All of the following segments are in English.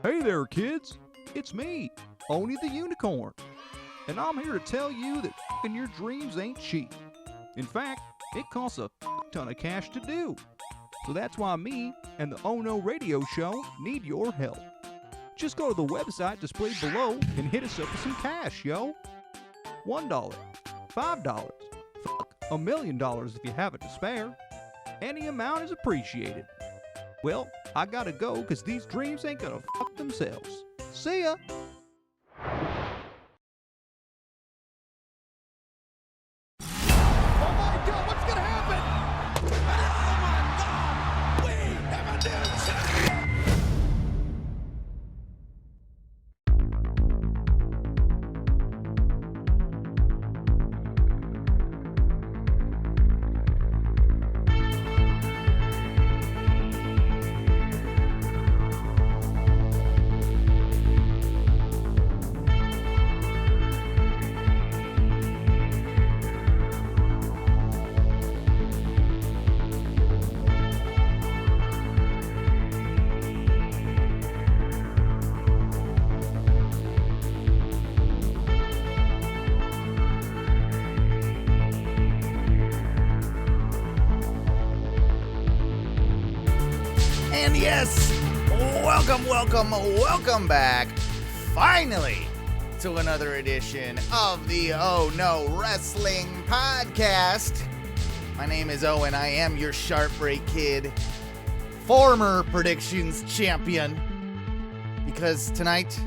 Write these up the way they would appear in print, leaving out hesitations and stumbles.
Hey there, kids. It's me, Oni the Unicorn. And I'm here to tell you that f***ing your dreams ain't cheap. In fact, it costs a ton of cash to do. So that's why me and the Oh No Radio Show need your help. Just go to the website displayed below and hit us up with some cash, yo. $1, $5, $1 million if you have it to spare. Any amount is appreciated. Well, I gotta go because these dreams ain't gonna fuck themselves. See ya! Oh my God, what's gonna happen? Oh my God, we have a new champion! And yes, welcome back, finally, to another edition of the Oh No Wrestling Podcast. My name is Owen, I am your Sharp Break Kid, former predictions champion, because tonight,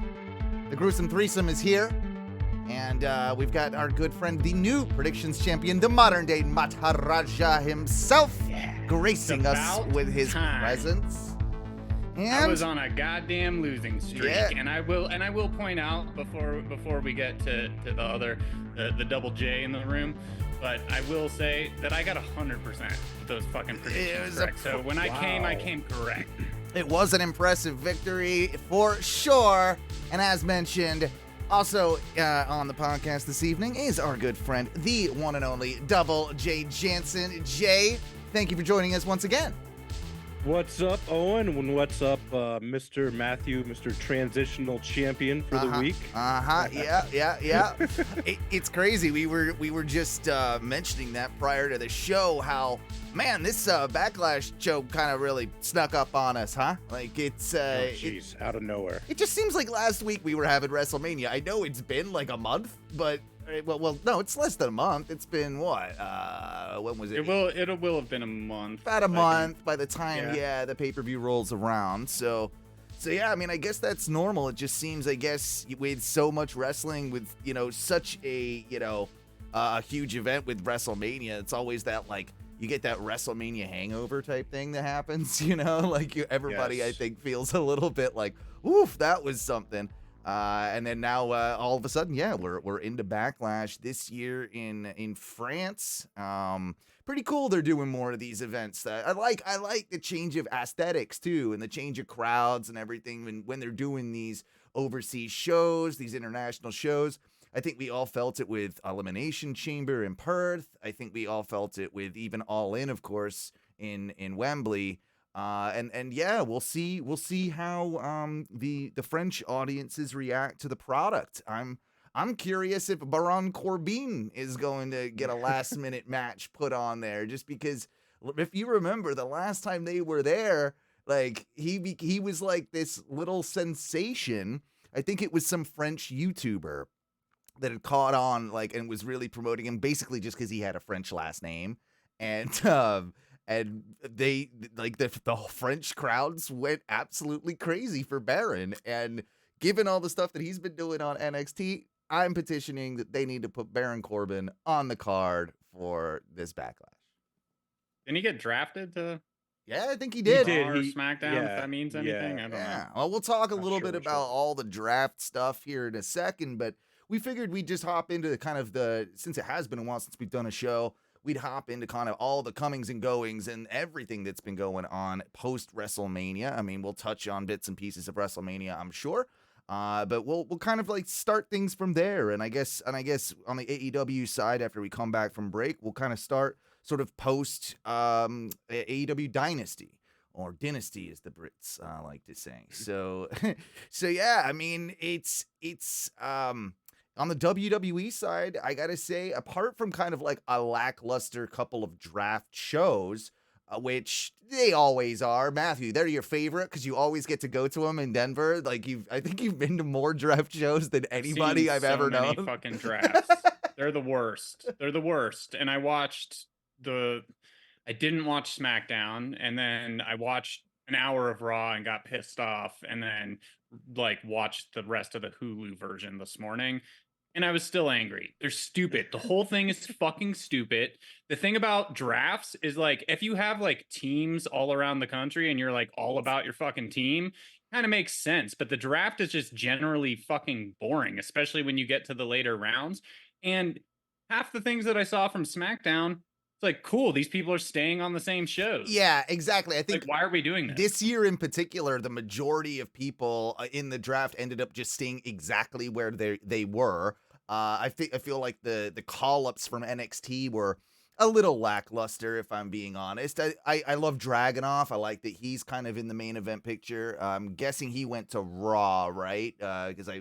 the Gruesome Threesome is here, and we've got our good friend, the new predictions champion, the modern day Maharaja himself, gracing us with his presence. And I was on a goddamn losing streak, and I will point out before we get to the other the double J in the room, but I will say that I got 100% of those fucking predictions correct. So when I came correct. It was an impressive victory for sure, and as mentioned, also on the podcast this evening is our good friend, the one and only Double J Jansen. Jay, thank you for joining us once again. What's up, Owen? And what's up, Mr. Matthew, Mr. Transitional Champion for the week? Yeah. It's crazy. We were just mentioning that prior to the show, how, man, this Backlash show kind of really snuck up on us, huh? Like, it's... out of nowhere. It just seems like last week we were having WrestleMania. I know it's been like a month, but... Well, no, it's less than a month. It's been what? When was it? It will have been a month. About a month by the time, the pay-per-view rolls around. So yeah, I mean, I guess that's normal. It just seems, I guess, with so much wrestling, with such a a huge event with WrestleMania, it's always that like you get that WrestleMania hangover type thing that happens. Like everybody, yes. I think, feels a little bit like, oof, that was something. And then now, all of a sudden, we're into Backlash this year in France. Pretty cool. They're doing more of these events. I like the change of aesthetics too, and the change of crowds and everything. When they're doing these overseas shows, these international shows, I think we all felt it with Elimination Chamber in Perth. I think we all felt it with even All In, of course, in Wembley. And we'll see how the French audiences react to the product. I'm curious if Baron Corbin is going to get a last minute match put on there, just because if you remember the last time they were there, like he was like this little sensation. I think it was some French YouTuber that had caught on and was really promoting him basically just because he had a French last name, and they the French crowds went absolutely crazy for Baron. And given all the stuff that he's been doing on NXT, I'm petitioning that they need to put Baron Corbin on the card for this Backlash. Didn't he get drafted to? Yeah, I think he did. Or SmackDown, if that means anything. I don't know. Well, we'll talk a little bit about all the draft stuff here in a second, but we figured we'd just hop into kind of since it has been a while since we've done a show, we'd hop into kind of all the comings and goings and everything that's been going on post WrestleMania. I mean, we'll touch on bits and pieces of WrestleMania, I'm sure. But we'll kind of start things from there. And I guess on the AEW side, after we come back from break, we'll kind of start sort of post AEW Dynasty. or dynasty, as the Brits like to say. So, so yeah, I mean, it's on the WWE side, I gotta say, apart from kind of like a lackluster couple of draft shows, which they always are. Matthew, they're your favorite because you always get to go to them in Denver. Like I think you've been to more draft shows than anybody I've ever known. Fucking drafts. They're the worst. They're the worst. And I didn't watch SmackDown, and then I watched an hour of Raw and got pissed off, and then like watched the rest of the Hulu version this morning. And I was still angry. They're stupid. The whole thing is fucking stupid. The thing about drafts is like, if you have like teams all around the country and you're like all about your fucking team, kind of makes sense. But the draft is just generally fucking boring, especially when you get to the later rounds. And half the things that I saw from SmackDown, it's like, cool, these people are staying on the same shows. Yeah, exactly. I think, like, why are we doing this? This year in particular, the majority of people in the draft ended up just staying exactly where they were. I feel like the call-ups from NXT were a little lackluster, if I'm being honest. I love Dragunov. I like that he's kind of in the main event picture. I'm guessing he went to Raw, right? Because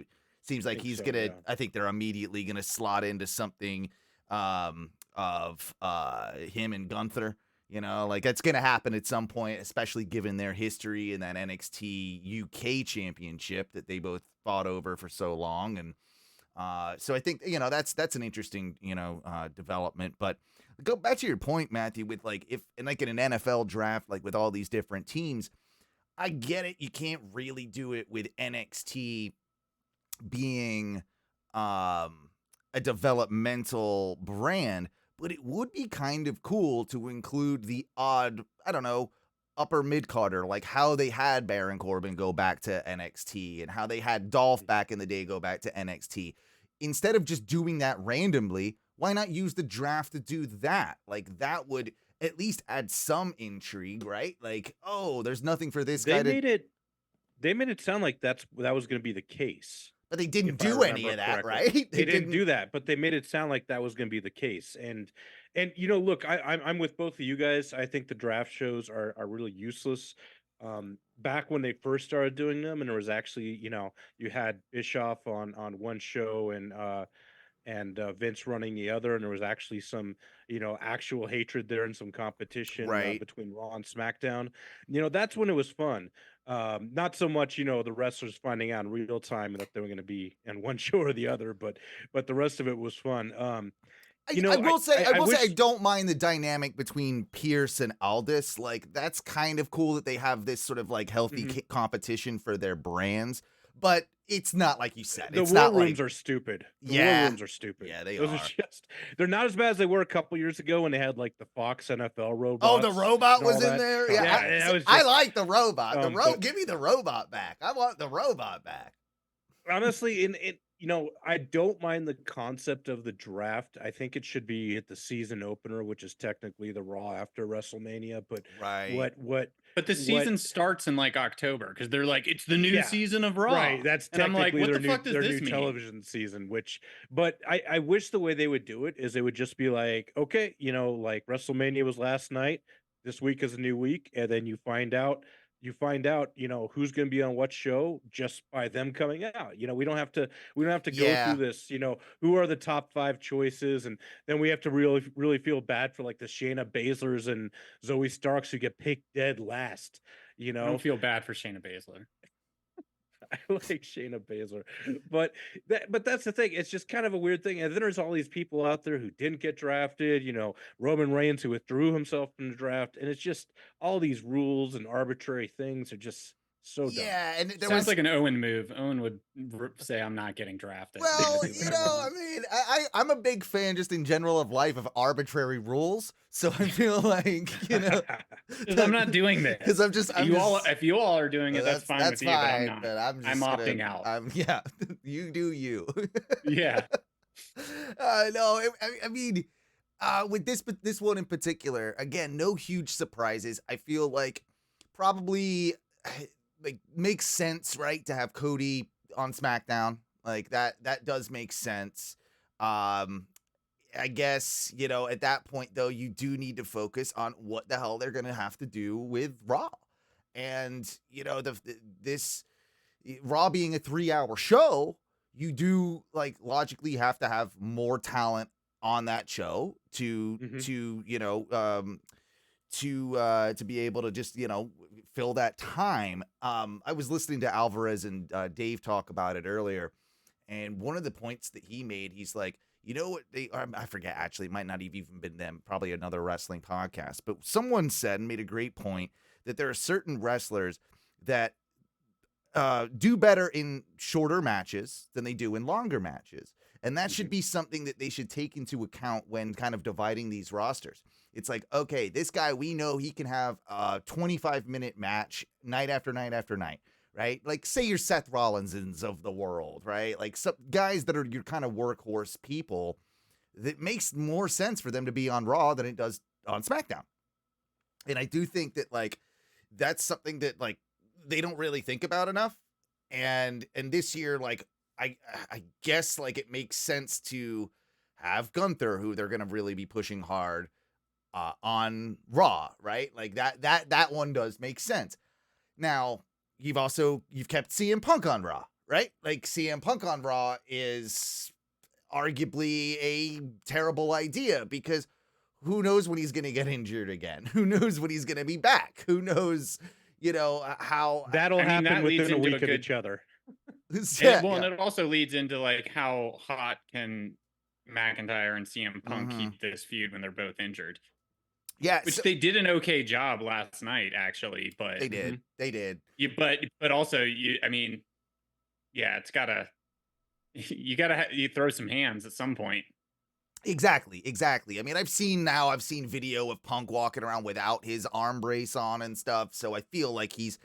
seems like he's gonna. Yeah. I think they're immediately gonna slot into something of him and Gunther. You know, like that's gonna happen at some point, especially given their history in that NXT UK championship that they both fought over for so long. And so I think, you know, that's an interesting, you know, development. But go back to your point, Matthew, with like if in like in an NFL draft, like with all these different teams, I get it. You can't really do it with NXT being a developmental brand, but it would be kind of cool to include the odd, I don't know, upper mid-carder, like how they had Baron Corbin go back to NXT and how they had Dolph back in the day go back to NXT. Instead of just doing that randomly, why not use the draft to do that? Like that would at least add some intrigue, right? Like, oh, there's nothing for this guy to... They made it sound like that was going to be the case. But they didn't do any of that, right? They didn't do that, but they made it sound like that was going to be the case. And you know, look, I'm with both of you guys. I think the draft shows are really useless. Back when they first started doing them, and there was actually, you know, you had Bischoff on one show and Vince running the other, and there was actually some, you know, actual hatred there and some competition between Raw and SmackDown. You know, that's when it was fun. Not so much, you know, the wrestlers finding out in real time that they were going to be in one show or the other, but the rest of it was fun. You know, I will say I don't mind the dynamic between Pierce and Aldis. Like that's kind of cool that they have this sort of like healthy competition for their brands, but it's not like you said. The war rooms are stupid. The war rooms are stupid. Yeah, they're not as bad as they were a couple years ago when they had like the Fox NFL robots. Oh, the robot was in there. Yeah, I like the robot. Give me the robot back. I want the robot back. Honestly, you know, I don't mind the concept of the draft. I think it should be at the season opener, which is technically the Raw after WrestleMania. But But the season starts in like October because they're like, it's the new season of Raw. Right. That's technically their new television season, but I wish the way they would do it is they would just be like, okay, you know, like WrestleMania was last night. This week is a new week. And then you find out, you know, who's going to be on what show just by them coming out. You know, we don't have to go through this, you know, who are the top 5 choices. And then we have to really feel bad for like the Shayna Baszlers and Zoe Starks who get picked dead last, you know. I don't feel bad for Shayna Baszler. I like Shayna Baszler, but that's the thing. It's just kind of a weird thing. And then there's all these people out there who didn't get drafted. You know, Roman Reigns who withdrew himself from the draft, and it's just all these rules and arbitrary things are just so dumb. Yeah, and it sounds like an Owen move. Owen would say, "I'm not getting drafted." Well, you know, I mean, I'm a big fan just in general of life of arbitrary rules. So I feel like, you know, I'm not doing this because if you all are doing it, that's fine with you. Fine, but I'm not. But I'm opting out. Yeah, you do you. Yeah. No, I mean, with this one in particular, again, no huge surprises. I feel like probably like makes sense, right, to have Cody on SmackDown. Like that does make sense. I guess, you know, at that point though, you do need to focus on what the hell they're gonna have to do with Raw. And, this Raw being a 3-hour show, you do like logically have to have more talent on that show to be able to just, fill that time. I was listening to Alvarez and Dave talk about it earlier. And one of the points that he made, he's like, you know what I forget, actually, it might not have even been them, probably another wrestling podcast, but someone said and made a great point that there are certain wrestlers that do better in shorter matches than they do in longer matches. And that should be something that they should take into account when kind of dividing these rosters. It's like, okay, this guy, we know he can have a 25-minute match night after night after night, right? Like, say you're Seth Rollins's of the world, right? Like, some guys that are your kind of workhorse people, that makes more sense for them to be on Raw than it does on SmackDown. And I do think that, like, that's something that, like, they don't really think about enough. And this year, like, I guess, like, it makes sense to have Gunther, who they're going to really be pushing hard on Raw, right? Like, that one does make sense. Now, you've kept CM Punk on Raw, right? Like, CM Punk on Raw is arguably a terrible idea, because who knows when he's going to get injured again? Who knows when he's going to be back? Who knows, how that'll happen that leads within a into week of each other. And it also leads into like how hot can McIntyre and CM Punk keep this feud when they're both injured. Yeah, which they did an okay job last night, actually. But they did. They did. But also, it's gotta. You throw some hands at some point. Exactly. I mean, I've seen video of Punk walking around without his arm brace on and stuff. So I feel like he's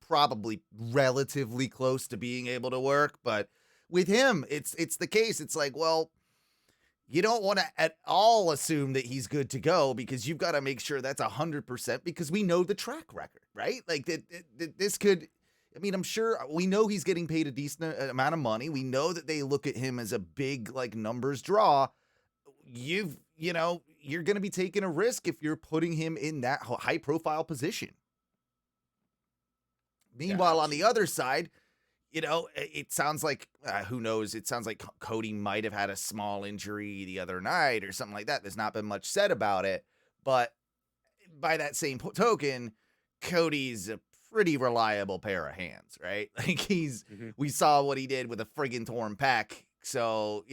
probably relatively close to being able to work. But with him, it's the case. It's like, well, you don't want to at all assume that he's good to go, because you've got to make sure that's 100%, because we know the track record, right? Like that this could. I mean, I'm sure we know he's getting paid a decent amount of money. We know that they look at him as a big, like, numbers draw. You're going to be taking a risk if you're putting him in that high profile position. Meanwhile, on the other side, it sounds like, who knows? It sounds like Cody might have had a small injury the other night or something like that. There's not been much said about it, but by that same token, Cody's a pretty reliable pair of hands, right? Like, we saw what he did with a friggin' torn pec. So,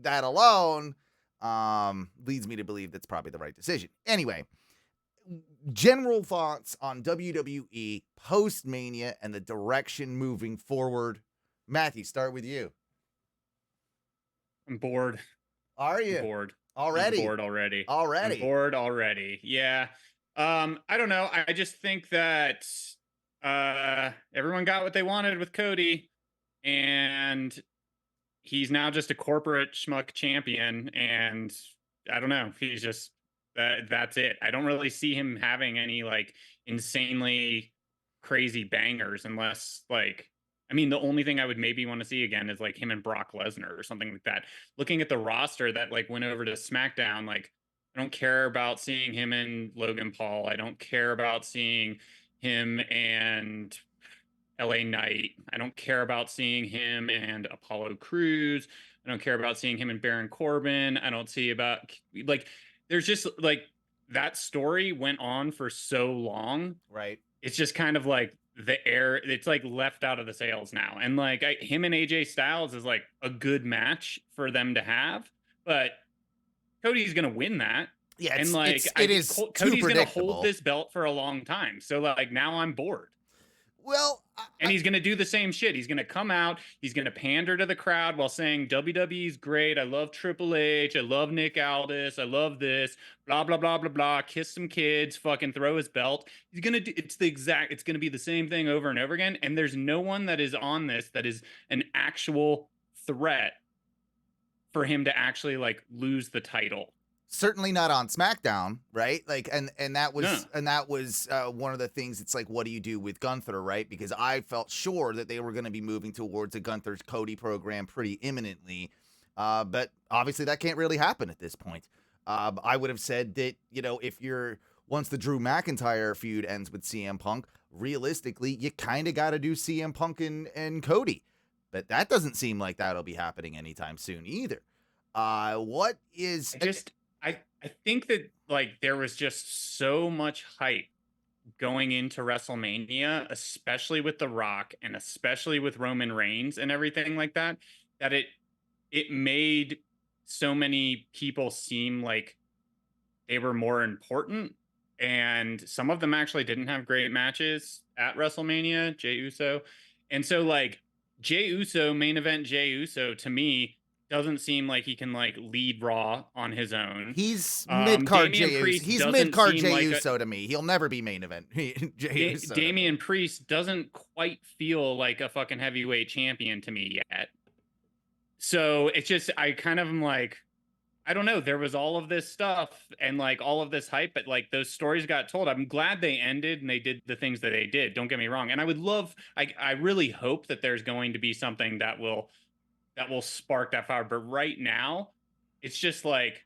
that alone leads me to believe that's probably the right decision. Anyway, general thoughts on WWE post-Mania and the direction moving forward. Matthew, start with you. I'm bored. Are you? I'm bored. Already? I'm bored already. Already? I'm bored already. Yeah. I don't know. I just think that everyone got what they wanted with Cody, and he's now just a corporate schmuck champion, and I don't know. He's just that's it. I don't really see him having any like insanely crazy bangers, unless like, I mean, the only thing I would maybe want to see again is like him and Brock Lesnar or something like that. Looking at the roster that like went over to SmackDown, like, I don't care about seeing him and Logan Paul. I don't care about seeing him and LA Knight. I don't care about seeing him and Apollo Crews. I don't care about seeing him and Baron Corbin. I don't see about, like, there's just like, that story went on for so long. Right. It's just kind of like the air, it's like left out of the sails now. And like him and AJ Styles is like a good match for them to have, but Cody's going to win that. Yeah, and like Cody's going to hold this belt for a long time. So like now I'm bored. Well, and he's going to do the same shit. He's going to come out. He's going to pander to the crowd while saying WWE's great. I love Triple H. I love Nick Aldis. I love this. Blah blah blah blah blah. Kiss some kids. Fucking throw his belt. He's going to do. It's going to be the same thing over and over again. And there's no one that is on this that is an actual threat for him to actually like lose the title. Certainly not on SmackDown, right? Like, and that was one of the things. It's like, what do you do with Gunther, right? Because I felt sure that they were going to be moving towards a Gunther Cody program pretty imminently, but obviously that can't really happen at this point. I would have said that, if once the Drew McIntyre feud ends with CM Punk, realistically, you kind of got to do CM Punk and Cody. But that doesn't seem like that'll be happening anytime soon either. What is... I think that like there was just so much hype going into WrestleMania, especially with The Rock and especially with Roman Reigns and everything like that, that it made so many people seem like they were more important. And some of them actually didn't have great matches at WrestleMania, Jey Uso. And so like Jey Uso, main event Jey Uso, to me, doesn't seem like he can like lead Raw on his own. He's mid-card Damian Jey Priest Uso. He's doesn't mid-card seem Jey like Uso to me. He'll never be main event Jey Uso. Damian Priest doesn't quite feel like a fucking heavyweight champion to me yet. So it's just, I kind of am like, I don't know. There was all of this stuff and like all of this hype, but like those stories got told. I'm glad they ended and they did the things that they did. Don't get me wrong. And I would love, I really hope that there's going to be something that will spark that fire. But right now, it's just like,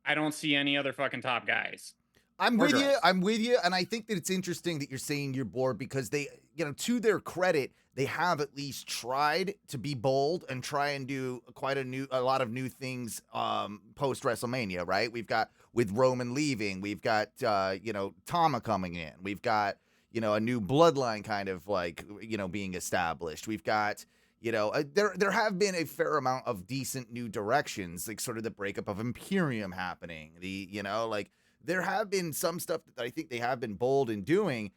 I don't see any other fucking top guys. I'm with you. And I think that it's interesting that you're saying you're bored because they, to their credit, they have at least tried to be bold and try and do a lot of new things post WrestleMania, right? We've got with Roman leaving, we've got Tama coming in, we've got a new bloodline kind of like being established. We've got there have been a fair amount of decent new directions, like sort of the breakup of Imperium happening. There have been some stuff that I think they have been bold in doing.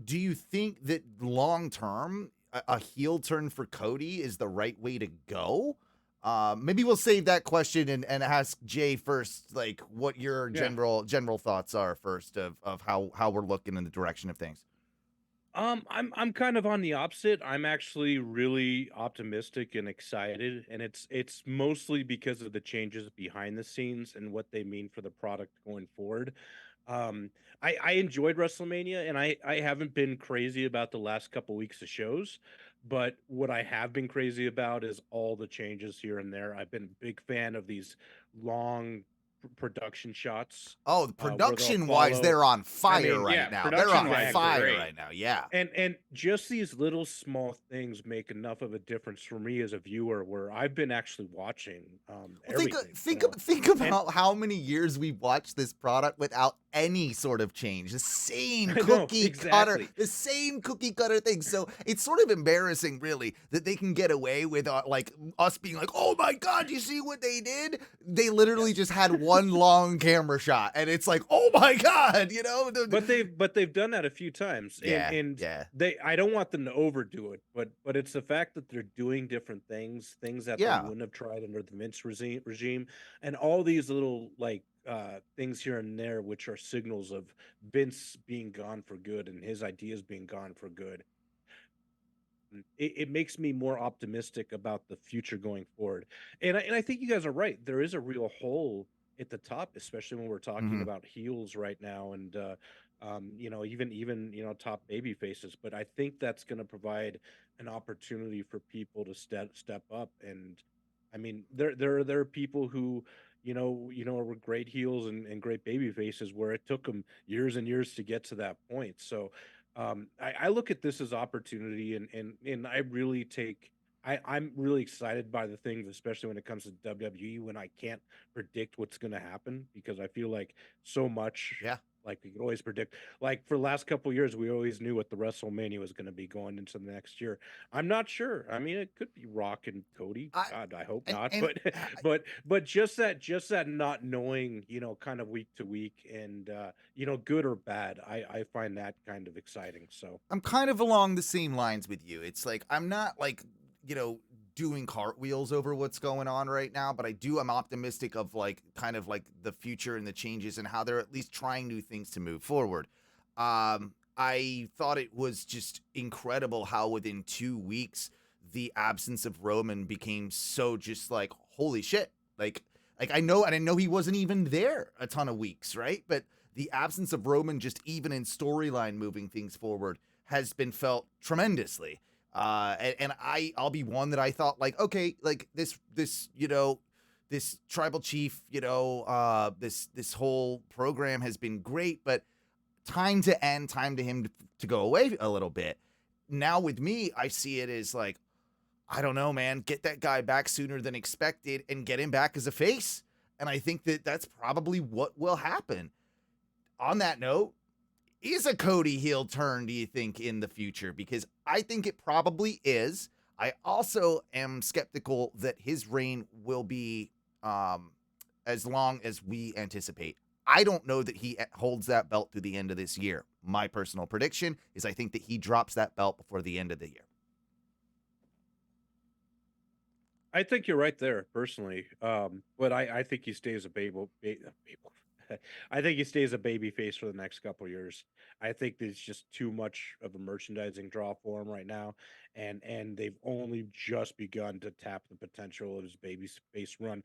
Do you think that long term a heel turn for Cody is the right way to go? Maybe we'll save that question and ask Jay first, like what your general thoughts are first of how we're looking in the direction of things. I'm kind of on the opposite. I'm actually really optimistic and excited, and it's mostly because of the changes behind the scenes and what they mean for the product going forward. I enjoyed WrestleMania, and I haven't been crazy about the last couple weeks of shows, but what I have been crazy about is all the changes here and there. I've been a big fan of these long production shots. Oh, the production-wise, they're on fire right now. They're on fire right now, yeah. And just these little small things make enough of a difference for me as a viewer, where I've been actually watching everything. Think about how many years we've watched this product without any sort of change. The same cookie cutter, the same cookie cutter thing. So it's sort of embarrassing, really, that they can get away with like us being like, "Oh my God, you see what they did? They literally just had one long camera shot, and it's like, oh my God, But they've done that a few times. And I don't want them to overdo it, but it's the fact that they're doing different things that they wouldn't have tried under the Vince regime, and all these little like things here and there, which are signals of Vince being gone for good and his ideas being gone for good. It makes me more optimistic about the future going forward. And I think you guys are right. There is a real hole at the top, especially when we're talking about heels right now, and even top baby faces. But I think that's going to provide an opportunity for people to step up. And I mean, there are people who were great heels and great baby faces where it took them years and years to get to that point. So I look at this as opportunity, and I really I'm really excited by the things, especially when it comes to WWE, when I can't predict what's going to happen, because I feel like so much, like we could always predict. Like for the last couple of years, we always knew what the WrestleMania was going to be going into the next year. I'm not sure. I mean, it could be Rock and Cody. God, I hope not. But just that not knowing, kind of week to week, and good or bad, I find that kind of exciting. So I'm kind of along the same lines with you. It's like I'm not like doing cartwheels over what's going on right now, but I'm optimistic of like kind of like the future and the changes and how they're at least trying new things to move forward. I thought it was just incredible how within 2 weeks the absence of Roman became so just like, holy shit. Like I know he wasn't even there a ton of weeks, right? But the absence of Roman, just even in storyline moving things forward, has been felt tremendously. And I'll be one that I thought like, okay, like this tribal chief, this whole program has been great, but time to end, time to him to go away a little bit. Now with me, I see it as like, I don't know, man, get that guy back sooner than expected and get him back as a face. And I think that that's probably what will happen. On that note, is a Cody heel turn, do you think, in the future? Because I think it probably is. I also am skeptical that his reign will be as long as we anticipate. I don't know that he holds that belt through the end of this year. My personal prediction is I think that he drops that belt before the end of the year. I think you're right there, personally. But I think he stays a I think he stays a baby face for the next couple of years. I think there's just too much of a merchandising draw for him right now, and they've only just begun to tap the potential of his baby face run.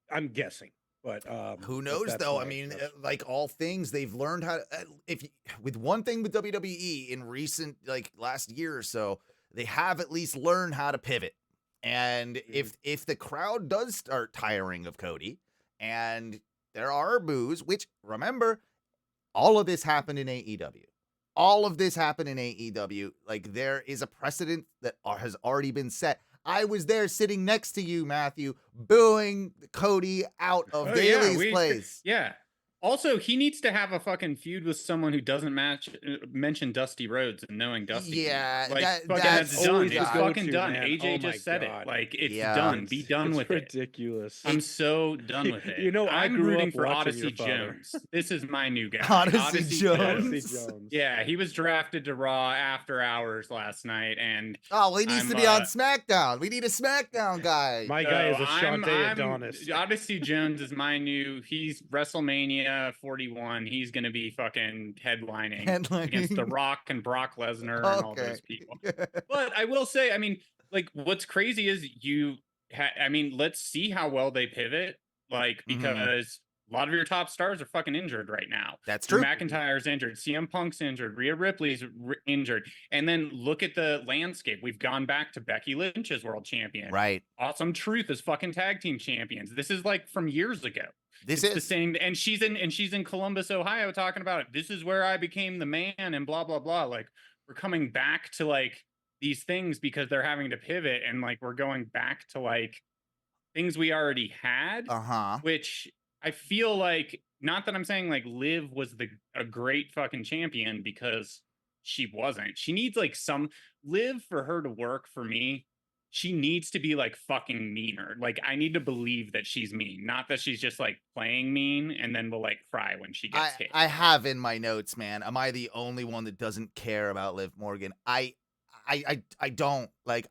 I'm guessing, but who knows though? I mean, like all things, they've learned how to. With one thing with WWE in recent, like last year or so, they have at least learned how to pivot. And if the crowd does start tiring of Cody, and there are boos, which remember, all of this happened in AEW. All of this happened in AEW. Like there is a precedent that has already been set. I was there sitting next to you, Matthew, booing Cody out of Daly's place. Yeah. Also, he needs to have a fucking feud with someone who doesn't mention Dusty Rhodes and knowing Dusty. Yeah, like, that's done. It's fucking done. Man. AJ just said it. Like, it's done. Be done with it. Ridiculous. I'm so done with it. You know, I'm grew rooting up for watching Odyssey your father. Jones. This is my new guy. Odyssey Jones. Odyssey Jones. Yeah, he was drafted to Raw after hours last night, and he needs to be on SmackDown. We need a SmackDown guy. My guy is a Shantae Adonis. Odyssey Jones is my new. He's WrestleMania 41. He's going to be fucking headlining against The Rock and Brock Lesnar and all those people. But I will say, I mean, like, what's crazy is let's see how well they pivot. Like, because a lot of your top stars are fucking injured right now. That's true. McIntyre's injured. CM Punk's injured. Rhea Ripley's injured. And then look at the landscape. We've gone back to Becky Lynch as world champion. Right. Awesome Truth is fucking tag team champions. This is like from years ago. It's the same, and she's in Columbus, Ohio, talking about it. This is where I became the man, and blah blah blah. Like, we're coming back to like these things because they're having to pivot, and like we're going back to like things we already had. Which I feel like, not that I'm saying like Liv was a great fucking champion, because she wasn't. She needs like some Liv, for her to work for me. She needs to be like fucking meaner. Like, I need to believe that she's mean, not that she's just like playing mean and then will like cry when she gets hit. I have in my notes, man. Am I the only one that doesn't care about Liv Morgan? I don't like.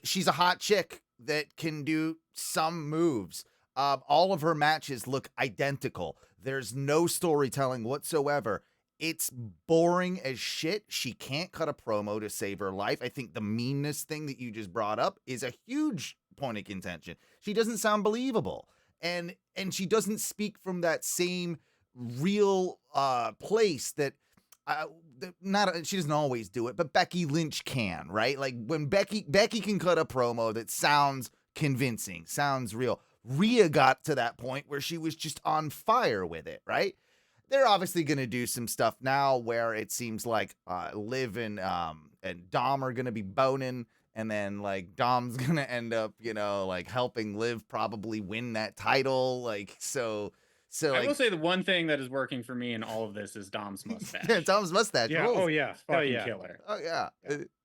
She's a hot chick that can do some moves. All of her matches look identical. There's no storytelling whatsoever. It's boring as shit. She can't cut a promo to save her life. I think the meanness thing that you just brought up is a huge point of contention. She doesn't sound believable. And she doesn't speak from that same real place that she doesn't always do it, but Becky Lynch can, right? Like when Becky can cut a promo that sounds convincing, sounds real. Rhea got to that point where she was just on fire with it, right? They're obviously going to do some stuff now where it seems like Liv and Dom are going to be boning, and then like Dom's going to end up, like helping Liv probably win that title. Like, so I will say the one thing that is working for me in all of this is Dom's mustache. Yeah, Dom's mustache. Yeah. rules. Oh yeah. Fucking killer. Oh yeah.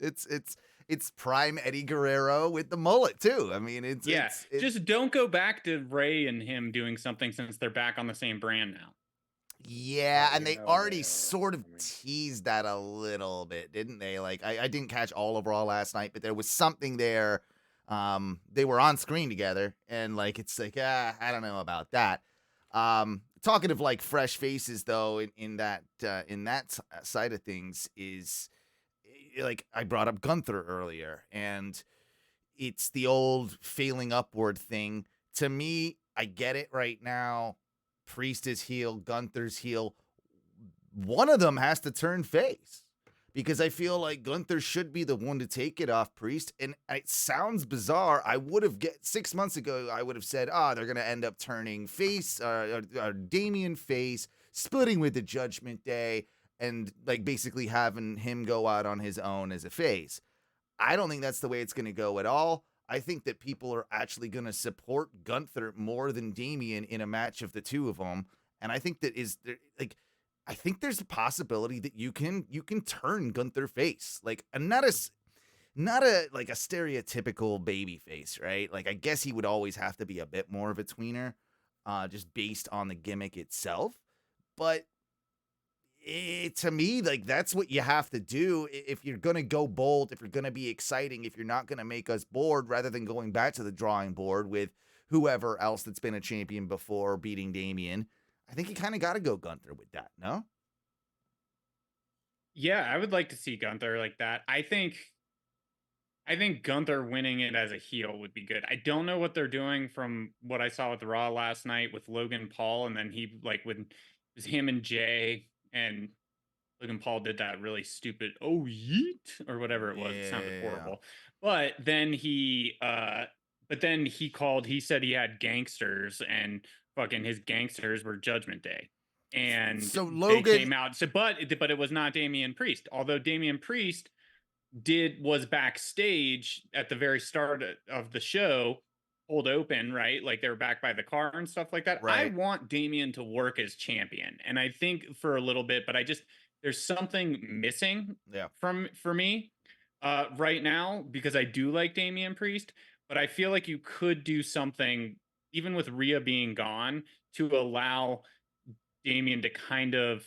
It's prime Eddie Guerrero with the mullet too. I mean, it's just don't go back to Ray and him doing something, since they're back on the same brand now. Yeah, and they already sort of teased that a little bit, didn't they? Like, I didn't catch all of Raw last night, but there was something there. They were on screen together, and like, it's like, I don't know about that. Talking of like fresh faces, though, in that side of things is like, I brought up Gunther earlier, and it's the old failing upward thing. To me, I get it right now. Priest is heel, Gunther's heel. One of them has to turn face, because I feel like Gunther should be the one to take it off Priest. And it sounds bizarre. 6 months ago, I would have said, they're going to end up turning face, or Damien face, splitting with the Judgment Day. and like basically having him go out on his own as a face. I don't think that's the way it's going to go at all. I think that people are actually going to support Gunther more than Damien in a match of the two of them. And I think that I think there's a possibility that you can turn Gunther face, like, and not a like a stereotypical baby face, right? Like, I guess he would always have to be a bit more of a tweener, just based on the gimmick itself. But to me, like, that's what you have to do if you're going to go bold, if you're going to be exciting, if you're not going to make us bored, rather than going back to the drawing board with whoever else that's been a champion before beating Damien. I think you kind of got to go Gunther with that, no? Yeah, I would like to see Gunther like that. I think Gunther winning it as a heel would be good. I don't know what they're doing from what I saw with Raw last night with Logan Paul, and then he, like, when it was him and Jay, and Logan Paul did that really stupid "oh yeet" or whatever it was. It sounded horrible. But then he said he had gangsters, and fucking his gangsters were Judgment Day. And so Logan came out. So but it was not Damien Priest. Although Damien Priest was backstage at the very start of the show, hold open, right? Like, they were back by the car and stuff like that. Right. I want Damien to work as champion, and I think for a little bit, but there's something missing for me right now, because I do like Damien Priest, but I feel like you could do something, even with Rhea being gone, to allow Damien to kind of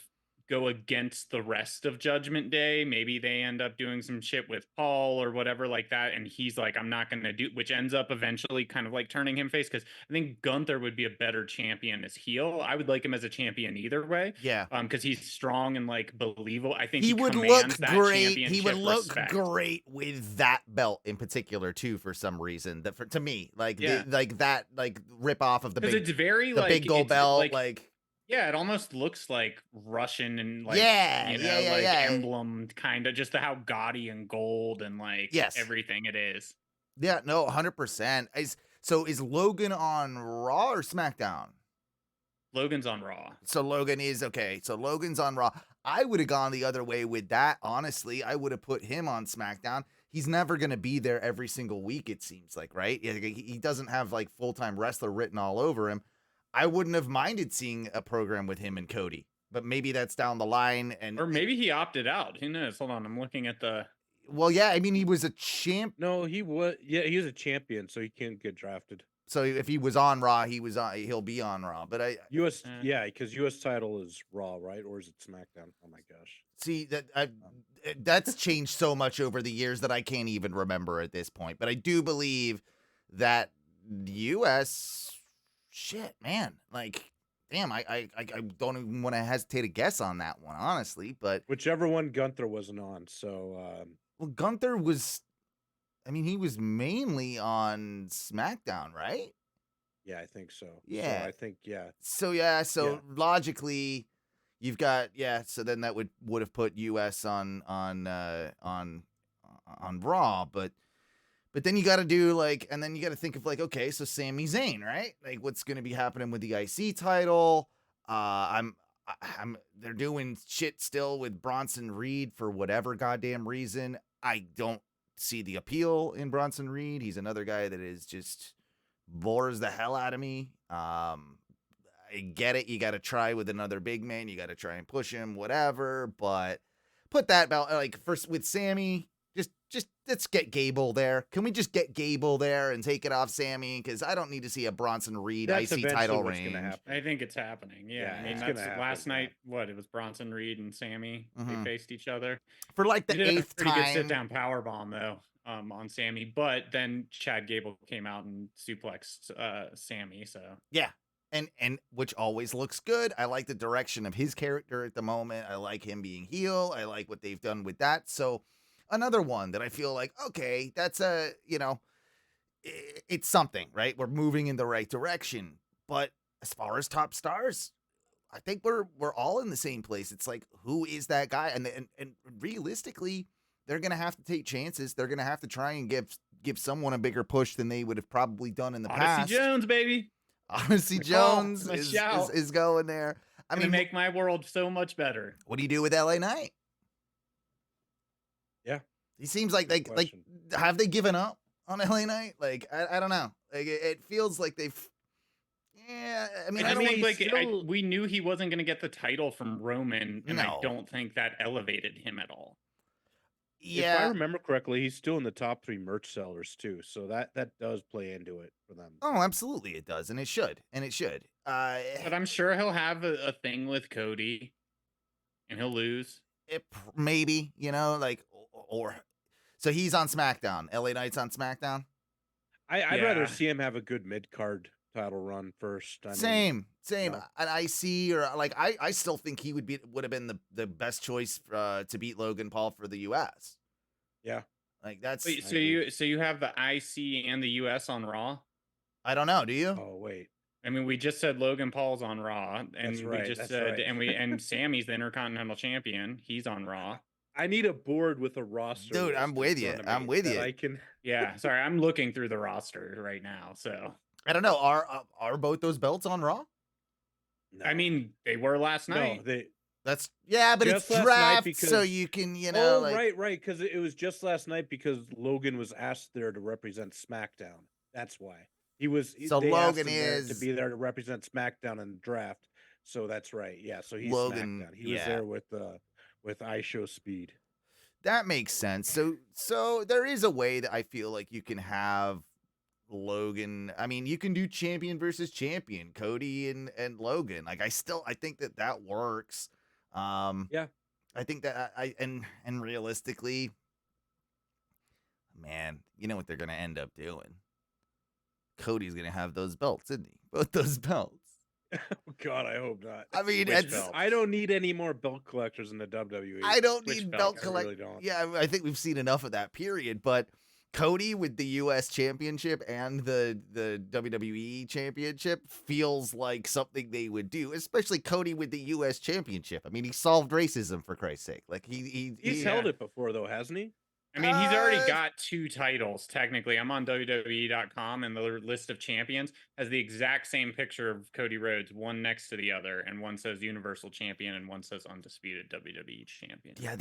go against the rest of Judgment Day. Maybe they end up doing some shit with Paul or whatever like that, and he's like, I'm not going to do, which ends up eventually kind of like turning him face, because I think Gunther would be a better champion as heel. I would like him as a champion either way. Yeah. Because he's strong and, like, believable. I think he would commands look that great. He championship would look respect. great with that belt in particular too, for some reason. That to me, like, Yeah. that rip off of the big, It's very, the like, big gold it's belt, like yeah, it almost looks like Russian and, like, emblem, kind of, just how gaudy and gold and, like, everything it is. Yeah, no, 100%. Is Logan on Raw or SmackDown? Logan's on Raw. So Logan's on Raw. I would have gone the other way with that, honestly. I would have put him on SmackDown. He's never going to be there every single week, it seems like, right? He doesn't have, like, full-time wrestler written all over him. I wouldn't have minded seeing a program with him and Cody, but maybe that's down the line. Or maybe he opted out. Who knows? Hold on, I'm looking at the. Well, yeah, I mean, he was a champ. No, he was. Yeah, he was a champion, so he can't get drafted. So if he was on Raw, he'll be on Raw. But because US title is Raw, right? Or is it SmackDown? Oh my gosh. See, that's changed so much over the years that I can't even remember at this point. But I do believe that US. Shit, man, like, damn, I don't even want to hesitate a guess on that one, honestly. But whichever one Gunther wasn't on, so well, Gunther was, I mean, he was mainly on SmackDown, right? Yeah, I think so. Yeah, so I think So logically, you've got So then that would have put US on Raw, But then you got to do, like, and then you got to think of, like, okay, so Sami Zayn, right? Like, what's going to be happening with the IC title? They're doing shit still with Bronson Reed for whatever goddamn reason. I don't see the appeal in Bronson Reed. He's another guy that is just bores the hell out of me. I get it. You got to try with another big man. You got to try and push him, whatever. But put that belt, like, first with Sammy. Just let's get Gable there. Can we just get Gable there and take it off Sammy? Because I don't need to see a Bronson Reed IC title reign. I think it's happening. Yeah, I mean, that's last night. What, it was Bronson Reed and Sammy. They faced each other for like the 8th time. Pretty good sit down power bomb though, on Sammy. But then Chad Gable came out and suplexed Sammy. So yeah. And which always looks good. I like the direction of his character at the moment. I like him being heel. I like what they've done with that. So another one that I feel like, okay, that's it's something, right? We're moving in the right direction. But as far as top stars, I think we're all in the same place. It's like, who is that guy? And realistically, they're going to have to take chances. They're going to have to try and give someone a bigger push than they would have probably done in the past. Odyssey Jones, baby. Odyssey Jones is going there. I mean, make my world so much better. What do you do with LA Knight? Yeah. He seems like have they given up on LA Knight? Like I don't know. Like it feels like they've. Yeah, I mean, I think like we knew he wasn't going to get the title from Roman, and I don't think that elevated him at all. Yeah, if I remember correctly, he's still in the top 3 merch sellers too, so that does play into it for them. Oh, absolutely, it does, and it should. But I'm sure he'll have a thing with Cody, and he'll lose. Maybe, like or so he's on SmackDown. LA Knight's on SmackDown. I'd rather see him have a good mid card title run first. Same. An IC or like I still think he would have been the best choice to beat Logan Paul for the US. Yeah. Like that's Wait, so you have the IC and the US on Raw? I don't know, do you? Oh, wait. I mean, we just said Logan Paul's on Raw, and we just said and Sammy's the Intercontinental Champion. He's on Raw. I need a board with a roster. Dude, I'm with you. I can. Yeah, sorry, I'm looking through the roster right now, so I don't know. Are both those belts on Raw? No. I mean, they were last night. No, but it's draft, so you can, right, because it was just last night because Logan was asked there to represent SmackDown. That's why he was. So Logan is to be there to represent SmackDown in the draft. So that's right. Yeah. So he's Logan. SmackDown. He was there with iShow Speed. That makes sense. So there is a way that I feel like you can have Logan. I mean, you can do champion versus champion, Cody and Logan. Like I think that works. Yeah. I think that and realistically, man, you know what they're gonna end up doing. Cody's gonna have those belts, isn't he? Both those belts. Oh God, I hope not. I mean, I don't need any more belt collectors in the WWE. I don't need belt collectors. Really don't. Yeah, I think we've seen enough of that period. But Cody with the U.S. Championship and the WWE Championship feels like something they would do, especially Cody with the U.S. Championship. I mean, he solved racism for Christ's sake. Like he's held it before, though, hasn't he? I mean, he's already got 2 titles, technically. I'm on WWE.com, and the list of champions has the exact same picture of Cody Rhodes, one next to the other, and one says Universal Champion, and one says Undisputed WWE Champion. Yeah,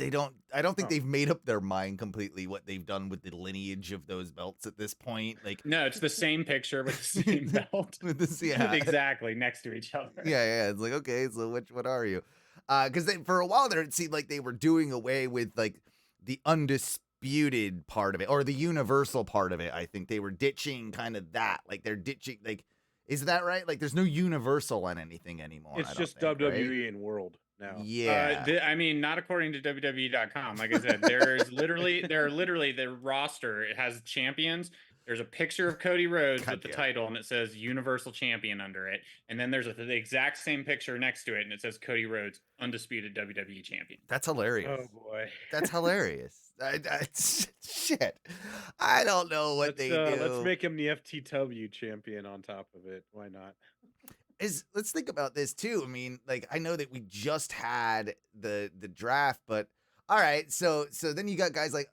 I don't think they've made up their mind completely what they've done with the lineage of those belts at this point. Like, no, it's the same picture with the same belt. Exactly, next to each other. Yeah, it's like, okay, so which one are you? Because for a while there, it seemed like they were doing away with, like, the undisputed part of it or the universal part of it. I think they were ditching kind of that, like they're ditching, like, is that right? Like there's no universal on anything anymore. It's just WWE and World now. Yeah. I mean, not according to WWE.com. Like I said, there are literally the roster. It has champions. There's a picture of Cody Rhodes with the title, and it says Universal Champion under it. And then there's the exact same picture next to it, and it says Cody Rhodes, Undisputed WWE Champion. That's hilarious. Oh, boy. That's hilarious. Shit. I don't know what they do. Let's make him the FTW champion on top of it. Why not? Let's think about this, too. I mean, like, I know that we just had the draft, but all right, so then you got guys like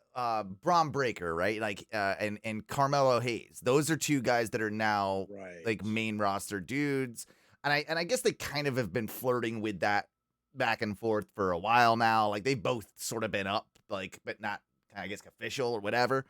Braun Breaker, right? Like and Carmelo Hayes. Those are 2 guys that are now like main roster dudes. And I guess they kind of have been flirting with that back and forth for a while now. Like they've both sort of been up, like, but not, I guess, official or whatever.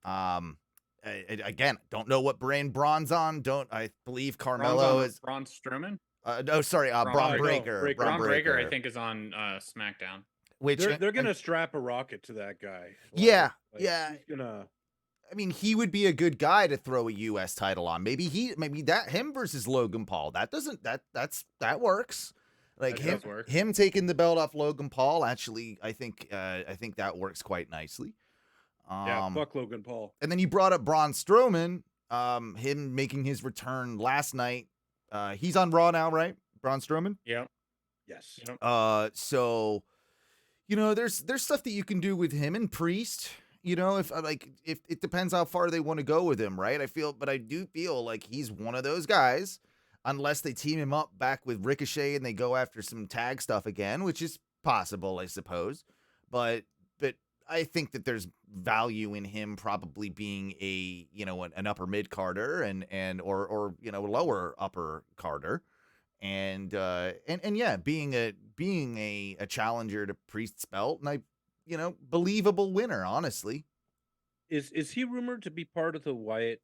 Again, don't know what brand Braun's on. I believe Carmelo is Braun Strowman. Braun Breaker. Braun Breaker, I think, is on SmackDown. Which they're gonna strap a rocket to that guy. Yeah. He's gonna. I mean, he would be a good guy to throw a U.S. title on. Maybe him versus Logan Paul. That works. Like him taking the belt off Logan Paul. Actually, I think that works quite nicely. Fuck Logan Paul. And then you brought up Braun Strowman. Him making his return last night. He's on Raw now, right? Braun Strowman. Yeah. Yes. Yep. So. There's stuff that you can do with him and Priest. If it depends how far they want to go with him, right? I do feel like he's one of those guys, unless they team him up back with Ricochet and they go after some tag stuff again, which is possible, I suppose. But I think that there's value in him probably being an upper mid carder and or lower upper carder. and yeah, being a challenger to Priest's belt, and believable winner, honestly. Is he rumored to be part of the Wyatt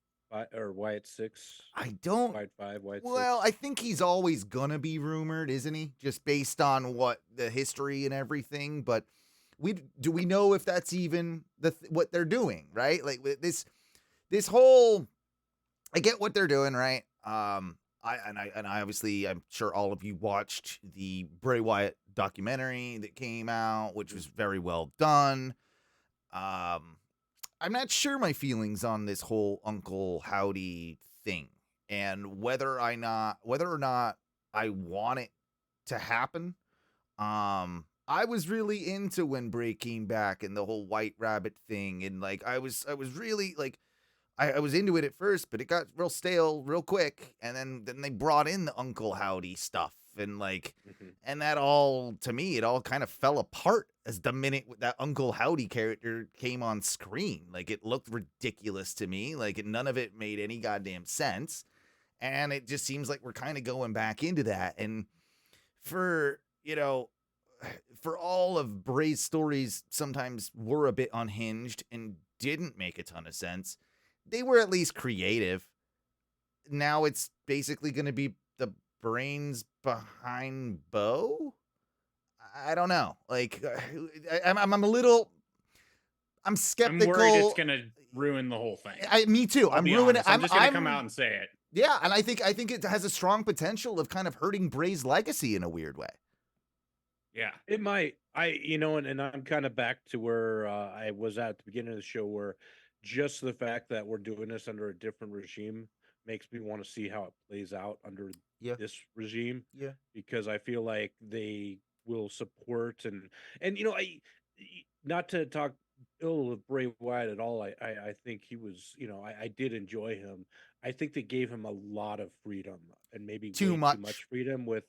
6? I don't. Wyatt 5, Wyatt 6? Well, I think he's always gonna be rumored, isn't he? Just based on what the history and everything. But do we know if that's even what they're doing, right? Like this whole, I get what they're doing, right? I obviously, I'm sure all of you watched the Bray Wyatt documentary that came out, which was very well done. I'm not sure my feelings on this whole Uncle Howdy thing, and whether or not I want it to happen. I was really into when Bray came back and the whole White Rabbit thing, and like I was really like I was into it at first, but it got real stale real quick, and then they brought in the Uncle Howdy stuff, and like and that all, to me, it all kind of fell apart as the minute that Uncle Howdy character came on screen. Like, it looked ridiculous to me. Like, none of it made any goddamn sense. And it just seems like we're kind of going back into that. And for all of Bray's stories sometimes were a bit unhinged and didn't make a ton of sense, they were at least creative. Now it's basically going to be the brains behind Bo. I don't know. Like, I'm skeptical. I'm worried it's gonna ruin the whole thing. Me too. I'm just gonna come out and say it. Yeah, and I think it has a strong potential of kind of hurting Bray's legacy in a weird way. Yeah, it might. And I'm kind of back to where I was at the beginning of the show, where just the fact that we're doing this under a different regime makes me want to see how it plays out under this regime. Yeah, because I feel like they will support and I, not to talk ill of Bray Wyatt at all. I think he was, I did enjoy him. I think they gave him a lot of freedom, and maybe too much freedom with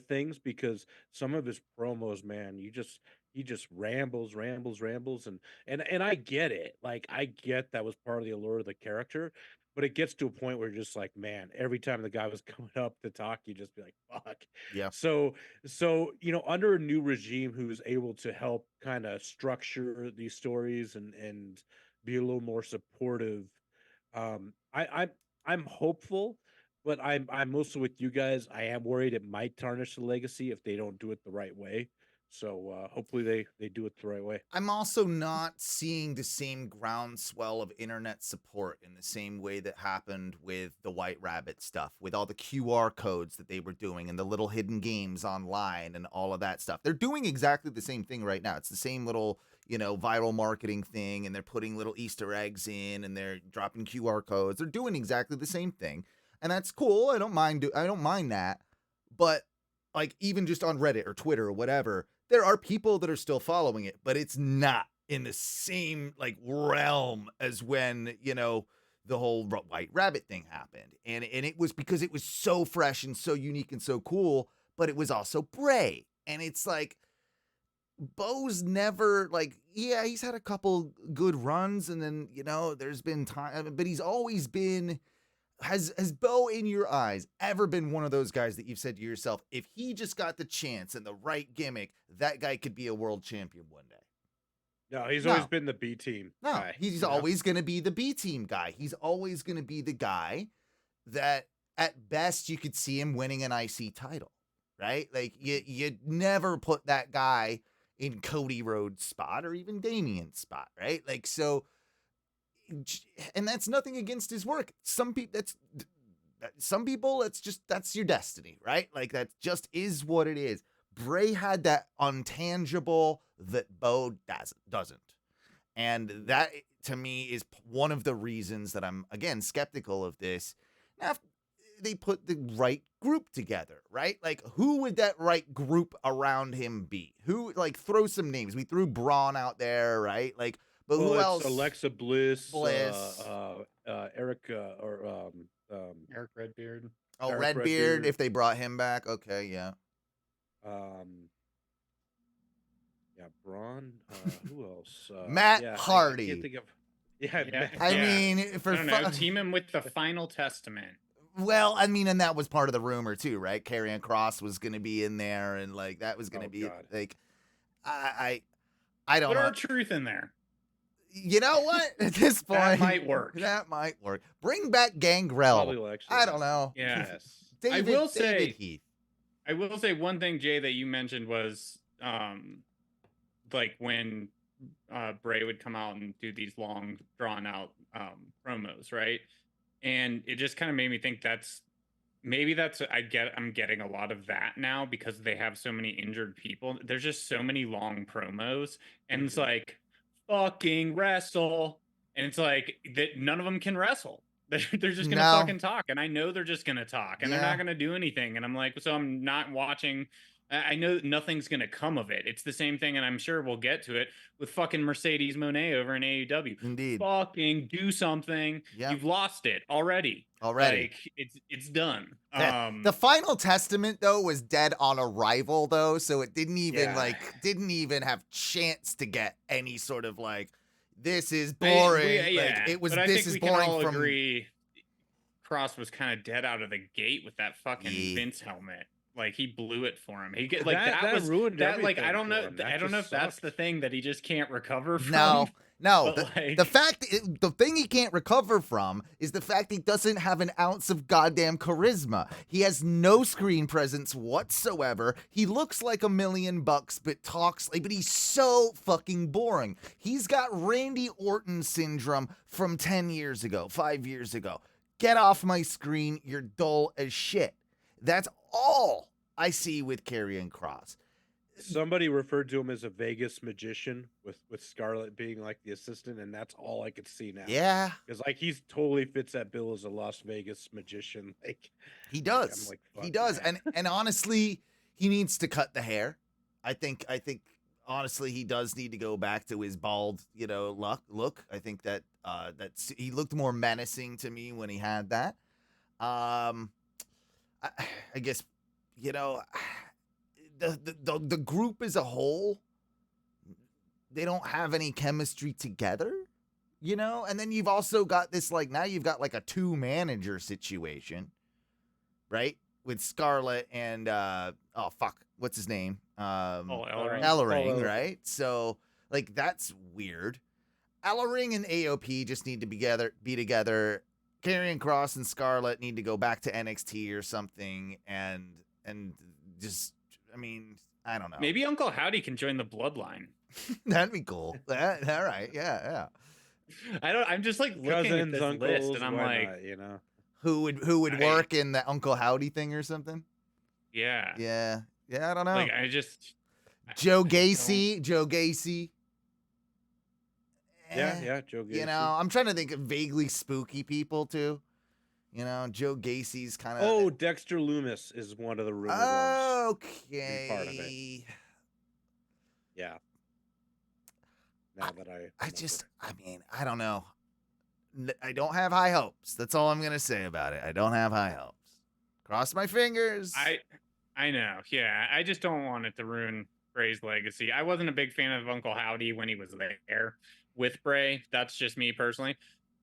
things, because some of his promos, man, he just rambles, and I get it. Like, I get that was part of the allure of the character, but it gets to a point where you're just like, man, every time the guy was coming up to talk, you just be like, fuck. Yeah. So under a new regime who's able to help kind of structure these stories and be a little more supportive, I'm hopeful, but I'm mostly with you guys. I am worried it might tarnish the legacy if they don't do it the right way. So hopefully they do it the right way. I'm also not seeing the same groundswell of internet support in the same way that happened with the White Rabbit stuff, with all the QR codes that they were doing and the little hidden games online and all of that stuff. They're doing exactly the same thing right now. It's the same little, viral marketing thing, and they're putting little Easter eggs in, and they're dropping QR codes. They're doing exactly the same thing. And that's cool. I don't mind that. But like, even just on Reddit or Twitter or whatever, there are people that are still following it, but it's not in the same like realm as when, the whole White Rabbit thing happened. And it was because it was so fresh and so unique and so cool, but it was also Bray. And it's like, Bo's never, like, yeah, he's had a couple good runs, and then, there's been time, but he's always been, has Bo, in your eyes, ever been one of those guys that you've said to yourself, if he just got the chance and the right gimmick, that guy could be a world champion one day? No, he's always been the B team guy. He's always going to be the B team guy. He's always going to be the guy that at best you could see him winning an IC title, right? Like, you'd never put that guy in Cody Rhodes' spot or even Damien's spot, right? Like, so, and that's nothing against his work. Some people, that's your destiny, right? Like, that just is what it is. Bray had that untangible that Bo doesn't. And that, to me, is one of the reasons that I'm, again, skeptical of this. Now, if they put the right group together, right? Like, who would that right group around him be? Who, like, throw some names. We threw Braun out there, right? Like, but who else? Alexa Bliss. Eric, Eric Redbeard. Oh, Redbeard, if they brought him back. Okay, yeah. Braun. Who else? Matt Hardy. I can't think of. I mean, I don't know. Team him with the Final Testament. Well, I mean, and that was part of the rumor too, right? Karrion Kross was going to be in there, and like that was going to be God. like, I don't Put know. our truth in there. You know what? At this point, That might work. That might work. Bring back Gangrel. Probably will actually. I don't know. Yeah. Yes. David, I will say, David Heath. I will say one thing, Jay, that you mentioned was like when Bray would come out and do these long, drawn out promos, right? And it just kind of made me think I'm getting a lot of that now because they have so many injured people. There's just so many long promos, and it's like fucking wrestle, and it's like that none of them can wrestle. They're just gonna fucking talk, and I know they're just gonna talk, and they're not gonna do anything. And I'm like, so I'm not watching. I know nothing's gonna come of it. It's the same thing, and I'm sure we'll get to it with fucking Mercedes Moné over in AEW. Indeed. Fucking do something. Yep. You've lost it already. Like, it's done. The final testament though was dead on arrival though, so it didn't even have chance to get any sort of like, this is boring. It was. But I this think is we boring. can all from agree. Cross was kind of dead out of the gate with that fucking Vince helmet. Like he blew it for him. He get like that ruined that. Like I don't know. I don't know if that's the thing that he just can't recover from. No. Like, the thing he can't recover from is the fact he doesn't have an ounce of goddamn charisma. He has no screen presence whatsoever. He looks like $1 million, but talks like, but he's so fucking boring. He's got Randy Orton syndrome from 10 years ago, 5 years ago. Get off my screen. You're dull as shit. That's all I see with Karrion Kross. Somebody referred to him as a Vegas magician, with Scarlett being like the assistant, and that's all I could see now. Yeah, because like he's totally fits that bill as a Las Vegas magician. Like he does. He does, and honestly, he needs to cut the hair. I think honestly, he does need to go back to his bald, look. I think that he looked more menacing to me when he had that. I guess, the group as a whole, they don't have any chemistry together, and then you've also got this, like, now you've got like a 2-manager situation, right? With Scarlett and what's his name? Ellering, right? So like that's weird. Ellering and AOP just need to be together. Karrion Kross and Scarlett need to go back to NXT or something, and just, I mean, I don't know. Maybe Uncle Howdy can join the Bloodline. That'd be cool. All right, yeah. I'm just like looking at this list, and I'm like, not, who would work in the Uncle Howdy thing or something? Yeah. I don't know. Like Joe Gacy. Yeah, Joe Gacy. I'm trying to think of vaguely spooky people too. Joe Gacy's kind of. Dexter Lumis is one of the rumored ones. Okay. Part of it. Yeah. Now that I don't know. I don't have high hopes. That's all I'm gonna say about it. I don't have high hopes. Cross my fingers. I know. Yeah, I just don't want it to ruin Bray's legacy. I wasn't a big fan of Uncle Howdy when he was there with Bray. That's just me personally.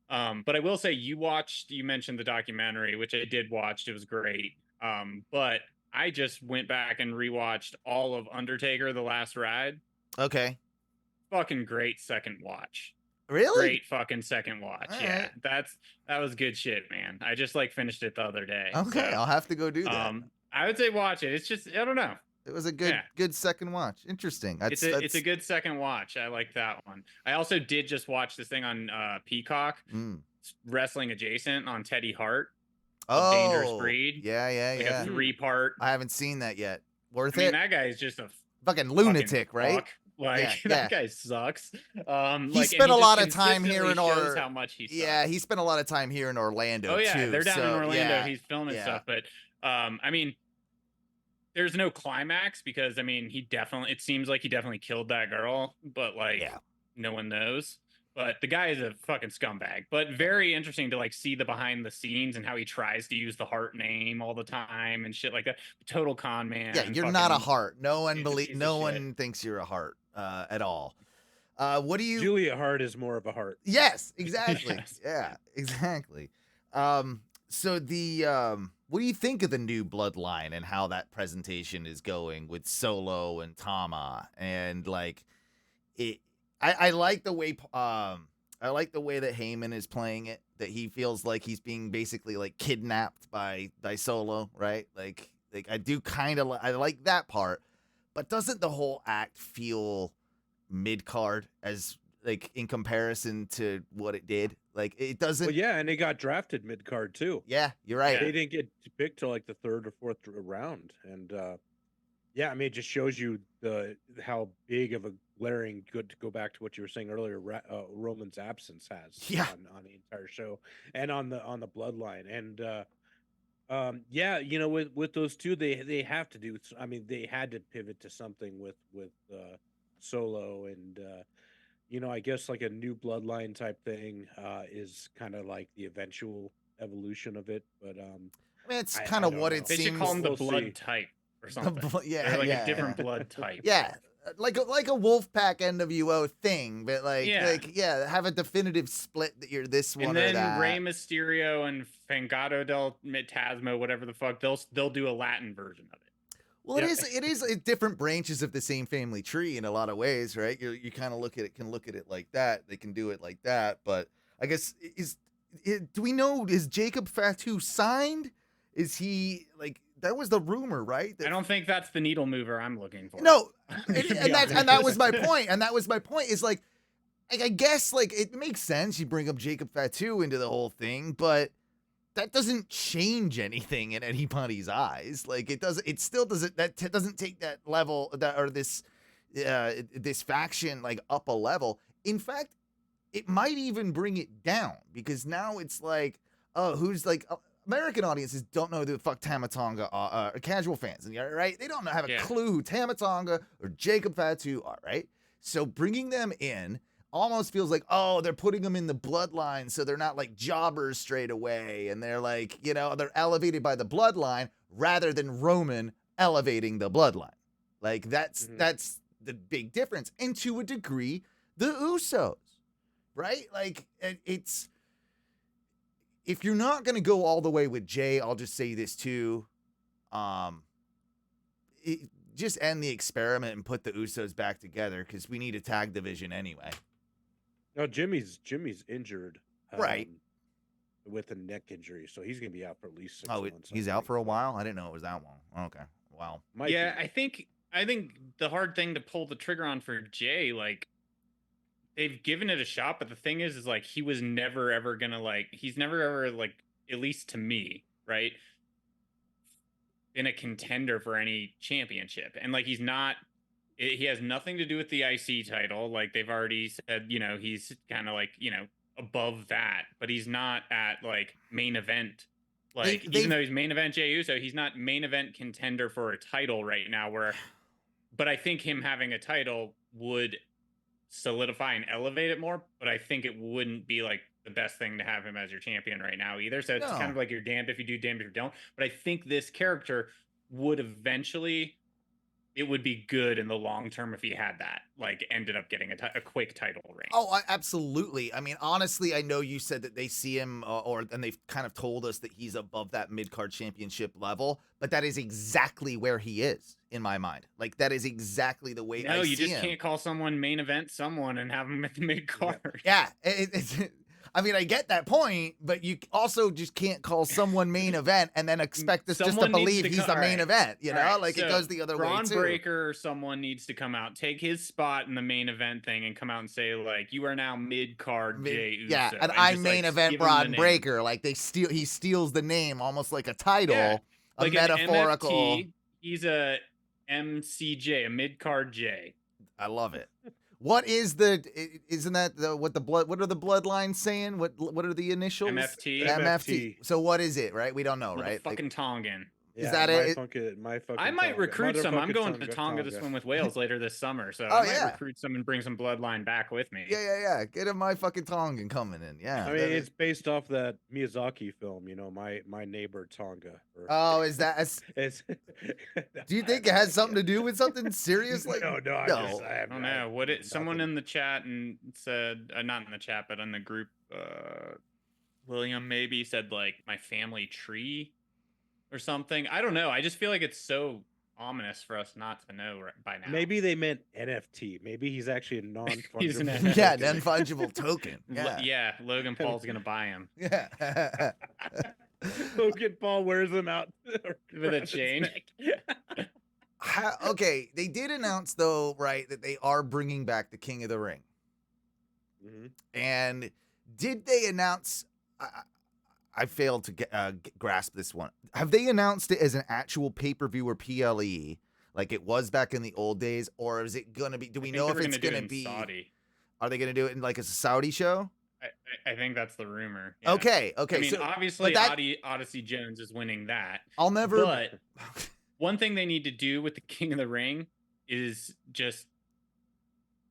But I will say, you mentioned the documentary, which I did watch. It was great. But I just went back and rewatched all of Undertaker: The Last Ride. Okay. Fucking great second watch. Really? Great fucking second watch. All Yeah. right. That was good shit, man. I just finished it the other day. Okay, So, I'll have to go do that. I would say watch it. It's just, I don't know. It was a good second watch. Interesting. It's a good second watch. I like that one. I also did just watch this thing on Peacock, wrestling adjacent, on Teddy Hart. Dangerous Breed. Yeah. A 3-part. I haven't seen that yet. Worth I mean, it? that guy is just a fucking lunatic, right? fuck. That guy sucks. He spent a lot of time here in Orlando. How much he sucks. Yeah, he spent a lot of time here in Orlando. Oh yeah, too, they're down in Orlando. Yeah, He's filming stuff, but I mean, there's no climax because it seems like he definitely killed that girl, but no one knows. But the guy is a fucking scumbag. But very interesting to see the behind the scenes and how he tries to use the Hart name all the time and shit like that. Total con man. Yeah, you're not a Hart. No one thinks you're a Hart at all. What do you? Julia Hart is more of a Hart. Yes, exactly. Yes. Yeah, exactly. So the what do you think of the new Bloodline and how that presentation is going with Solo and Tama and like it? I like the way I like the way that Heyman is playing it. That he feels like he's being basically like kidnapped by Solo, right? Like I do kind of I like that part, but doesn't the whole act feel mid card as like in comparison to what it did? Like it doesn't. Well, yeah, and they got drafted mid card too. Yeah, you're right. They didn't get picked till like the 3rd or 4th round, and yeah, I mean, it just shows you how big of a glaring good to go back to what you were saying earlier. Roman's absence has on the entire show and on the bloodline, and yeah, you know, with those two, they have to do. I mean, they had to pivot to something with Solo, and you know, I guess like a new bloodline type thing is kind of like the eventual evolution of it, but I mean, it's kind of what it they seems. should call them the We'll blood see. type or something. Yeah, They're like yeah, a different blood type. Yeah, like a Wolfpack NWO thing, but like have a definitive split that you're this one and then or that. Rey Mysterio and Fangado del Mitasmo, whatever the fuck, they'll do a Latin version of it. Well, it is different branches of the same family tree in a lot of ways, right? You kind of look at it like that. They can do it like that, but I guess do we know, is Jacob Fatu signed? Is he like, that was the rumor, right? I don't think that's the needle mover I'm looking for. No, and that was my point. And that was my point. Is like I guess like it makes sense you bring up Jacob Fatu into the whole thing, but that doesn't change anything in anybody's eyes. Like it still doesn't. That doesn't take that level or this faction like up a level. In fact, it might even bring it down because now it's like, oh, who's like. American audiences don't know who the fuck Tama Tonga are, casual fans, right? They don't have a clue who Tama Tonga or Jacob Fatu are, right? So bringing them in almost feels like, oh, they're putting them in the bloodline so they're not like jobbers straight away, and they're like, you know, they're elevated by the bloodline rather than Roman elevating the bloodline. Like that's the big difference. And to a degree, the Usos, right? Like it's. If you're not going to go all the way with Jay, I'll just say this too. Just end the experiment and put the Usos back together because we need a tag division anyway. No, Jimmy's injured. Right. With a neck injury, so he's going to be out for at least 6 months. He's out for a while? I didn't know it was that long. Okay. Wow. I think the hard thing to pull the trigger on for Jay, like, they've given it a shot, but the thing is like he was never ever gonna he's never ever like, at least to me, right, been a contender for any championship, and like he has nothing to do with the IC title. Like they've already said, you know, he's kind of like, you know, above that, but he's not at like main event. Like even though he's main event Jey Uso, he's not main event contender for a title right now. But I think him having a title would solidify and elevate it more, but I think it wouldn't be like the best thing to have him as your champion right now either. So it's kind of like you're damned if you do, damned if you don't. But I think this character would eventually, it would be good in the long term if he had that, like ended up getting a quick title reign. Oh, absolutely. I mean, honestly, I know you said that they see him and they've kind of told us that he's above that mid-card championship level, but that is exactly where he is in my mind. Like that is exactly the way I see him. No, you just can't call someone main event someone and have him at the mid-card. Yeah. I mean, I get that point, but you also just can't call someone main event and then expect us just to believe he's the main event, you know? Right, like it goes the other way too. Braun Breaker or someone needs to come out, take his spot in the main event thing and come out and say like, you are now mid-card Jey Uso. Yeah, and I'm main event Braun Breaker. Like he steals the name almost like a title, a metaphorical. MFT, he's a MCJ, a mid-card J. I love it. What is isn't that what are the bloodlines saying? What are the initials? MFT. So what is it, right? We don't know, right? Fucking Tongan. Is that it? I might recruit some. I'm going to Tonga to swim with whales later this summer, so I might recruit some and bring some bloodline back with me. Yeah. Get him my fucking Tongan coming in. Yeah. I mean, it's based off that Miyazaki film, you know, my neighbor Tonga. Oh, is that? Do you think it has something to do with something serious? Like no. I don't know. Someone in the chat and said, not in the chat, but in the group. William maybe said like my family tree or something. I don't know. I just feel like it's so ominous for us not to know by now. Maybe they meant NFT. Maybe he's actually a non-fungible. He's an token. Yeah, non-fungible token. Yeah. Yeah, Logan Paul's gonna buy him Yeah. Logan Paul wears them out with a chain. Okay, they did announce though, right, that they are bringing back the King of the Ring. Mm-hmm. And did they announce? I failed to grasp this one. Have they announced it as an actual pay-per-view or PLE, like it was back in the old days, or is it gonna be? Do we know if it's gonna be? Saudi. Are they gonna do it in like a Saudi show? I think that's the rumor. Yeah. Okay. I mean, so, obviously, Odyssey Jones is winning that. I'll never. But one thing they need to do with the King of the Ring is just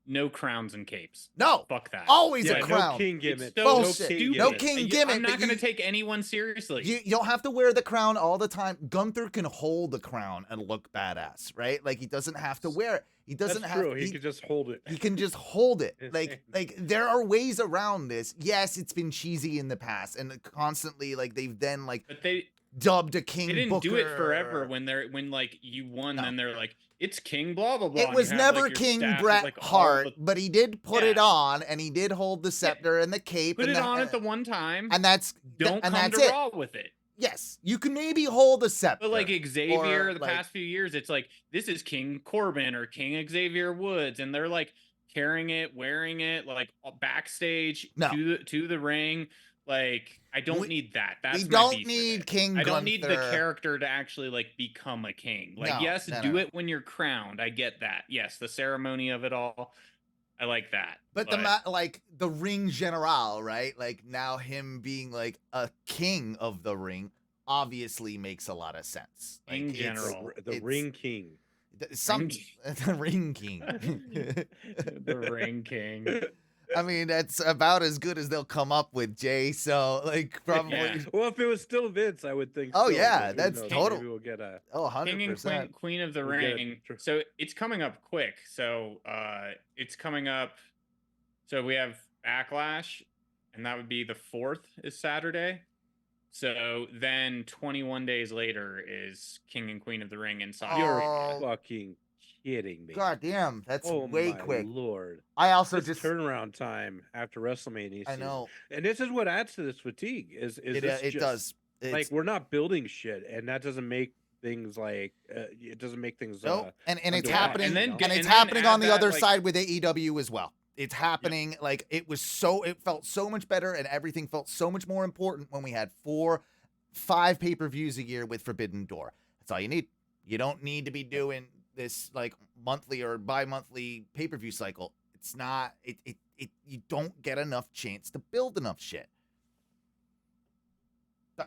no crowns and capes. No, fuck that. Always Yeah, a crown. no king gimmick. So Bullshit. stupid. No king gimmick. I'm not going to take anyone seriously. You don't have to wear the crown all the time. Gunther can hold the crown and look badass, right? Like he doesn't have to wear it. He doesn't That's have. true. He can just hold it. He can just hold it. Insane. Like there are ways around this. Yes, it's been cheesy in the past, and constantly like they've then like But they dubbed a King. didn't Booker. do it forever when like you won. No. Then they're like it's King blah blah blah. It and was you have, never like, your King staff with, Bret like, all Hart, the- but he did put Yeah. it on, and he did hold the scepter and the cape. Put and it the, on at the one time. and that's Don't and come that's to it. Raw with it. Yes, you can maybe hold the scepter. But like Xavier, or, the like- past few years, it's like this is King Corbin or King Xavier Woods, and they're like carrying it, wearing it, like backstage No. to the ring. Like I don't We- need that. That's we my don't beef with need it. King I don't need the Gunther. character to actually like become a king. Like No, yes, no, do no. it when you're crowned. I get that. Yes, the ceremony of it all. I like that. But like the ring general, right? Like now him being like a king of the ring obviously makes a lot of sense. Like, King it's- general. The it's- Ring King. Some the ring king. the Ring King. I mean, that's about as good as they'll come up with, Jay. So like probably. Yeah. Well, if it was still Vince, I would think. Oh, so, yeah, but who that's knows? total- Maybe we'll get a. Oh, King and 100%. Queen of the We'll get it. Ring. Sure. So it's coming up quick. So it's coming up. So we have Backlash, and that would be the 4th is Saturday. So then 21 days later is King and Queen of the Ring in Saudi You're Oh. fucking kidding me. God damn, that's Oh way my quick. Lord. I also This just turnaround time after WrestleMania. I season. know And this is what adds to this fatigue. Is it, this it just, does. Like It's- we're not building shit, and that doesn't make things like it doesn't make things. Nope. and it's underwhelming, happening, And then- and and it's then happening on add the that, other like- side with AEW as well. It's happening like it felt so much better, and everything felt so much more important when we had 4-5 pay-per-views a year with Forbidden Door. That's all you need. You don't need to be doing this like monthly or bi-monthly pay-per-view cycle. It's not. It you don't get enough chance to build enough shit.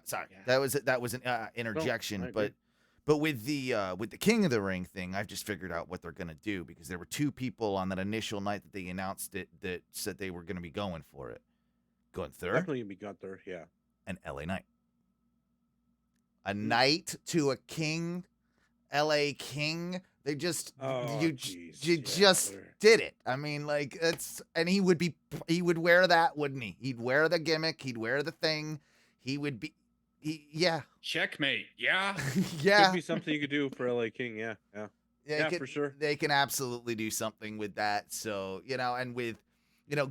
Sorry, Yeah. that was an interjection, I agree. but with the King of the Ring thing, I've just figured out what they're gonna do because there were 2 people on that initial night that they announced it that said they were gonna be going for it. Gunther Definitely gonna be Gunther. Yeah. and LA Knight. A knight to a king, LA King. They just Oh, you jeez. you Yeah, just they're- did it. I mean, like and he would wear that, wouldn't he? He'd wear the gimmick. He'd wear the thing. Yeah, checkmate. Yeah. yeah. Could be something you could do for LA King. Yeah. Yeah. Yeah, for sure. They can absolutely do something with that. So, and with,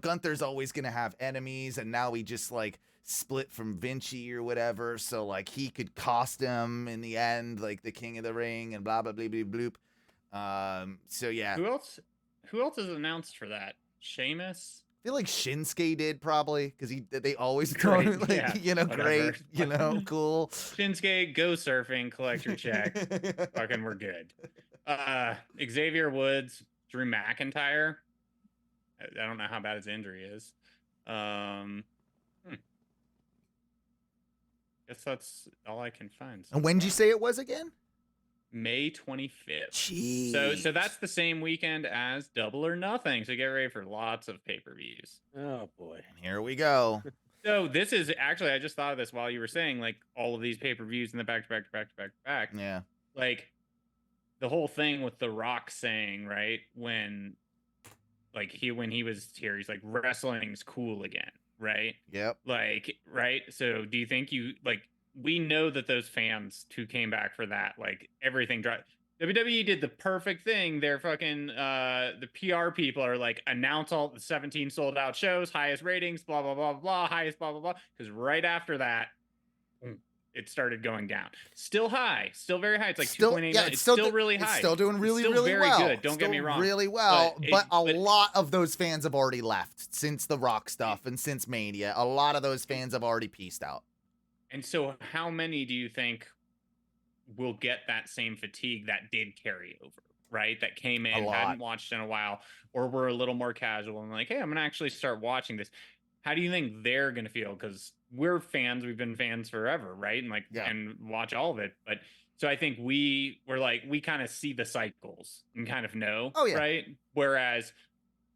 Gunther's always going to have enemies, and now he just, like, split from Vinci or whatever. So, like, he could cost him in the end, like, the King of the Ring and blah, blah, blah, blah, bloop. So, yeah. Who else is announced for that? Sheamus? I feel like Shinsuke did probably, because they always Great, go, like, yeah, great, whatever. Cool. Shinsuke, go surfing, collect your check. Fucking we're good. Xavier Woods, Drew McIntyre. I don't know how bad his injury is. Guess that's all I can find. so And when did you far. say it was again? May 25th. Jeez. So that's the same weekend as Double or Nothing. So get ready for lots of pay-per-views. Oh boy. And here we go. So this is actually, I just thought of this while you were saying like all of these pay-per-views in the back. Yeah. Like the whole thing with The Rock saying, right, when he was here, he's like, wrestling's cool again. right? Yep. Like, right? So do you think we know that those fans who came back for that, like everything WWE did the perfect thing. They're fucking the PR people are like, announce all the 17 sold out shows, highest ratings, blah blah blah blah, highest blah blah blah. Because right after that, it started going down. Still high, still very high. It's like 2.8 million. It's still really high. It's still doing really, still really very well. good. Don't get me wrong. Really well. But a but lot of those fans have already left since the Rock stuff and since Mania. A lot of those fans have already pieced out. And so how many do you think will get that same fatigue that did carry over, right? That came in, hadn't watched in a while, or were a little more casual and like, hey, I'm going to actually start watching this. How do you think they're going to feel? Because we're fans. We've been fans forever, right? And and watch all of it. But so I think we kind of see the cycles and kind of know, right? Whereas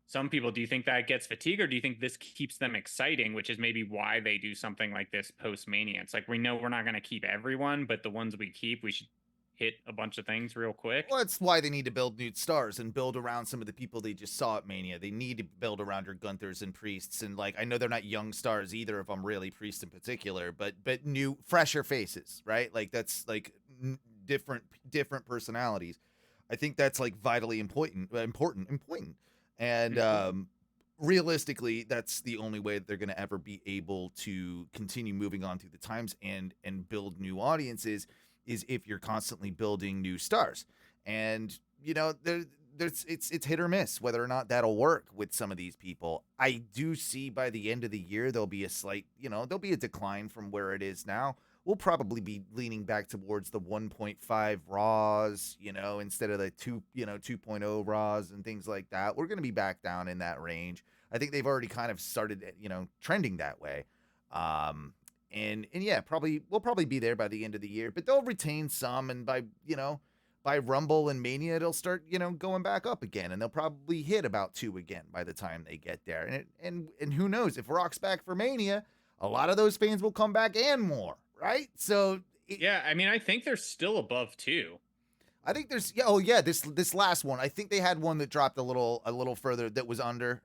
some people, do you think that gets fatigue, or do you think this keeps them exciting, which is maybe why they do something like this post-Mania? It's like, we know we're not going to keep everyone, but the ones we keep, we should hit a bunch of things real quick. Well, that's why they need to build new stars and build around some of the people they just saw at Mania. They need to build around your Gunthers and Priests, and I know they're not young stars either of them, really, Priest in particular, but new, fresher faces, right? That's different personalities. I think that's vitally important. And realistically, that's the only way that they're going to ever be able to continue moving on through the times and build new audiences, is if you're constantly building new stars. And it's hit or miss whether or not that'll work with some of these people. I do see by the end of the year there'll be a slight, there'll be a decline from where it is now. We'll probably be leaning back towards the 1.5 Raws, instead of the 2.0 Raws and things like that. We're going to be back down in that range. I think they've already kind of started, trending that way. And yeah, we'll probably be there by the end of the year, but they'll retain some, and by Rumble and Mania, it'll start, going back up again, and they'll probably hit about 2 again by the time they get there. And who knows, if Rock's back for Mania, a lot of those fans will come back and more, right? So yeah, I mean, I think they're still above 2. I think there's this last one. I think they had one that dropped a little further that was under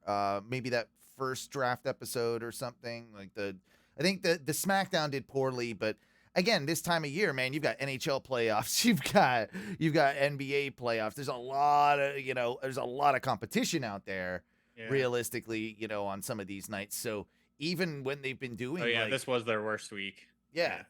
maybe that first draft episode or something. I think the SmackDown did poorly, but again, this time of year, man, you've got NHL playoffs, you've got NBA playoffs. There's a lot of competition out there, realistically, on some of these nights. So even when they've been doing, this was their worst week. Yeah.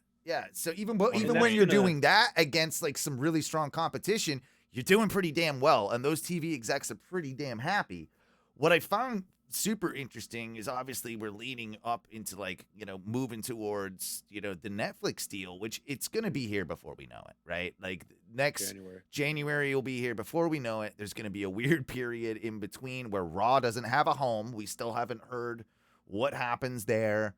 So even when you're doing that against some really strong competition, you're doing pretty damn well, and those TV execs are pretty damn happy. What I found super interesting is obviously we're leaning up into moving towards the Netflix deal, which it's gonna be here before we know it, right? Next January will be here before we know it. There's gonna be a weird period in between where Raw doesn't have a home. We still haven't heard what happens there.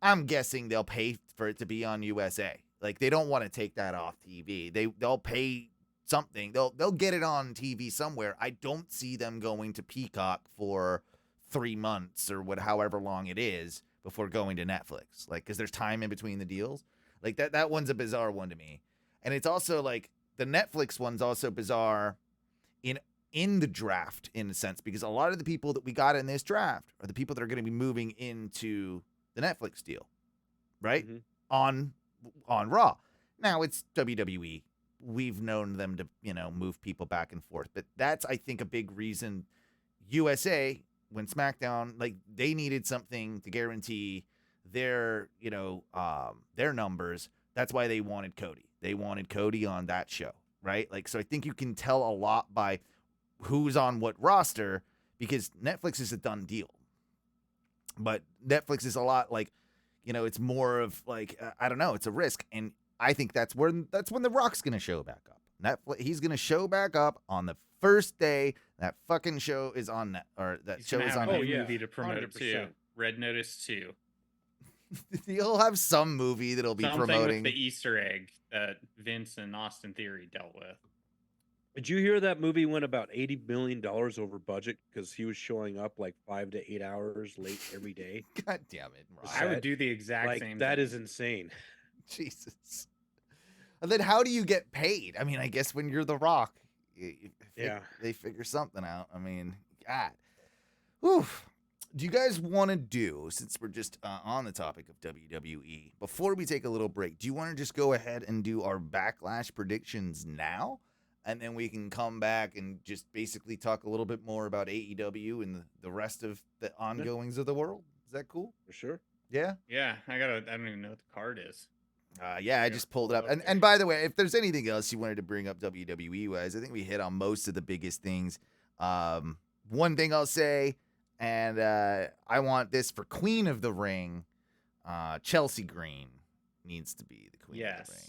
I'm guessing they'll pay for it to be on USA. They don't want to take that off TV. They'll pay something. They'll get it on TV somewhere. I don't see them going to Peacock for 3 months or however long it is before going to Netflix. Because there's time in between the deals. That one's a bizarre one to me. And it's also the Netflix one's also bizarre in the draft, in a sense, because a lot of the people that we got in this draft are the people that are going to be moving into the Netflix deal, right? Mm-hmm. On Raw. Now it's WWE. We've known them to, move people back and forth, but that's, I think, a big reason USA, when SmackDown, they needed something to guarantee their numbers. That's why they wanted Cody. They wanted Cody on that show, right? So I think you can tell a lot by who's on what roster, because Netflix is a done deal. But Netflix is a lot it's more of I don't know, it's a risk, and I think that's when The Rock's gonna show back up. Netflix, he's gonna show back up on the first day that fucking show is on that show is on. Oh yeah, movie to promote 100%. Too. Red Notice 2. He'll have some movie that'll be something promoting with the Easter egg that Vince and Austin Theory dealt with. Did you hear that movie went about $80 million over budget because he was showing up 5 to 8 hours late every day? God damn it, Rock. I would do the exact same that thing. Is insane. Jesus. And then how do you get paid? I mean, I guess when you're The Rock, they figure something out. I mean, God. Whew. Do you guys want to do, since we're just on the topic of WWE, before we take a little break, do you want to just go ahead and do our Backlash predictions now? And then we can come back and just basically talk a little bit more about AEW and the rest of the ongoings of the world. Is that cool? For sure. Yeah? Yeah, I don't even know what the card is. I just pulled it up. And by the way, if there's anything else you wanted to bring up WWE-wise, I think we hit on most of the biggest things. One thing I'll say, and I want this for Queen of the Ring, Chelsea Green needs to be the Queen of the Ring.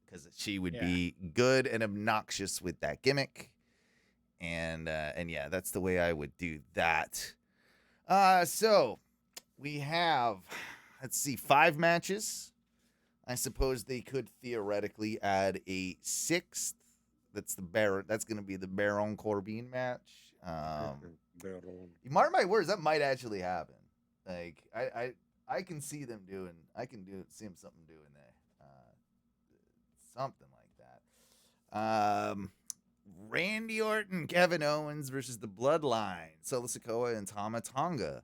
Because she would be good and obnoxious with that gimmick. And yeah, that's the way I would do that. So we have, let's see, 5 matches. I suppose they could theoretically add a 6th. That's going to be the Baron Corbin match. You mark my words, that might actually happen. Like I can see them doing. See them something doing that. Something like that. Randy Orton, Kevin Owens versus the Bloodline, Solo Sikoa and Tama Tonga.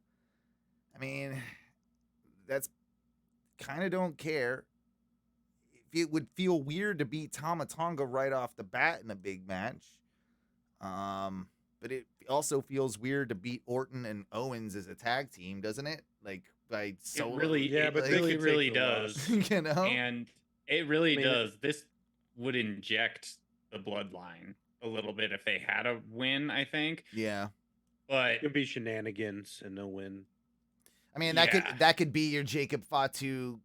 I mean, that's kind of don't care. It would feel weird to beat Tama Tonga right off the bat in a big match. But it also feels weird to beat Orton and Owens as a tag team, doesn't it? Like by solo. It really does. You know? And it really does. This would inject the Bloodline a little bit if they had a win, I think. Yeah. But it could be shenanigans and no win. I mean, that could be your Jacob Fatu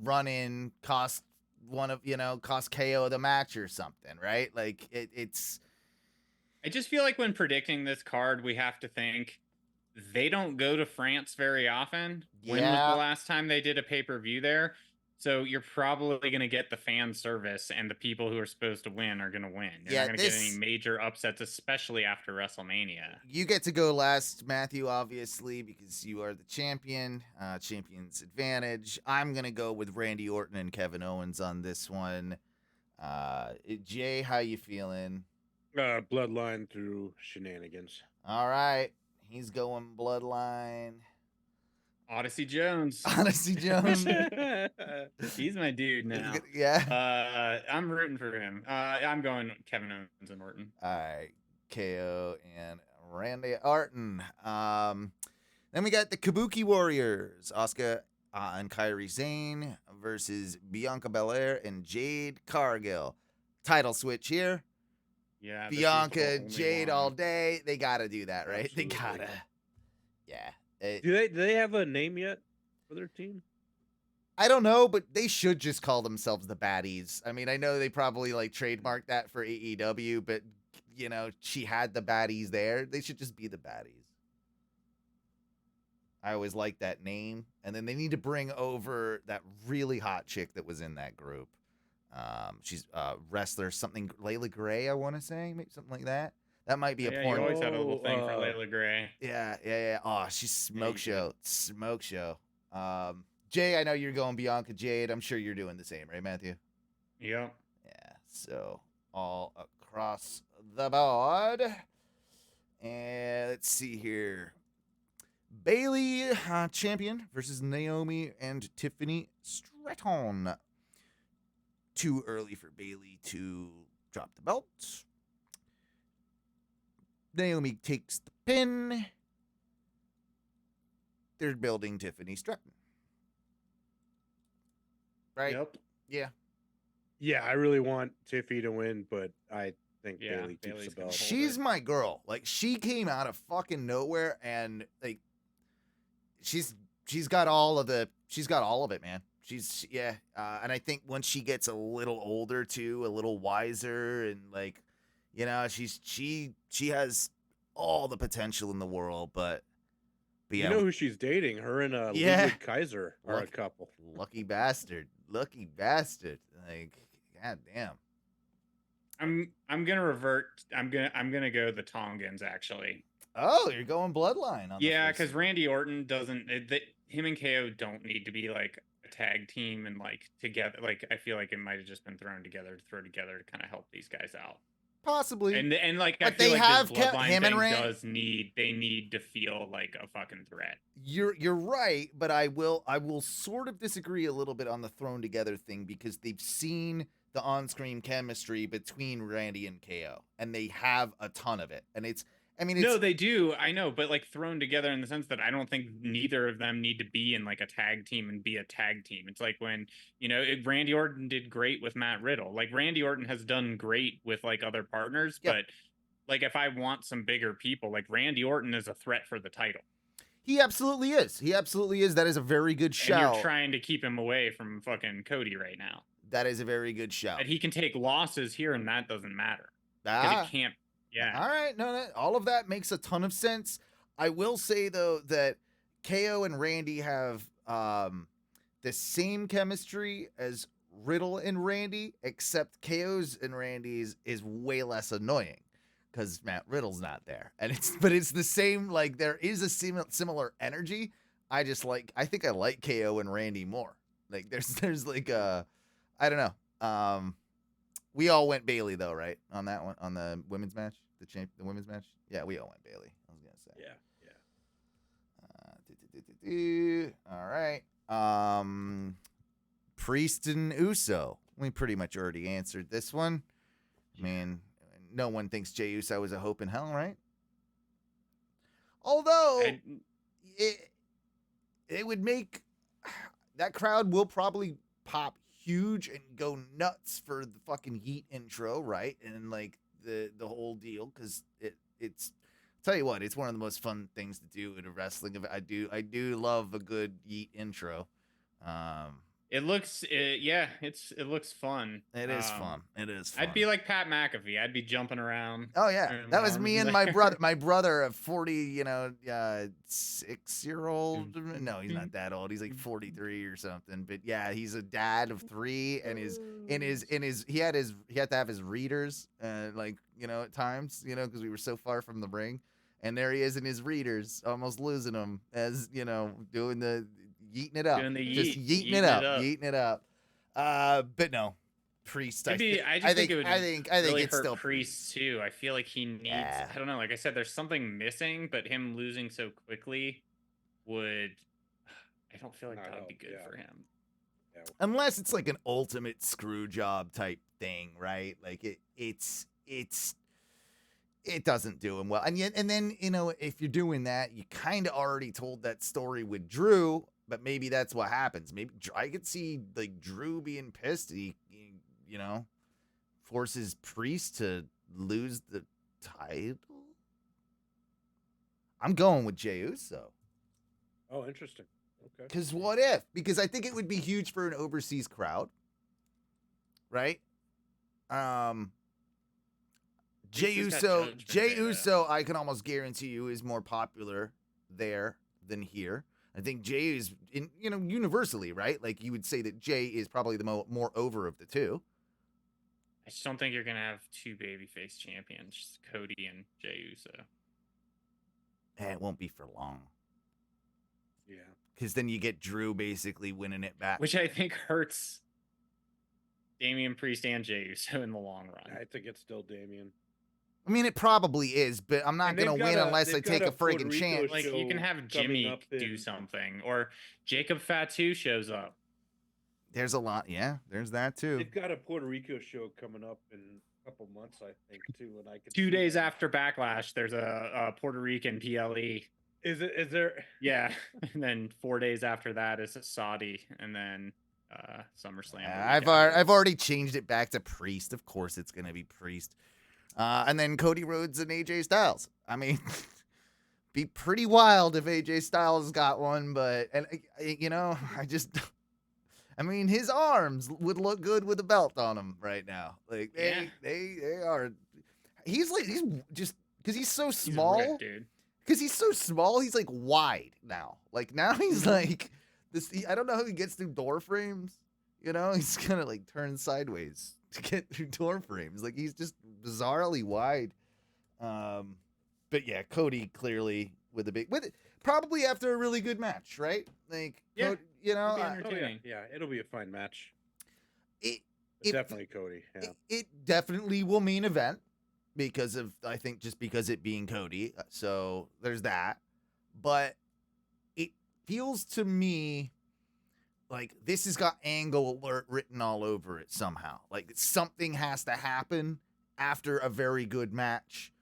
run in, cost KO the match or something, right? Like it's. I just feel like when predicting this card, we have to think they don't go to France very often. Yeah. When was the last time they did a pay-per-view there? So you're probably going to get the fan service, and the people who are supposed to win are going to win. You're not going to get any major upsets, especially after WrestleMania. You get to go last, Matthew, obviously, because you are the champion. Champion's advantage. I'm going to go with Randy Orton and Kevin Owens on this one. Jay, how you feeling? Bloodline through shenanigans. All right. He's going Bloodline. Odyssey Jones. He's my dude now. Yeah. I'm rooting for him. I'm going Kevin Owens and Orton. All right. KO and Randy Orton. Then we got the Kabuki Warriors. Asuka and Kairi Sane versus Bianca Belair and Jade Cargill. Title switch here. Yeah. Bianca, Jade all day. They got to do that, right? Absolutely. They got to. Yeah. Do they have a name yet for their team? I don't know, but they should just call themselves the Baddies. I mean, I know they probably trademarked that for AEW, but she had the Baddies there. They should just be the Baddies. I always liked that name. And then they need to bring over that really hot chick that was in that group. She's a wrestler, something Layla Gray, I want to say, maybe something like that. That might be a porn. You always had a little thing for Layla Gray. Yeah. Oh, she's smoke show. Jay, I know you're going Bianca Jade. I'm sure you're doing the same, right, Matthew? Yep. Yeah. So all across the board. And let's see here. Bailey, champion versus Naomi and Tiffany Stratton. Too early for Bailey to drop the belt. Naomi takes the pin. They're building Tiffany Stratton. Right? Yep. Yeah. Yeah, I really want Tiffy to win, but I think Bailey keeps Bailey's the belt. She's my girl. She came out of fucking nowhere, and she's got all of it, man. And I think once she gets a little older too, a little wiser, and she has all the potential in the world, but yeah. You know who she's dating? Her and Ludwig Kaiser are a couple. Lucky bastard. Like, god damn. I'm gonna revert. I'm gonna go the Tongans actually. Oh, you're going Bloodline on because Randy Orton doesn't. Him and KO don't need to be a tag team and together. I feel like it might have just been thrown together to kind of help these guys out. Possibly. And like, I But feel they like have this kept bloodline him and thing they need to feel like a fucking threat. You're right, but I will sort of disagree a little bit on the thrown together thing, because they've seen the on-screen chemistry between Randy and KO, and they have a ton of it. And No, they do. I know, but like thrown together in the sense that I don't think neither of them need to be in like a tag team and be a tag team. It's like when, Randy Orton did great with Matt Riddle. Like Randy Orton has done great with like other partners, Yep. but like if I want some bigger people, like Randy Orton is a threat for the title. He absolutely is. That is a very good shout. And you're trying to keep him away from fucking Cody right now. That is a very good shout. That he can take losses here and that doesn't matter. Because it can't. Yeah. All right. No, all of that makes a ton of sense. I will say, though, that KO and Randy have the same chemistry as Riddle and Randy, except KO's and Randy's is way less annoying because Matt Riddle's not there. But it's the same, like, there is a similar energy. I think I like KO and Randy more. Like, there's like I don't know. We all went Bailey though, right? On that one, on the women's match, the women's match. Yeah, we all went Bailey. I was gonna say. Yeah. All right. Priest and Uso. We pretty much already answered this one. I mean, no one thinks Jey Uso is a hope in hell, right? Although it would make that crowd will probably pop huge and go nuts for the fucking Yeet intro, right? And like the whole deal, because it's tell you what, it's one of the most fun things to do in a wrestling event. I do love a good Yeet intro. It looks it looks fun. It is fun. It is fun. I'd be like Pat McAfee. I'd be jumping around. Oh yeah, that was me and my brother. My brother, a 40, 6-year-old. No, he's not that old. He's like 43 or something. But yeah, he's a dad of 3, and he had to have his readers, at times, because we were so far from the ring, and there he is in his readers, almost losing them as doing the yeeting it up, just yeeting it up. But no. Priest. I think it would really it's hurt still Priest too. I feel like he needs. Yeah. I don't know. Like I said, there's something missing, but him losing so quickly would. I don't feel like that would be good for him. Yeah. Unless it's like an ultimate screw job type thing, right? Like it doesn't do him well. And then if you're doing that, you kind of already told that story with Drew, but maybe that's what happens. Maybe I could see like Drew being pissed. He forces Priest to lose the title. I'm going with Jey Uso. Oh, interesting. Okay. Because what if? Because I think it would be huge for an overseas crowd, right? Jey Uso, I can almost guarantee you is more popular there than here. I think Jey is, universally, right? Like you would say that Jey is probably the more over of the two. I just don't think you're gonna have 2 babyface champions, Cody and Jey Uso. It won't be for long. Yeah. Because then you get Drew basically winning it back, which I think hurts Damien Priest and Jey Uso in the long run. I think it's still Damien. I mean, it probably is, but I'm not going to win unless I take a friggin' chance. Like, you can have Jimmy do something, or Jacob Fatu shows up. There's a lot. Yeah, there's that, too. They've got a Puerto Rico show coming up in a couple months, I think, too. And I could 2 days after Backlash, there's a Puerto Rican PLE. Is there? Yeah. And then 4 days after that is Saudi, and then SummerSlam. I've already changed it back to Priest. Of course it's going to be Priest. And then Cody Rhodes and AJ Styles. I mean, be pretty wild if AJ Styles got one, but his arms would look good with a belt on him right now. Like they are. He's just because he's so small. He's ripped, dude. Because he's so small, he's like wide now. Like now he's like this. I don't know how he gets through door frames. He's gonna like turn sideways to get through door frames. Like he's just bizarrely wide. But yeah, Cody clearly with probably after a really good match, right? Like yeah, Cody, it'll be a fine match. Definitely Cody. Yeah. It definitely will main event. because it being Cody. So there's that. But it feels to me like this has got angle alert written all over it somehow. Like something has to happen after a very good match.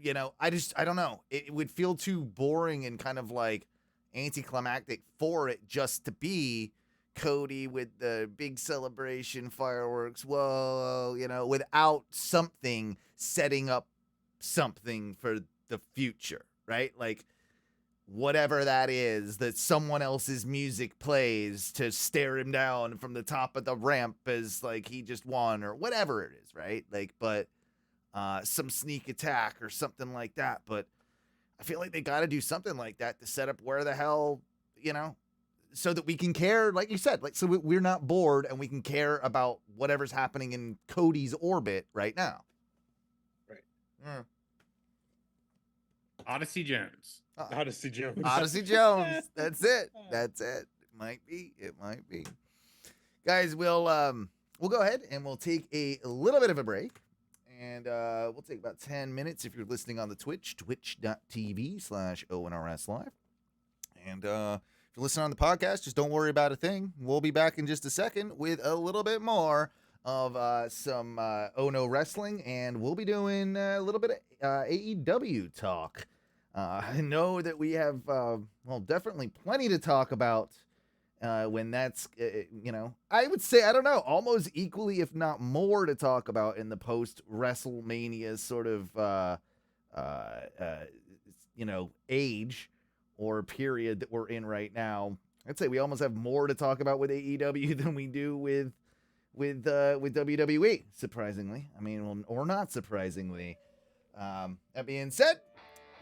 You know, I don't know. It would feel too boring and kind of like anticlimactic for it just to be Cody with the big celebration, fireworks, whoa, you know, without something setting up something for the future, right? Like whatever that is, that someone else's music plays to stare him down from the top of the ramp as like he just won or whatever it is, right? Like, but some sneak attack or something like that. But I feel like they got to do something like that to set up where the hell, you know, so that we can care, like you said, like, so we're not bored and we can care about whatever's happening in Cody's orbit right now. Right. Odyssey Jones. Odyssey Jones. Odyssey Jones. That's it. That's it. It might be. Guys, we'll go ahead and we'll take a little bit of a break. And we'll take about 10 minutes if you're listening on the Twitch, twitch.tv/ONRS Live. And if you're listening on the podcast, just don't worry about a thing. We'll be back in just a second with a little bit more of some Ono wrestling, and we'll be doing a little bit of AEW talk. I know that we have, definitely plenty to talk about when that's, I would say, I don't know, almost equally, if not more, to talk about in the post-Wrestle Mania sort of, age or period that we're in right now. I'd say we almost have more to talk about with AEW than we do with WWE, surprisingly. I mean, well, or not surprisingly. That being said,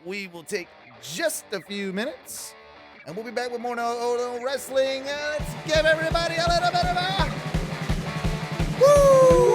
we will take just a few minutes, and we'll be back with more No Wrestling. Let's give everybody a little bit of a woo!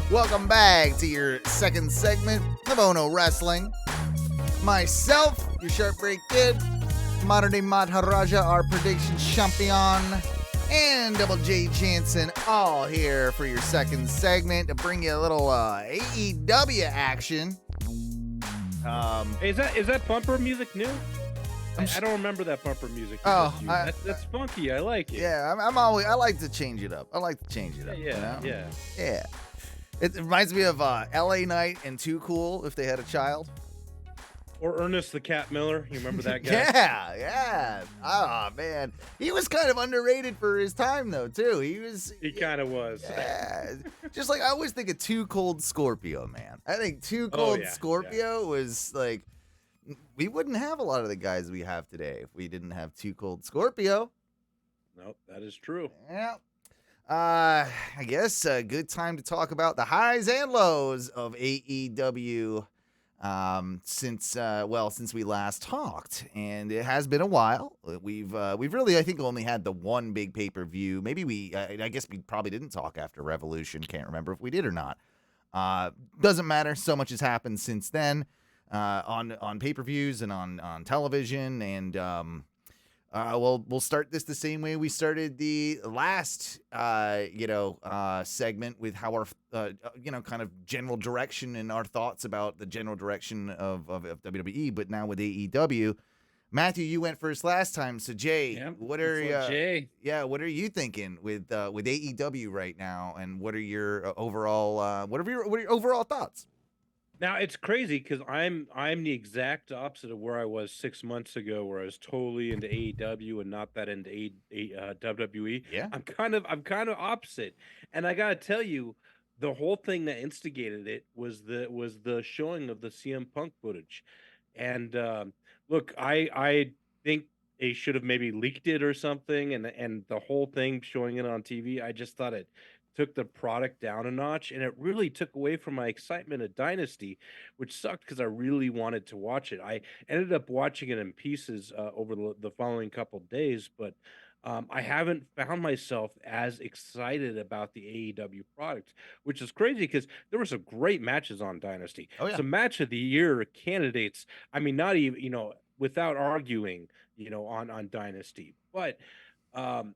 Welcome back to your second segment of Ono Wrestling. Myself, your Sharp Break Kid, Modern Day Maharaja, our prediction champion, and Double J Jansen, all here for your second segment to bring you a little AEW action. Hey, is that bumper music new? I don't remember that bumper music. That's funky. I like it. Yeah, I like to change it up. Yeah. It reminds me of LA Knight and Too Cool if they had a child. Or Ernest the Cat Miller. You remember that guy? Yeah. Oh, man. He was kind of underrated for his time, though, too. He kind of was. Yeah. Just like I always think of Too Cold Scorpio, man. I think Too Cold Scorpio was like, we wouldn't have a lot of the guys we have today if we didn't have Too Cold Scorpio. Nope, that is true. Yeah. I guess a good time to talk about the highs and lows of AEW since we last talked, and it has been a while. We've really, I think, only had the one big pay-per-view. Maybe I guess we probably didn't talk after Revolution. Can't remember if we did or not. Doesn't matter. So much has happened since then on pay-per-views and on television, and we'll start this the same way we started the last, segment with how our, kind of general direction and our thoughts about the general direction of WWE, but now with AEW. Matthew, you went first last time, so Jay, what are you thinking with AEW right now, and what are your overall thoughts? Now it's crazy because I'm the exact opposite of where I was 6 months ago, where I was totally into AEW and not that into WWE. Yeah, I'm kind of opposite, and I gotta tell you, the whole thing that instigated it was the showing of the CM Punk footage, and look, I think they should have maybe leaked it or something, and the whole thing showing it on TV, I just thought it took the product down a notch, and it really took away from my excitement of Dynasty, which sucked because I really wanted to watch it. I ended up watching it in pieces over the following couple days, but I haven't found myself as excited about the AEW product, which is crazy because there were some great matches on Dynasty. Oh yeah. Some match of the year candidates. I mean, not even without arguing, on Dynasty, but um,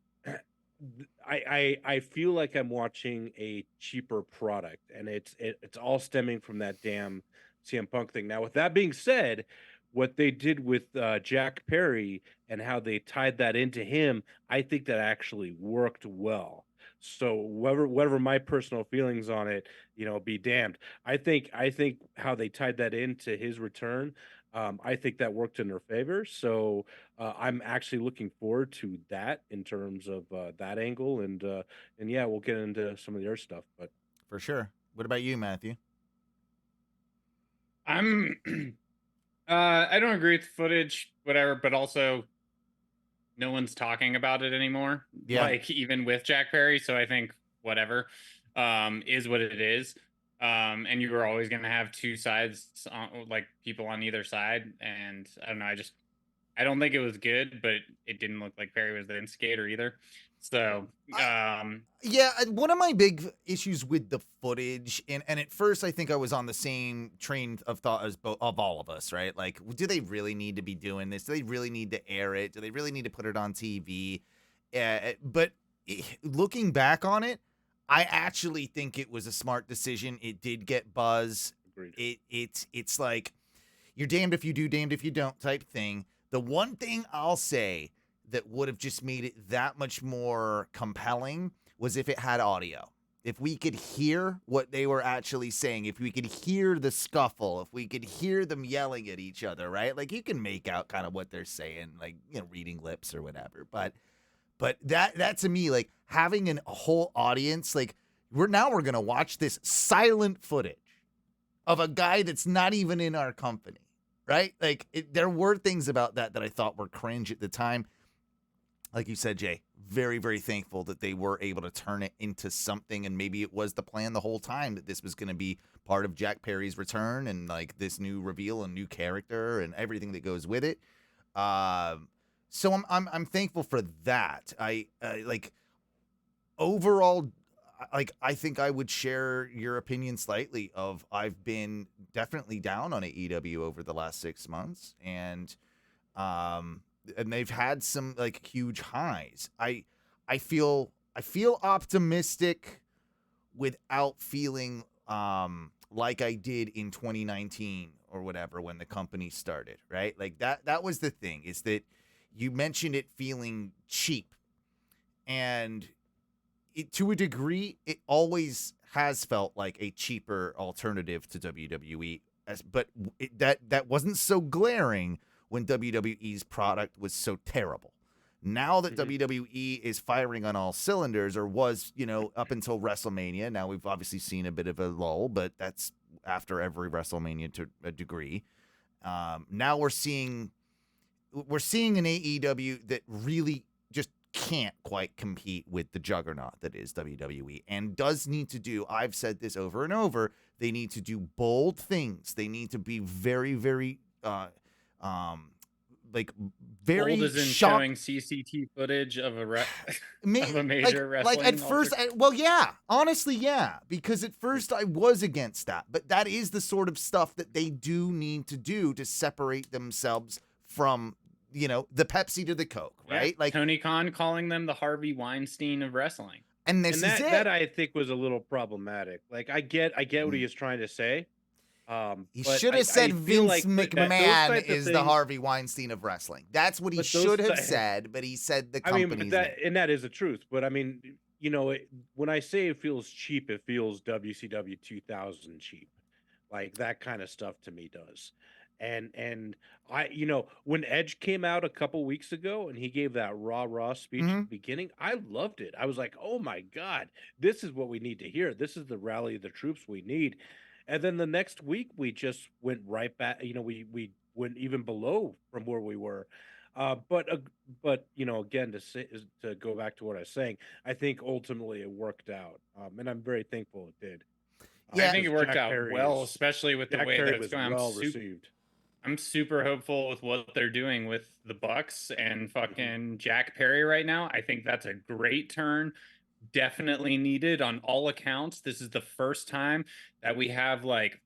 I feel like I'm watching a cheaper product, and it's all stemming from that damn CM Punk thing. Now, with that being said, what they did with Jack Perry and how they tied that into him, I think that actually worked well. So whatever my personal feelings on it, be damned. I think how they tied that into his return, I think that worked in their favor. So I'm actually looking forward to that in terms of that angle, and yeah, we'll get into some of the other stuff. But For sure. What about you, Matthew? I'm I don't agree with the footage, whatever, but also no one's talking about it anymore. Yeah. Like even with Jack Perry, so I think whatever is what it is. And you were always going to have two sides, like people on either side, and I don't know, I don't think it was good, but it didn't look like Perry was the instigator either. So, Yeah, one of my big issues with the footage, and at first I think I was on the same train of thought as of all of us, right? Like, do they really need to be doing this? Do they really need to air it? Do they really need to put it on TV? But looking back on it, I actually think it was a smart decision. It did get buzz. agreed. It's like you're damned if you do, damned if you don't type thing. The one thing I'll say that would have just made it that much more compelling was if it had audio. If we could hear what they were actually saying, if we could hear the scuffle, if we could hear them yelling at each other, right? Like you can make out kind of what they're saying, like, reading lips or whatever. But that to me, like having a whole audience, like we're going to watch this silent footage of a guy that's not even in our company, right? Like there were things about that I thought were cringe at the time. Like you said, Jay, very, very thankful that they were able to turn it into something, and maybe it was the plan the whole time that this was going to be part of Jack Perry's return and like this new reveal and new character and everything that goes with it. So I'm thankful for that. I like overall, like I think I would share your opinion slightly. Of I've been definitely down on AEW over the last 6 months, and they've had some like huge highs. I feel optimistic without feeling like I did in 2019 or whatever when the company started, right? Like that was the thing, is that you mentioned it feeling cheap, and to a degree it always has felt like a cheaper alternative to WWE, but that wasn't so glaring when WWE's product was so terrible. Now that WWE is firing on all cylinders, or was, up until WrestleMania. Now we've obviously seen a bit of a lull, but that's after every WrestleMania to a degree. Now we're seeing an AEW that really just can't quite compete with the juggernaut that is WWE, and does need to do, I've said this over and over, they need to do bold things. They need to be very, very like very bold as in showing CCT footage of a of a major wrestling. Like at first, honestly, because at first I was against that, but that is the sort of stuff that they do need to do to separate themselves from, the Pepsi to the Coke, right? Yeah, like Tony Khan calling them the Harvey Weinstein of wrestling. And this is it. That I think was a little problematic. Like I get what he is trying to say. He should have said Vince McMahon is the Harvey Weinstein of wrestling. That's what he should have said, but he said the company's name. And that is the truth. But I mean, when I say it feels cheap, it feels WCW 2000 cheap. Like that kind of stuff to me does. And I, when Edge came out a couple weeks ago and he gave that raw speech at the beginning, I loved it. I was like, oh my God, this is what we need to hear. This is the rally of the troops we need. And then the next week, we just went right back. We went even below from where we were. But again, to go back to what I was saying, I think ultimately it worked out, and I'm very thankful it did. I think it Because worked Jack out Perry well, is especially with the Jack way that Perry it's was going. well received. I'm super hopeful with what they're doing with the Bucks and Mm-hmm. fucking Jack Perry right now. I think that's a great turn. Definitely needed on all accounts. This is the first time that we have like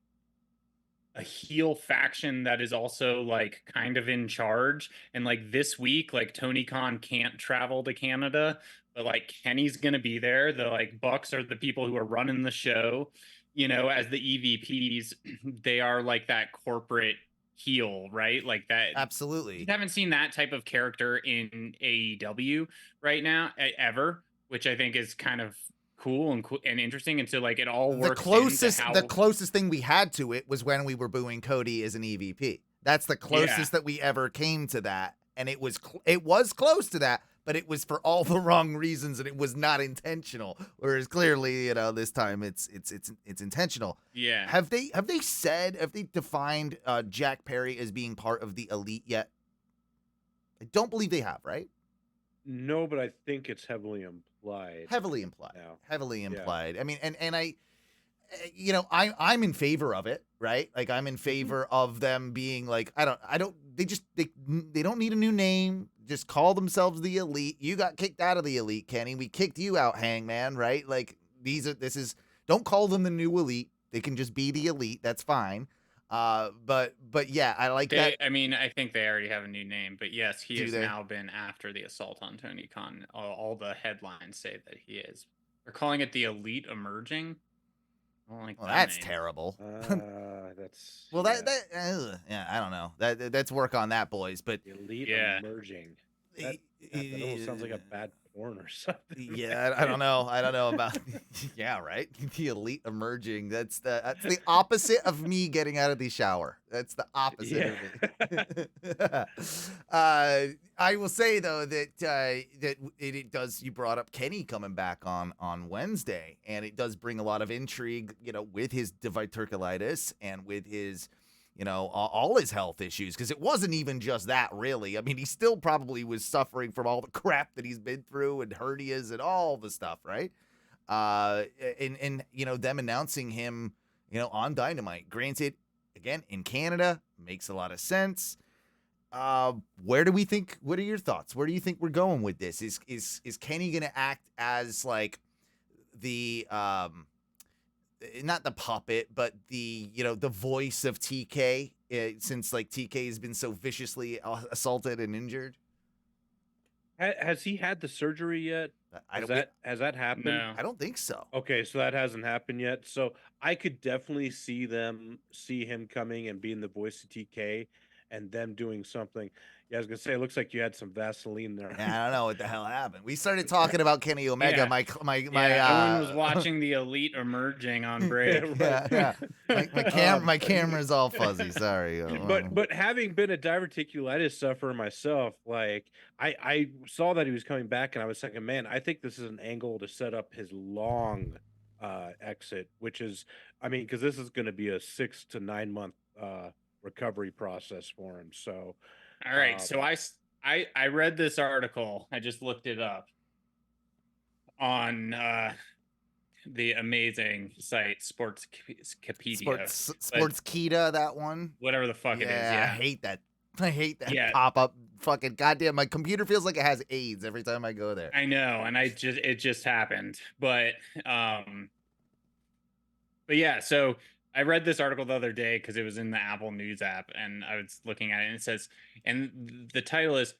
a heel faction that is also like kind of in charge. And like this week, like Tony Khan can't travel to Canada, but like Kenny's gonna be there. The like Bucks are the people who are running the show, as the EVPs. They are like that corporate heel, right? Like that. Absolutely. You haven't seen that type of character in AEW right now ever, which I think is kind of cool and interesting. And so like it all works. The closest thing we had to it was when we were booing Cody as an EVP. That's the closest that we ever came to that, and it was close to that, but it was for all the wrong reasons, and it was not intentional. Whereas clearly, this time it's intentional. Yeah. Have they defined Jack Perry as being part of the Elite yet? I don't believe they have, right? No, but I think it's heavily implied. Heavily implied. Now. Heavily Yeah. implied. I mean, and I'm in favor of it, right? Like I'm in favor of them being like, they don't need a new name. Just call themselves the Elite. You got kicked out of the Elite, Kenny. We kicked you out, Hangman, right? Like don't call them the new Elite. They can just be the Elite. That's fine. But yeah, I like that. I mean, I think they already have a new name, but yes, he has they? now been after the assault on Tony Khan. All the headlines say that he is. They're calling it the Elite Emerging. I don't like Well, that that's name. terrible. That's well, I don't know. Let's work on that, boys. But the Elite Emerging. That almost sounds like a bad porn or something. Yeah, I don't know. I don't know about. Yeah, right. The Elite Emerging. That's the opposite of me getting out of the shower. That's the opposite of me. I will say though that it does. You brought up Kenny coming back on Wednesday, and it does bring a lot of intrigue. With his diverticulitis and with his. All his health issues, because it wasn't even just that, really. I mean, he still probably was suffering from all the crap that he's been through and hernias and all the stuff, right? And them announcing him, on Dynamite. Granted, again, in Canada, makes a lot of sense. What are your thoughts? Where do you think we're going with this? Is Kenny going to act as like the not the puppet, but the voice of TK, since like TK has been so viciously assaulted and injured? Has he had the surgery yet? Has that happened? No. I don't think so. Okay, so that hasn't happened yet. So I could definitely see him coming and being the voice of TK, and them doing something. Yeah, I was gonna say, it looks like you had some Vaseline there. Yeah, I don't know what the hell happened. We started talking about Kenny Omega. Yeah. My Owen was watching the Elite Emerging on break. Yeah. My camera's all fuzzy. Sorry. But having been a diverticulitis sufferer myself, like I saw that he was coming back, and I was thinking, man, I think this is an angle to set up his long exit, which is, I mean, because this is going to be a 6 to 9 month recovery process for him. So. All right, so I read this article. I just looked it up on the amazing site Sportskeeda. Sportskeeda, that one. Whatever the fuck it is. Yeah, I hate that. Pop up. Fucking goddamn! My computer feels like it has AIDS every time I go there. I know, and it just happened. But yeah, so. I read this article the other day because it was in the Apple News app, and I was looking at it, and it says, and the title is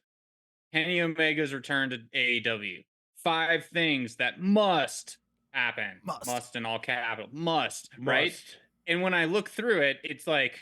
Kenny Omega's return to AEW. 5 things that must happen. Must in all capital. Must, right? And when I look through it, it's like,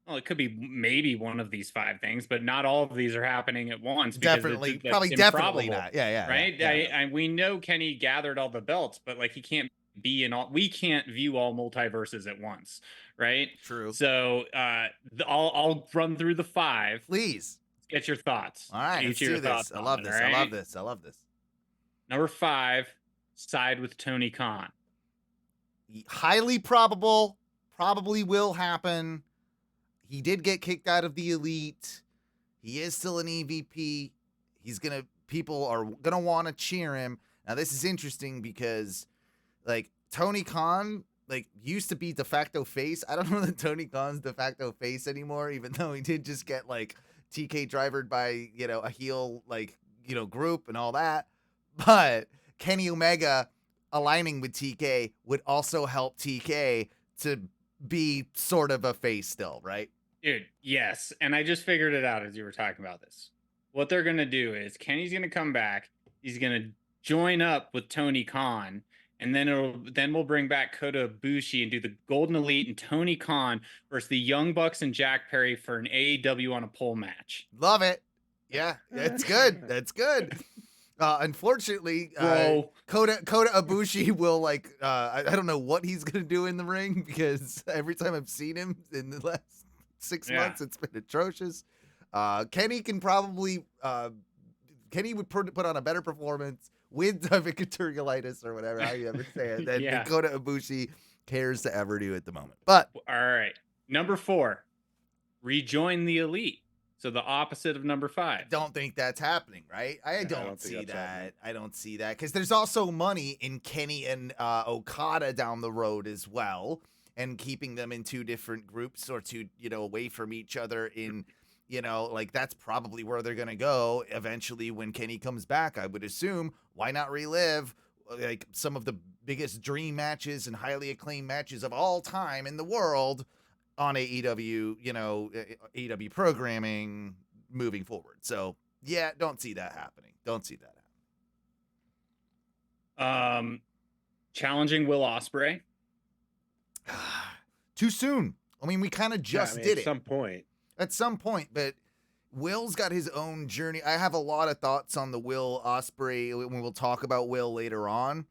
well, it could be maybe one of these 5 things, but not all of these are happening at once. Definitely not. Yeah. Right? Yeah. We know Kenny gathered all the belts, but like he can't be in all. We can't view all multiverses at once, right? True. So I'll run through the 5. Please get your thoughts. All right, let's do this. I love this. I love this. Number 5, side with Tony Khan. Highly probable. Probably will happen. He did get kicked out of the Elite. He is still an EVP. People are gonna want to cheer him. Now this is interesting because, like, Tony Khan, like, used to be de facto face. I don't know that Tony Khan's de facto face anymore, even though he did just get, like, TK drivered by, a heel, like, group and all that. But Kenny Omega aligning with TK would also help TK to be sort of a face still, right? Dude, yes. And I just figured it out as you were talking about this. What they're going to do is Kenny's going to come back. He's going to join up with Tony Khan. And then we'll bring back Kota Ibushi and do the Golden Elite and Tony Khan versus the Young Bucks and Jack Perry for an AEW on a pole match. Love it. Yeah, that's good. That's good. Unfortunately, Kota Ibushi will, like, I don't know what he's going to do in the ring, because every time I've seen him in the last 6 months, it's been atrocious. Kenny can probably, Kenny would put on a better performance with diverticulitis or whatever, how you ever say it, than Kota Ibushi cares to ever do at the moment. But all right, number 4, rejoin the Elite. So the opposite of number 5. Don't think that's happening, right? I don't see that. I don't see that, because there's also money in Kenny and Okada down the road as well, and keeping them in 2 different groups or 2, away from each other in, like, that's probably where they're going to go eventually when Kenny comes back, I would assume. Why not relive, like, some of the biggest dream matches and highly acclaimed matches of all time in the world on AEW, AEW programming moving forward. So, yeah, don't see that happening. Don't see that happening. Challenging Will Ospreay. Too soon. I mean, we kind of just did it. At some point, but Will's got his own journey. I have a lot of thoughts on the Will Ospreay when we'll talk about Will later on,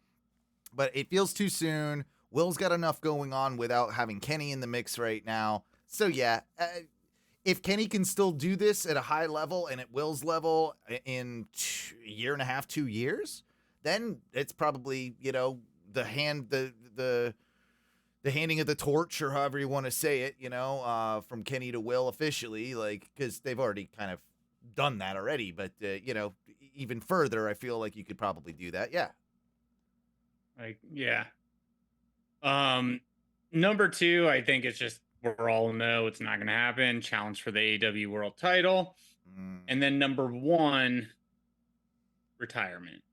but it feels too soon. Will's got enough going on without having Kenny in the mix right now. So, yeah, if Kenny can still do this at a high level and at Will's level in a year and a half, 2 years, then it's probably, the handing of the torch, or however you want to say it, from Kenny to Will officially, like, because they've already kind of done that already. But, even further, I feel like you could probably do that. Yeah. Like, yeah. Number 2, I think it's just, we're all know it's not going to happen. Challenge for the AEW World Title. And then number 1, retirement.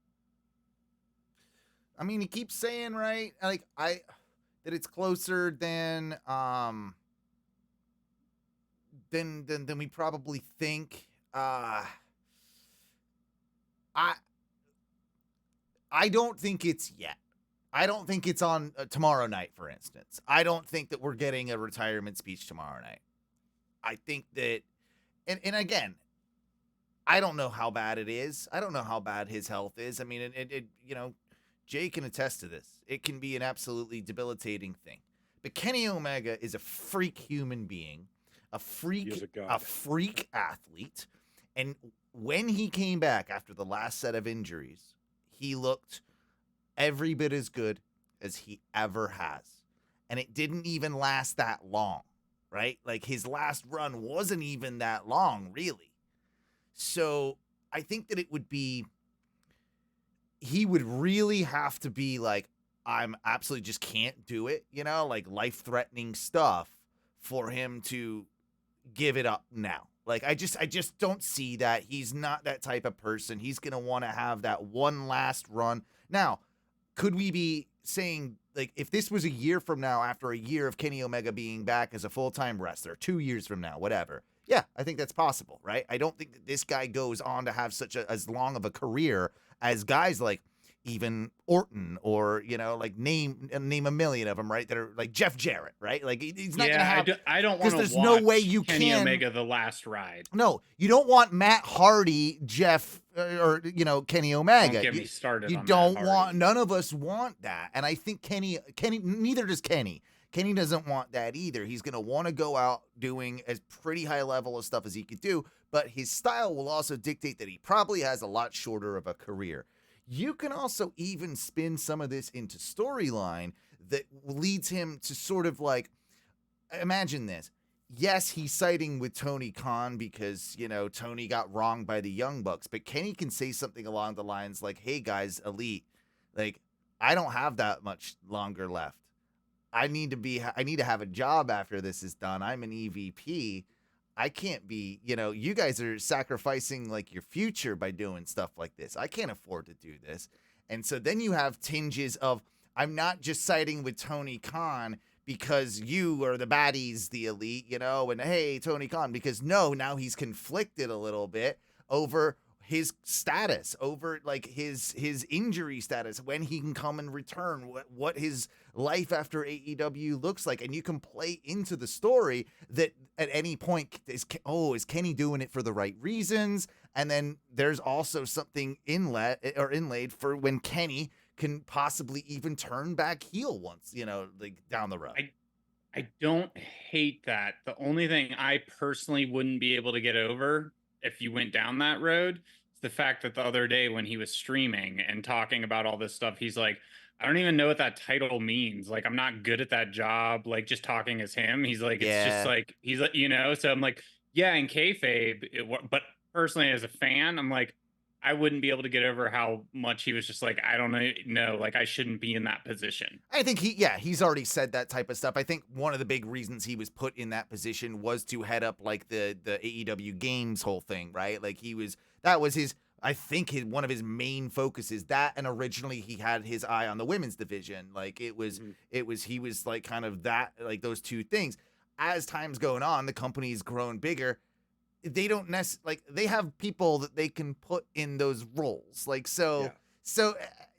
I mean, he keeps saying, right, like, that it's closer than we probably think. I don't think it's yet. I don't think it's on tomorrow night, for instance. I don't think that we're getting a retirement speech tomorrow night. I think that, and again, I don't know how bad it is. I don't know how bad his health is. I mean, Jay can attest to this. It can be an absolutely debilitating thing. But Kenny Omega is a freak human being, a freak athlete. And when he came back after the last set of injuries, he looked every bit as good as he ever has. And it didn't even last that long, right? Like, his last run wasn't even that long, really. So I think that he would really have to be like, I'm absolutely just can't do it, like life-threatening stuff for him to give it up now. Like, I just don't see that. He's not that type of person. He's going to want to have that one last run. Now, could we be saying, like, if this was a year from now, after a year of Kenny Omega being back as a full-time wrestler, 2 years from now, whatever, yeah, I think that's possible, right? I don't think that this guy goes on to have such as long of a career as guys like even Orton, or, like name a million of them, right? That are like Jeff Jarrett, right? Like, he's not going to have. I don't want to. There's no way you Kenny can. Omega the last ride. No, you don't want Matt Hardy, Jeff, or Kenny Omega. Don't get me started. You don't want. None of us want that, and I think Kenny. Neither does Kenny. Kenny doesn't want that either. He's going to want to go out doing as pretty high level of stuff as he could do, but his style will also dictate that he probably has a lot shorter of a career. You can also even spin some of this into storyline that leads him to sort of like, imagine this. yes, he's siding with Tony Khan because, Tony got wronged by the Young Bucks, but Kenny can say something along the lines like, hey guys, Elite, like, I don't have that much longer left. I need to have a job after this is done. I'm an EVP. I can't be, you guys are sacrificing like your future by doing stuff like this. I can't afford to do this. And so then you have tinges of, I'm not just siding with Tony Khan because you are the baddies, the Elite, and hey, Tony Khan, because now he's conflicted a little bit over his status, over like his injury status, when he can come and return, what his life after AEW looks like. And you can play into the story that at any point is Kenny doing it for the right reasons? And then there's also something inlaid for when Kenny can possibly even turn back heel once, like down the road. I don't hate that. The only thing I personally wouldn't be able to get over if you went down that road is the fact that the other day when he was streaming and talking about all this stuff, he's like, I don't even know what that title means. Like, I'm not good at that job. Like, just talking as him. He's like, it's just like, he's like, so I'm like, yeah, in kayfabe, but personally as a fan, I'm like, I wouldn't be able to get over how much he was just like, I don't know, like I shouldn't be in that position. I think he's already said that type of stuff. I think one of the big reasons he was put in that position was to head up like the AEW games whole thing, right? Like that was his, I think one of his main focuses, that, and originally he had his eye on the women's division. Like he was like kind of that, like those two things. As time's going on, the company's grown bigger. They don't necessarily, like, they have people that they can put in those roles. Like, so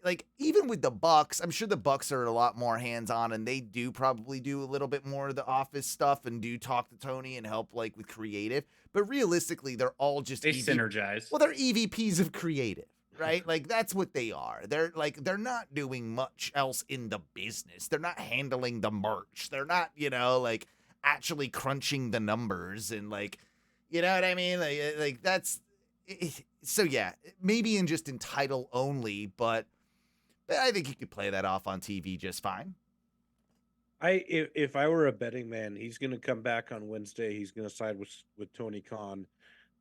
like, even with the Bucks, I'm sure the Bucks are a lot more hands-on, and they do probably do a little bit more of the office stuff and do talk to Tony and help, like, with creative. But realistically, they're all just synergize. Well, they're EVPs of creative, right? Like, that's what they are. They're not doing much else in the business. They're not handling the merch. They're not, like, actually crunching the numbers and, like, you know what I mean? Like that's so yeah, maybe in title only, but I think you could play that off on TV just fine. If I were a betting man, he's going to come back on Wednesday. He's going to side with Tony Khan.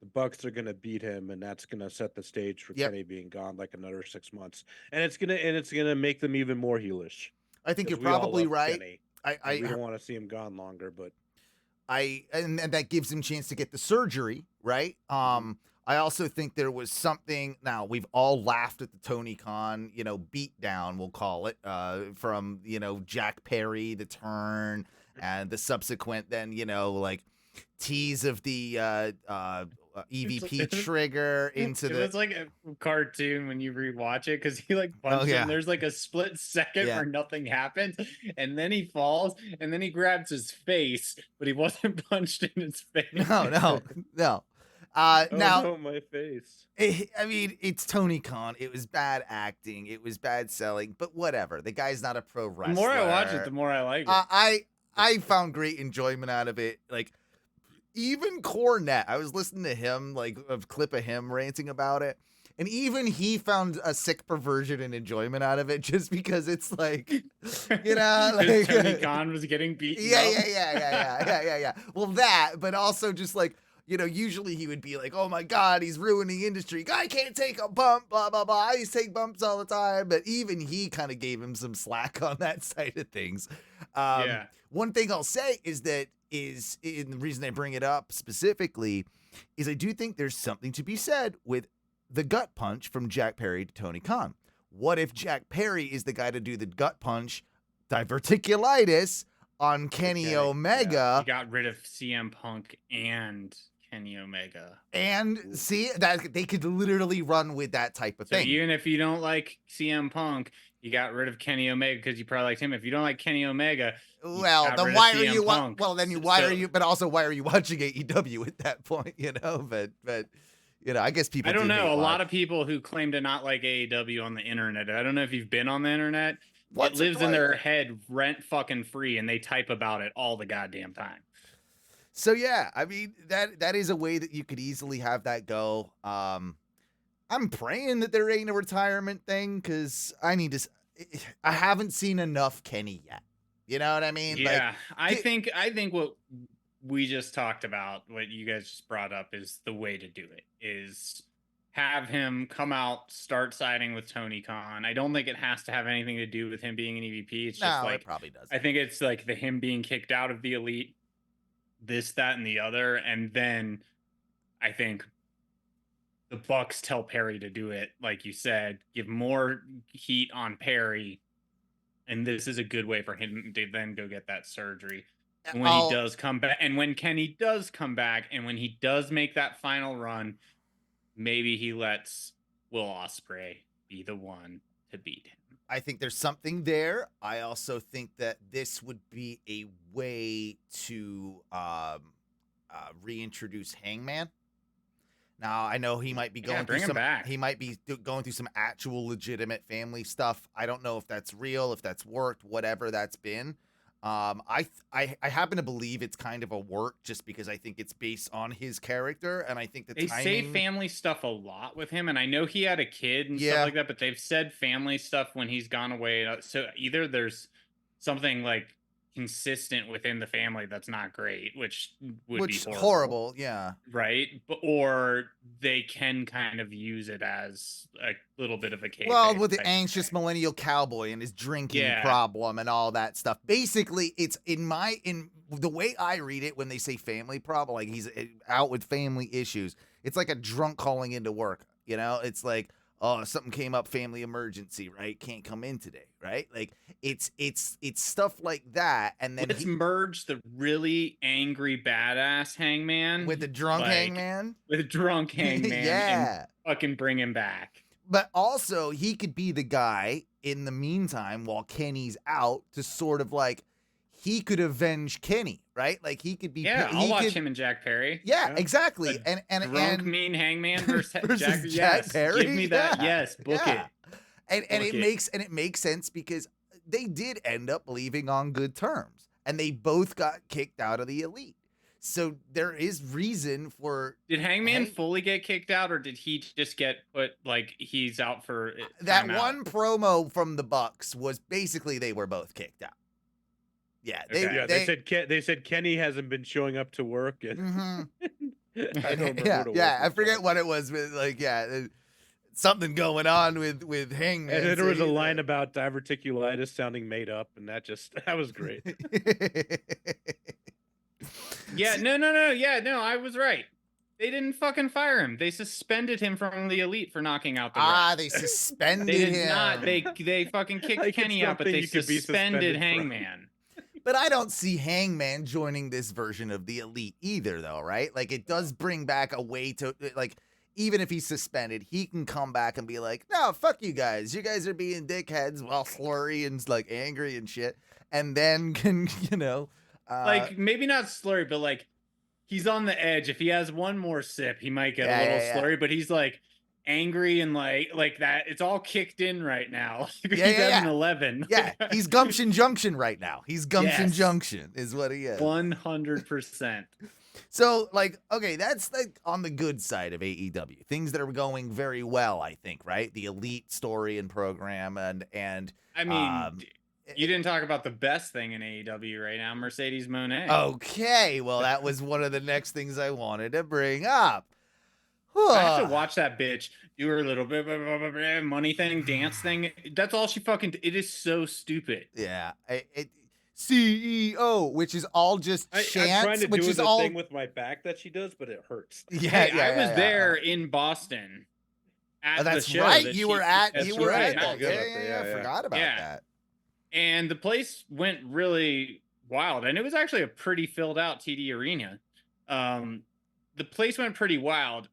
The Bucks are going to beat him, and that's going to set the stage for Kenny being gone like another 6 months. And it's gonna make them even more heelish. I think you're probably right. We don't want to see him gone longer, but. And that gives him a chance to get the surgery, right? I also think there was something. Now, we've all laughed at the Tony Khan, beat down, we'll call it, from, Jack Perry, the turn, and the subsequent then, like tease of the EVP trigger into it was like a cartoon when you rewatch it, because he like punches him. There's like a split second where nothing happens, and then he falls, and then he grabs his face, but he wasn't punched in his face. No. Now, my face. I mean, it's Tony Khan. It was bad acting. It was bad selling, but whatever. The guy's not a pro wrestler. The more I watch it, the more I like it. I found great enjoyment out of it. Like, even Cornette, I was listening to him, like a clip of him ranting about it, and even he found a sick perversion and enjoyment out of it, just because it's like, like Tony Khan was getting beaten. Yeah. Well, that, but also just like, usually he would be like, oh my God, he's ruining the industry. Guy can't take a bump, blah, blah, blah. I used to take bumps all the time. But even he kind of gave him some slack on that side of things. One thing I'll say is that and the reason I bring it up specifically is I do think there's something to be said with the gut punch from Jack Perry to Tony Khan. What if Jack Perry is the guy to do the gut punch, diverticulitis, on Kenny Omega? He got rid of CM Punk and Kenny Omega. And see, that they could literally run with that type of thing. Even if you don't like CM Punk, you got rid of Kenny Omega because you probably liked him. If you don't like Kenny Omega, well, then why are you? Well, then why are you? But also, why are you watching AEW at that point? But I guess people. I don't know. A lot of people who claim to not like AEW on the internet. I don't know if you've been on the internet. It lives in their head rent fucking free, and they type about it all the goddamn time. So yeah, I mean that is a way that you could easily have that go. I'm praying that there ain't a retirement thing, because I haven't seen enough Kenny yet. You know what I mean? Yeah, like, I think what we just talked about, what you guys just brought up, is the way to do it, is have him come out, start siding with Tony Khan. I don't think it has to have anything to do with him being an EVP. It's just like, it probably does. I think it's like him being kicked out of the Elite, this, that, and the other. And then I think the Bucks tell Perry to do it, like you said, give more heat on Perry. And this is a good way for him to then go get that surgery. And when he does come back, and when Kenny does come back, and when he does make that final run, maybe he lets Will Ospreay be the one to beat him. I think there's something there. I also think that this would be a way to reintroduce Hangman. Now, I know he might be going through some. He might be going through some actual legitimate family stuff. I don't know if that's real, if that's worked, whatever that's been. I happen to believe it's kind of a work, just because I think it's based on his character, and I think they say family stuff a lot with him, and I know he had a kid and stuff like that, but they've said family stuff when he's gone away. So either there's something like consistent within the family that's not great, which would be horrible, yeah, right? Or they can kind of use it as a little bit of a case. Well, with the anxious millennial cowboy and his drinking problem and all that stuff. Basically, it's in the way I read it, when they say family problem, like he's out with family issues. It's like a drunk calling into work. You know, it's like, oh, something came up, family emergency, right? Can't come in today, right? Like it's stuff like that. And then let's merge the really angry badass Hangman with the drunk Hangman. With a drunk Hangman, and fucking bring him back. But also, he could be the guy in the meantime while Kenny's out to sort of like, he could avenge Kenny, right? Like he could be. Yeah, I'll watch him and Jack Perry. Yeah, exactly. And drunk mean Hangman versus Jack Perry. Give me that. Yes, book it. And it makes sense, because they did end up leaving on good terms, and they both got kicked out of the Elite. So there is reason for. Did Hangman fully get kicked out, or did he just get put, like, he's out for that one promo from the Bucks was basically they were both kicked out. Yeah, they said Kenny hasn't been showing up to work. And I don't remember I forget what it was, but like, something going on with Hangman. And then there was a line about diverticulitis sounding made up, and that was great. No, I was right. They didn't fucking fire him. They suspended him from the Elite for knocking out the rest. They suspended him. They did not. They fucking kicked Kenny out, but they suspended Hangman. But I don't see Hangman joining this version of the Elite either, though, right? Like, it does bring back a way to, like, even if he's suspended, he can come back and be like, no, fuck you guys. You guys are being dickheads while slurry and, like, angry and shit. And then can, like, maybe not slurry, but, like, he's on the edge. If he has one more sip, he might get a little slurry, but he's, like, angry and like that. It's all kicked in right now. He's at an 11. Yeah, he's Gumption Junction right now. He's Gumption Junction is what he is. 100%. So, like, okay, that's like on the good side of AEW. Things that are going very well, I think, right? The Elite story and program, and I mean, you didn't talk about the best thing in AEW right now, Mercedes Moné. Okay, well, that was one of the next things I wanted to bring up. I have to watch that bitch do her little bit money thing, dance thing. That's all she fucking. It is so stupid. Yeah, CEO, which is all just chants. I'm trying to do the thing with my back that she does, but it hurts. I was there in Boston at the show. Right, you were at. I forgot about that. And the place went really wild, and it was actually a pretty filled out TD Arena. The place went pretty wild.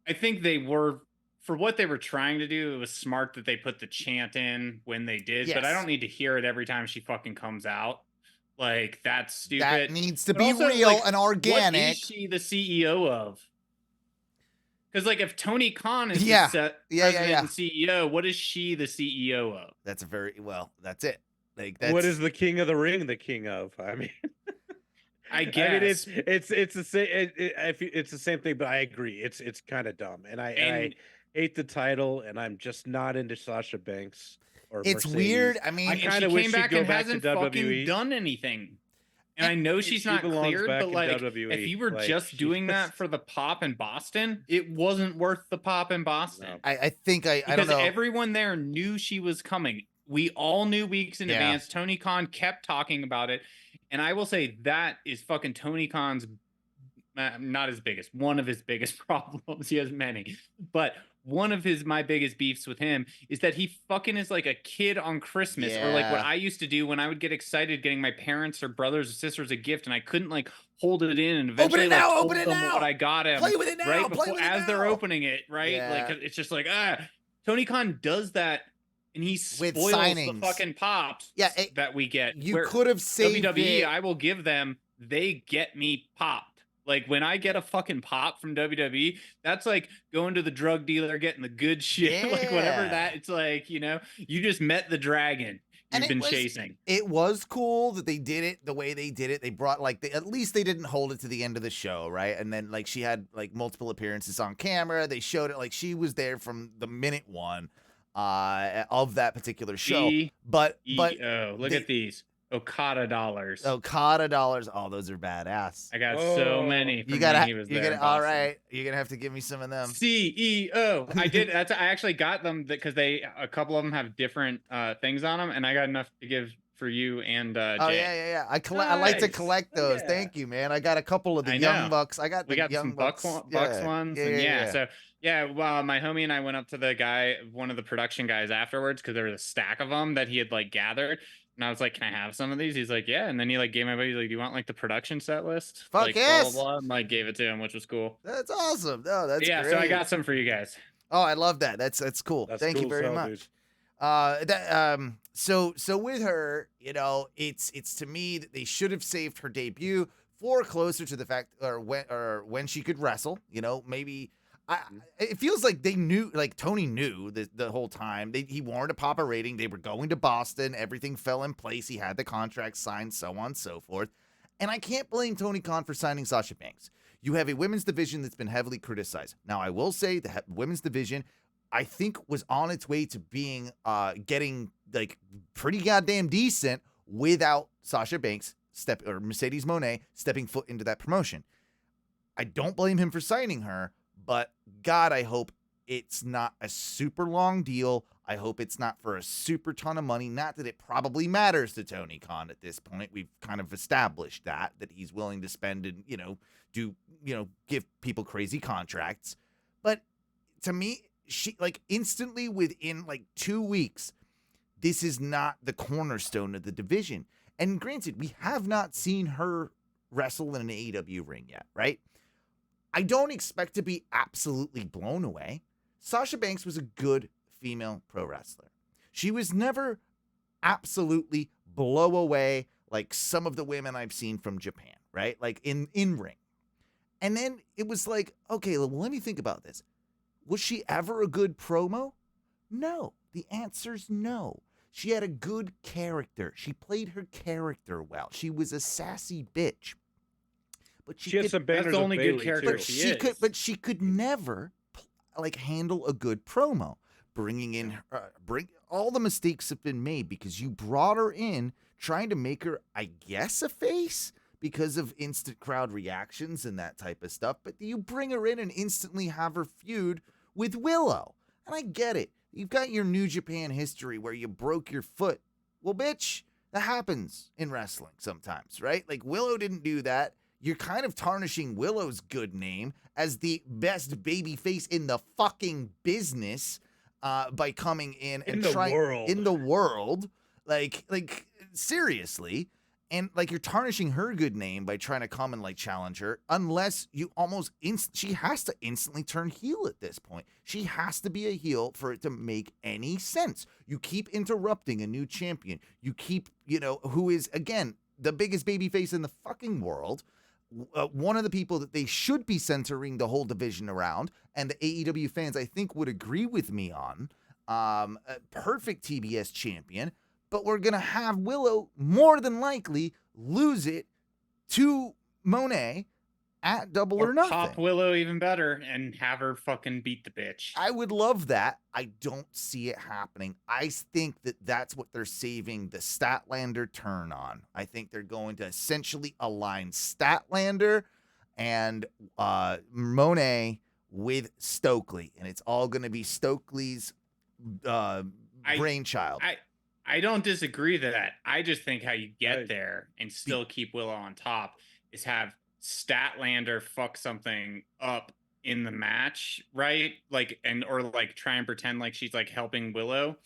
I think they were, for what they were trying to do, it was smart that they put the chant in when they did, but I don't need to hear it every time she fucking comes out. Like, that's stupid. That needs to be real and organic. What is she the CEO of? Because, like, if Tony Khan is the president and CEO, what is she the CEO of? That's that's it. Like, what is the King of the Ring the king of? I mean... I guess it's the same. It's the same thing, but I agree. It's kind of dumb, and I hate the title, and I'm just not into Sasha Banks or it's Mercedes. weird. I mean, I kind of wish she'd go back to WWE. Fucking done anything. And I know She she's not belongs cleared, back but in like, WWE. if you were Like, just doing that for the pop in Boston, it wasn't worth the pop in Boston. No. I think I don't Because know. everyone there knew she was coming. We all knew weeks in Yeah. advance. Tony Khan kept talking about it. And I will say that is fucking Tony Khan's not his biggest, one of his biggest problems. He has many, but one of my biggest beefs with him is that he fucking is like a kid on Christmas, or like what Yeah. I used to do when I would get excited getting my parents or brothers or sisters a gift, and I couldn't like hold it in, and eventually like told open it them now. what I got him Play with it now. right Play before with it as they're now. opening it, right? Yeah. Like it's just like Tony Khan does that. And he With spoils signings. the fucking pops that we get. You Where could have saved WWE, it. I will give them, they get me popped. Like when I get a fucking pop from WWE, that's like going to the drug dealer, getting the good shit. Like whatever Yeah. that, it's like, you just met the dragon And you've it been was- chasing. It was cool that they did it the way they did it. They brought at least they didn't hold it to the end of the show, right? And then like she had like multiple appearances on camera. They showed it like she was there from the minute one of that particular show. But Look at these Okada dollars. Okada dollars. Oh, those are badass. I got so many. You From gotta, when he was you there gotta. in All Boston. right, you're gonna have to give me some of them. CEO. I did. I actually got them because a couple of them have different things on them, and I got enough to give for you and Jay. Oh yeah. I like to Nice. collect those. Yeah. Thank you, man. I got a couple of the I Young know. Bucks. I got We the got Young some Bucks, Bucks ones. So well, my homie and I went up to one of the production guys afterwards because there was a stack of them that he had like gathered. And I was like, "Can I have some of these?" He's like, "Yeah." And then he like gave my buddy, like, "Do you want like the production set list?" Fuck like, yes. Blah, blah, blah, and like gave it to him, which was cool. That's awesome. No, that's Yeah, great. so I got some for you guys. Oh, I love that. That's cool. That's Thank you cool very sell, much. dude. So with her, it's to me that they should have saved her debut for closer to the fact or when she could wrestle. Maybe it feels like they knew, like Tony knew the whole time. He wanted to pop a rating. They were going to Boston. Everything fell in place. He had the contract signed, so on and so forth. And I can't blame Tony Khan for signing Sasha Banks. You have a women's division that's been heavily criticized. Now, I will say the women's division, I think, was on its way to being getting like pretty goddamn decent without Sasha Banks or Mercedes Moné stepping foot into that promotion. I don't blame him for signing her, but God, I hope it's not a super long deal. I hope it's not for a super ton of money. Not that it probably matters to Tony Khan at this point. We've kind of established that he's willing to spend and, give people crazy contracts. But to me, she like instantly within like 2 weeks, this is not the cornerstone of the division. And granted, we have not seen her wrestle in an AEW ring yet, right? I don't expect to be absolutely blown away. Sasha Banks was a good female pro wrestler. She was never absolutely blow away like some of the women I've seen from Japan, right? Like in ring. And then it was like, okay, well, let me think about this. Was she ever a good promo? No. The answer's no. She had a good character. She played her character well. She was a sassy bitch. But She had some banners That's the of only good Bayley, character too. she is. But she could never handle a good promo. Bringing in all the mistakes have been made because you brought her in trying to make her, I guess, a face because of instant crowd reactions and that type of stuff. But you bring her in and instantly have her feud with Willow. And I get it. You've got your New Japan history where you broke your foot. Well, bitch, that happens in wrestling sometimes, right? Like Willow didn't do that. You're kind of tarnishing Willow's good name as the best baby face in the fucking business by coming in and trying in the world. Like seriously. And like you're tarnishing her good name by trying to come and like challenge her, unless you she has to instantly turn heel at this point. She has to be a heel for it to make any sense. You keep interrupting a new champion. You keep, who is again the biggest babyface in the fucking world. One of the people that they should be centering the whole division around, and the AEW fans I think would agree with me on, a perfect TBS champion. But we're going to have Willow more than likely lose it to Monet at Double or Nothing. Pop Willow even better and have her fucking beat the bitch. I would love that. I don't see it happening. I think that that's what they're saving the Statlander turn on. I think they're going to essentially align Statlander and Monet with Stokely, and it's all going to be Stokely's brainchild. I don't disagree to that. I just think how you get there and still keep Willow on top is have Statlander fuck something up in the match, right? Like, or try and pretend like she's like helping Willow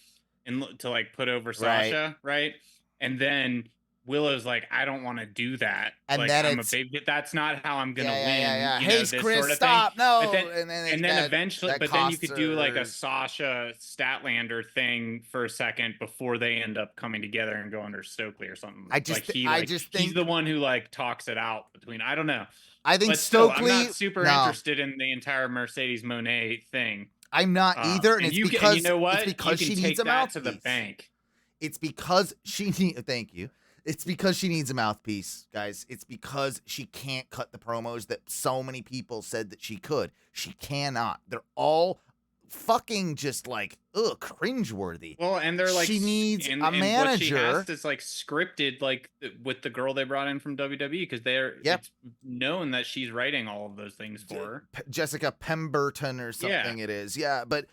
and to like put over Sasha, right? And then Willow's like, I don't want to do that. And like, then I'm a baby. That's not how I'm gonna win. Yeah. You Hey, know, this Chris, sort of stop! Thing. No. And then eventually, but then you could do like a Sasha Statlander thing for a second before they end up coming together and go under Stokely or something. I just think he's the one who like talks it out between. I don't know. I think but still, Stokely. I'm not super interested in the entire Mercedes Monet thing. I'm not either, and it's because you know what? It's because you can she needs a mouthpiece to the bank. It's because she needs. Thank you. It's because she needs a mouthpiece, guys. It's because she can't cut the promos that so many people said that she could. She cannot. They're all fucking just like, cringeworthy. Well, and they're like, she needs a manager. And what she has is like scripted, like with the girl they brought in from WWE, because it's known that she's writing all of those things for her. Jessica Pemberton or something it is. Yeah, but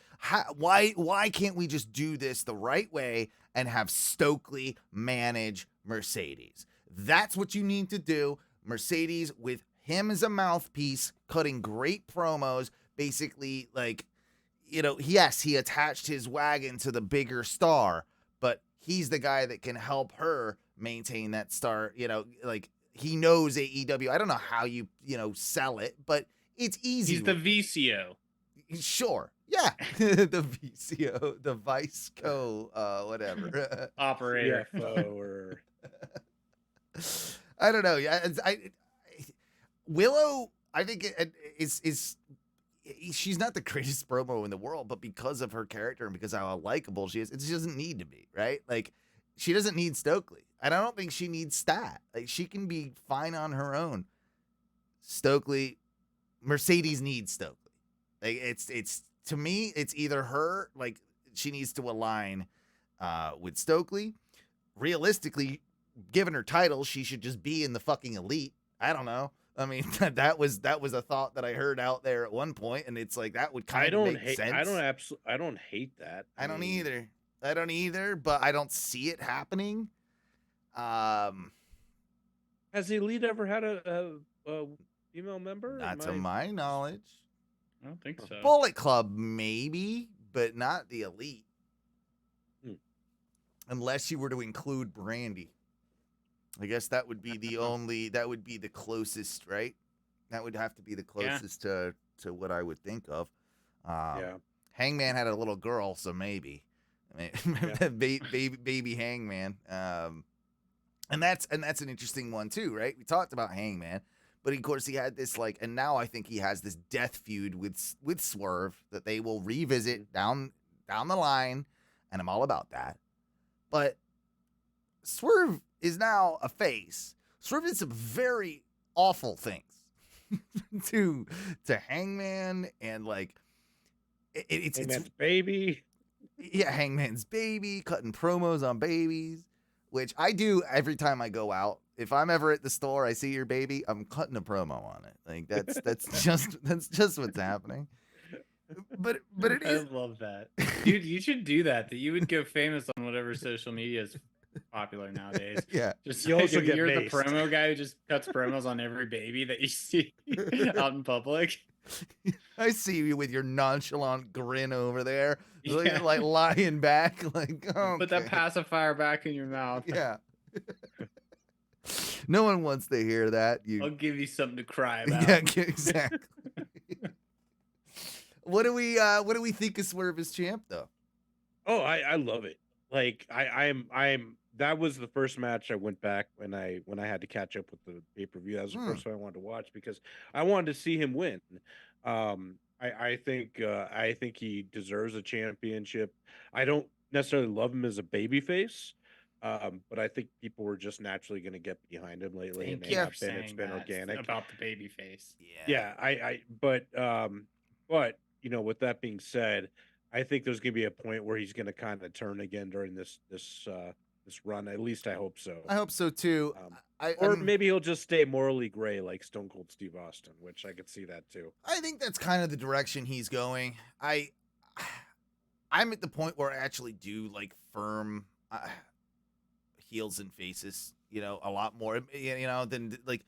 why can't we just do this the right way and have Stokely manage Mercedes? That's what you need to do. Mercedes with him as a mouthpiece, cutting great promos, basically like, yes, he attached his wagon to the bigger star, but he's the guy that can help her maintain that star. Like he knows AEW. I don't know how you sell it, but it's easy. He's the VCO. Sure. Yeah. The VCO, the Vice Co, whatever. Operator. Or... I don't know. Willow, I think is she's not the greatest promo in the world, but because of her character and because how likable she is, she doesn't need to be, right? Like, she doesn't need Stokely. And I don't think she needs Stat. Like, she can be fine on her own. Mercedes needs Stokely. Like, it's to me, it's either her, like, she needs to align with Stokely. Realistically, given her title, she should just be in the fucking Elite. I don't know. I mean, that was a thought that I heard out there at one point, and it's like that would kind of make sense. I don't hate that. I don't either, but I don't see it happening. Has the Elite ever had a female member? Not to my knowledge. I don't think so. Bullet Club maybe, but not the Elite. Unless you were to include Brandy. I guess that would be that would be the closest, right? That would have to be the closest to what I would think of. Hangman had a little girl, so maybe. I mean, baby Hangman. And that's an interesting one too, right? We talked about Hangman, but of course he had this and now I think he has this death feud with Swerve that they will revisit down the line, and I'm all about that. But Swerve is now a face. Swerve did some very awful things to Hangman and it's Hangman's baby. Yeah, Hangman's baby, cutting promos on babies, which I do every time I go out. If I'm ever at the store, I see your baby, I'm cutting a promo on it. Like that's just what's happening. But it is. I love that, dude. You should do that. That you would go famous on whatever social media is popular nowadays. Yeah, just you also get you're maced. The promo guy who just cuts promos on every baby that you see out in public. I see you with your nonchalant grin over there, you're Yeah. like lying back, like okay. Put that pacifier back in your mouth. Yeah. No one wants to hear that. I'll give you something to cry about. Yeah, exactly. What do we think of Swerve as champ though? Oh, I love it. Like I'm that was the first match I went back when I had to catch up with the pay-per-view. That was the first one I wanted to watch because I wanted to see him win. I think he deserves a championship. I don't necessarily love him as a babyface. But I think people were just naturally going to get behind him lately, and Thank they you have for been. It's saying been that organic. about the baby face. Yeah, but with that being said, I think there's gonna be a point where he's gonna kind of turn again during this run. At least I hope so. I hope so too. Or maybe he'll just stay morally gray like Stone Cold Steve Austin, which I could see that too. I think that's kind of the direction he's going. I'm at the point where I actually do like firm heels and faces, a lot more, than like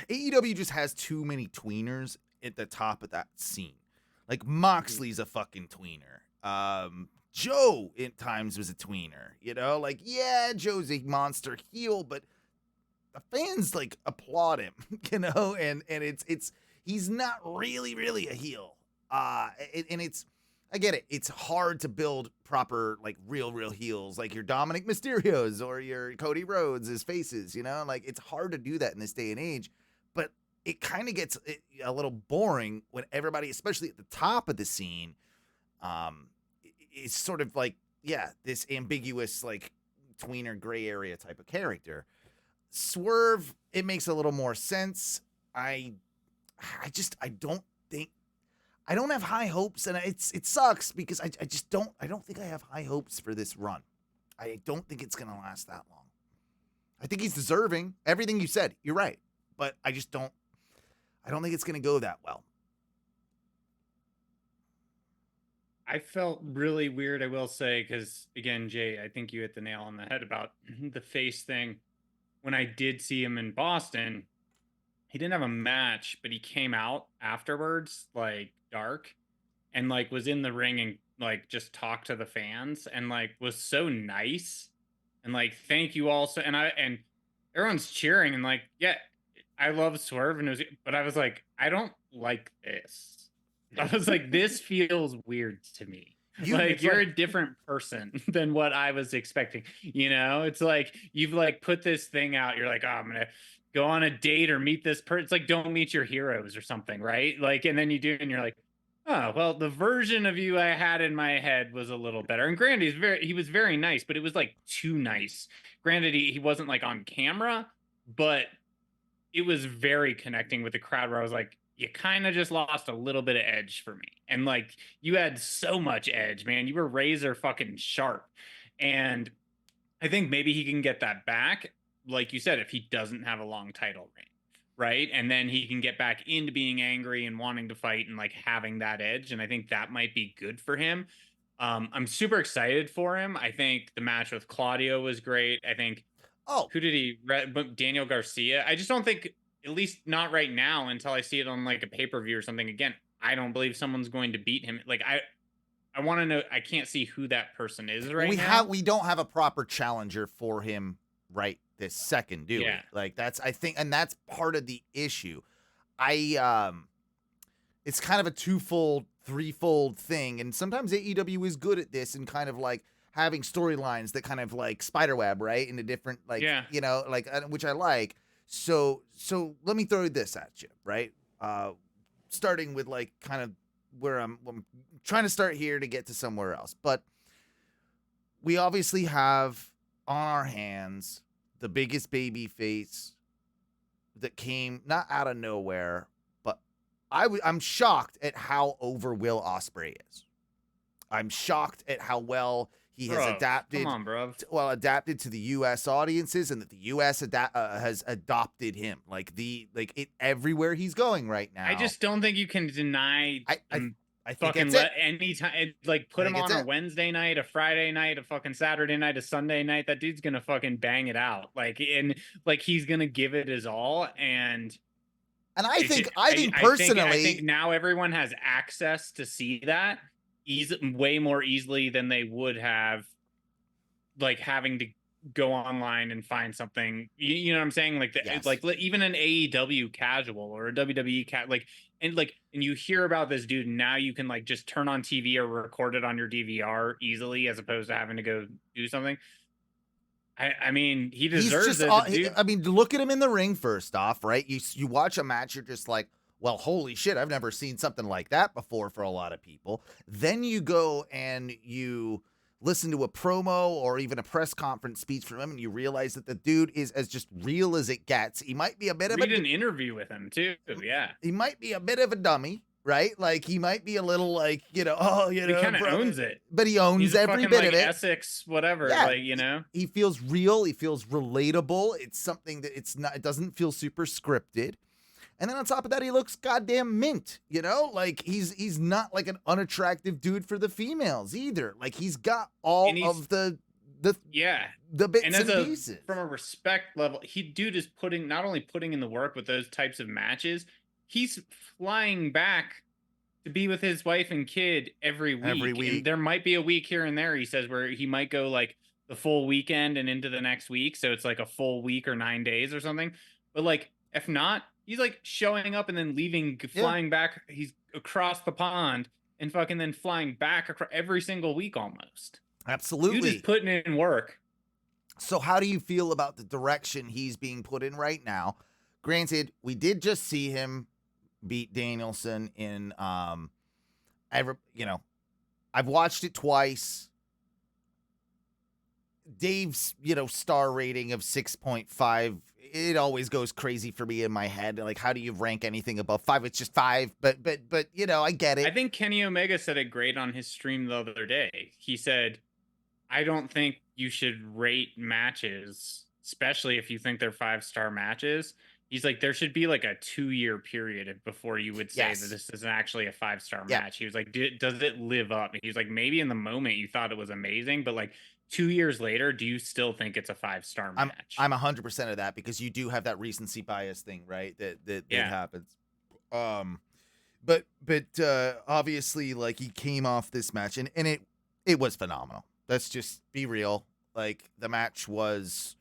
AEW just has too many tweeners at the top of that scene. Like Moxley's a fucking tweener. Joe at times was a tweener, like, yeah, Joe's a monster heel, but the fans like applaud him, and it's he's not really a heel. And I get it. It's hard to build proper, like, real heels, like your Dominic Mysterios or your Cody Rhodes' faces, like it's hard to do that in this day and age. But it kind of gets a little boring when everybody, especially at the top of the scene, is sort of like, this ambiguous, like, tweener gray area type of character. Swerve, it makes a little more sense. I don't have high hopes, and it sucks because I don't think I have high hopes for this run. I don't think it's going to last that long. I think he's deserving. Everything you said, you're right. But I don't think it's going to go that well. I felt really weird, I will say, because, again, Jay, I think you hit the nail on the head about the face thing. When I did see him in Boston, he didn't have a match, but he came out afterwards, like, dark, and, like, was in the ring and, like, just talked to the fans and, like, was so nice and, like, thank you all. So, and everyone's cheering and, like, yeah, I love Swerve, but I was like, I don't like this. I was like, this feels weird to me. You're a different person than what I was expecting. It's like you've like put this thing out. You're like, oh, I'm gonna go on a date or meet this person. It's like, don't meet your heroes or something, right? Like, and then you do, and you're like, oh, well, the version of you I had in my head was a little better. And granted, he was very nice, but it was like too nice. Granted, he wasn't like on camera, but it was very connecting with the crowd where I was like, you kind of just lost a little bit of edge for me. And like, you had so much edge, man. You were razor fucking sharp. And I think maybe he can get that back. Like you said, if he doesn't have a long title reign, right? And then he can get back into being angry and wanting to fight and like having that edge. And I think that might be good for him. I'm super excited for him. I think the match with Claudio was great. I think, who did Daniel Garcia? I just don't think, at least not right now, until I see it on like a pay-per-view or something. Again, I don't believe someone's going to beat him. Like I want to know. I can't see who that person is now. We don't have a proper challenger for him right this second, do we? Like that's that's part of the issue. It's kind of a twofold, threefold thing, and sometimes AEW is good at this and kind of like having storylines that kind of like spiderweb right into different which I like. So let me throw this at you, right? Starting with like kind of where I'm trying to start here to get to somewhere else. But we obviously have on our hands the biggest baby face that came not out of nowhere, but I'm shocked at how over Will Ospreay is. I'm shocked at how well he has adapted. Come on, bro. Adapted to the U.S. audiences, and that the U.S. has adopted him. Everywhere he's going right now. I just don't think you can deny. I think fucking anytime, like put him on a Wednesday night, a Friday night, a fucking Saturday night, a Sunday night. That dude's gonna fucking bang it out. He's gonna give it his all. And I think personally, I think now everyone has access to see that way more easily than they would have, like having to go online and find something. You know what I'm saying? Even an AEW casual or a WWE and you hear about this dude, and now you can like just turn on TV or record it on your DVR easily, as opposed to having to go do something. I mean, he deserves it. I mean, look at him in the ring first off, right? You watch a match, you're just like, well, holy shit, I've never seen something like that before for a lot of people. Then you go and you listen to a promo or even a press conference speech from him, and you realize that the dude is as just real as it gets. He might be a bit of an interview with him too. Yeah, he might be a bit of a dummy, right? Like he might be a little like, he kind of owns it, but he owns every bit of it. Essex, whatever. Yeah, like, he feels real. He feels relatable. It's something that it doesn't feel super scripted. And then on top of that, he looks goddamn mint, like he's not like an unattractive dude for the females either. Like he's got all of the bits and pieces. From a respect level, dude is not only putting in the work with those types of matches, he's flying back to be with his wife and kid every week. And there might be a week here and there, he says, where he might go like the full weekend and into the next week. So it's like a full week or 9 days or something. But like, if not, he's like showing up and then leaving, flying back. He's across the pond and fucking then flying back every single week almost. Absolutely. Dude is putting in work. So how do you feel about the direction he's being put in right now? Granted, we did just see him beat Danielson in, I've watched it twice. Dave's, star rating of 6.5, it always goes crazy for me in my head. Like, how do you rank anything above 5? It's just 5, but I get it. I think Kenny Omega said it great on his stream the other day. He said, I don't think you should rate matches, especially if you think they're 5-star matches. He's like, there should be like a 2-year period before you would say that this isn't actually a 5-star match. He was like, does it live up? And he was like, maybe in the moment you thought it was amazing, but like 2 years later, do you still think it's a 5-star match? I'm 100% of that, because you do have that recency bias thing, right? That happens. But obviously, like, he came off this match and it was phenomenal. Let's just be real. Like, the match was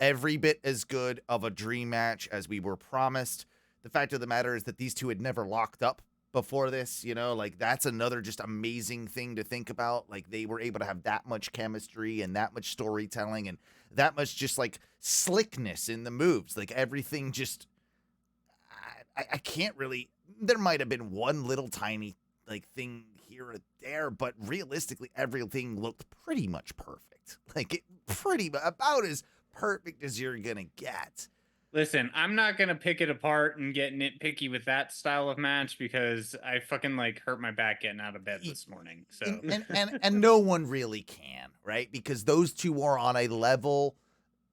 every bit as good of a dream match as we were promised. The fact of the matter is that these two had never locked up before this, like that's another just amazing thing to think about. Like, they were able to have that much chemistry and that much storytelling and that much just like slickness in the moves. Like, everything just, I can't really, there might have been one little tiny like thing here or there, but realistically everything looked pretty much perfect. Like, about as perfect as you're gonna get. Listen, I'm not going to pick it apart and get nitpicky with that style of match, because I fucking like hurt my back getting out of bed this morning. So and no one really can, right? Because those two are on a level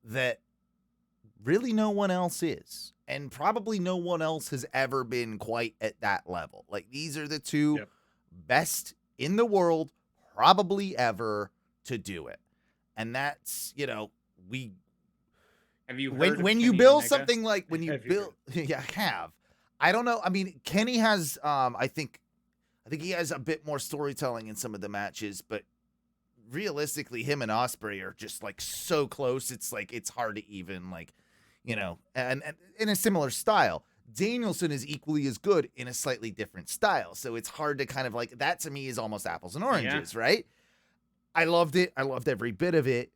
that really no one else is. And probably no one else has ever been quite at that level. Like, these are the two best in the world, probably ever, to do it. And that's, have you heard when you build something like I have. I don't know. I mean, Kenny has I think he has a bit more storytelling in some of the matches, but realistically him and Ospreay are just like so close. It's like it's hard to even like, and in a similar style. Danielson is equally as good in a slightly different style. So it's hard to kind of like, that to me is almost apples and oranges, right? I loved it. I loved every bit of it.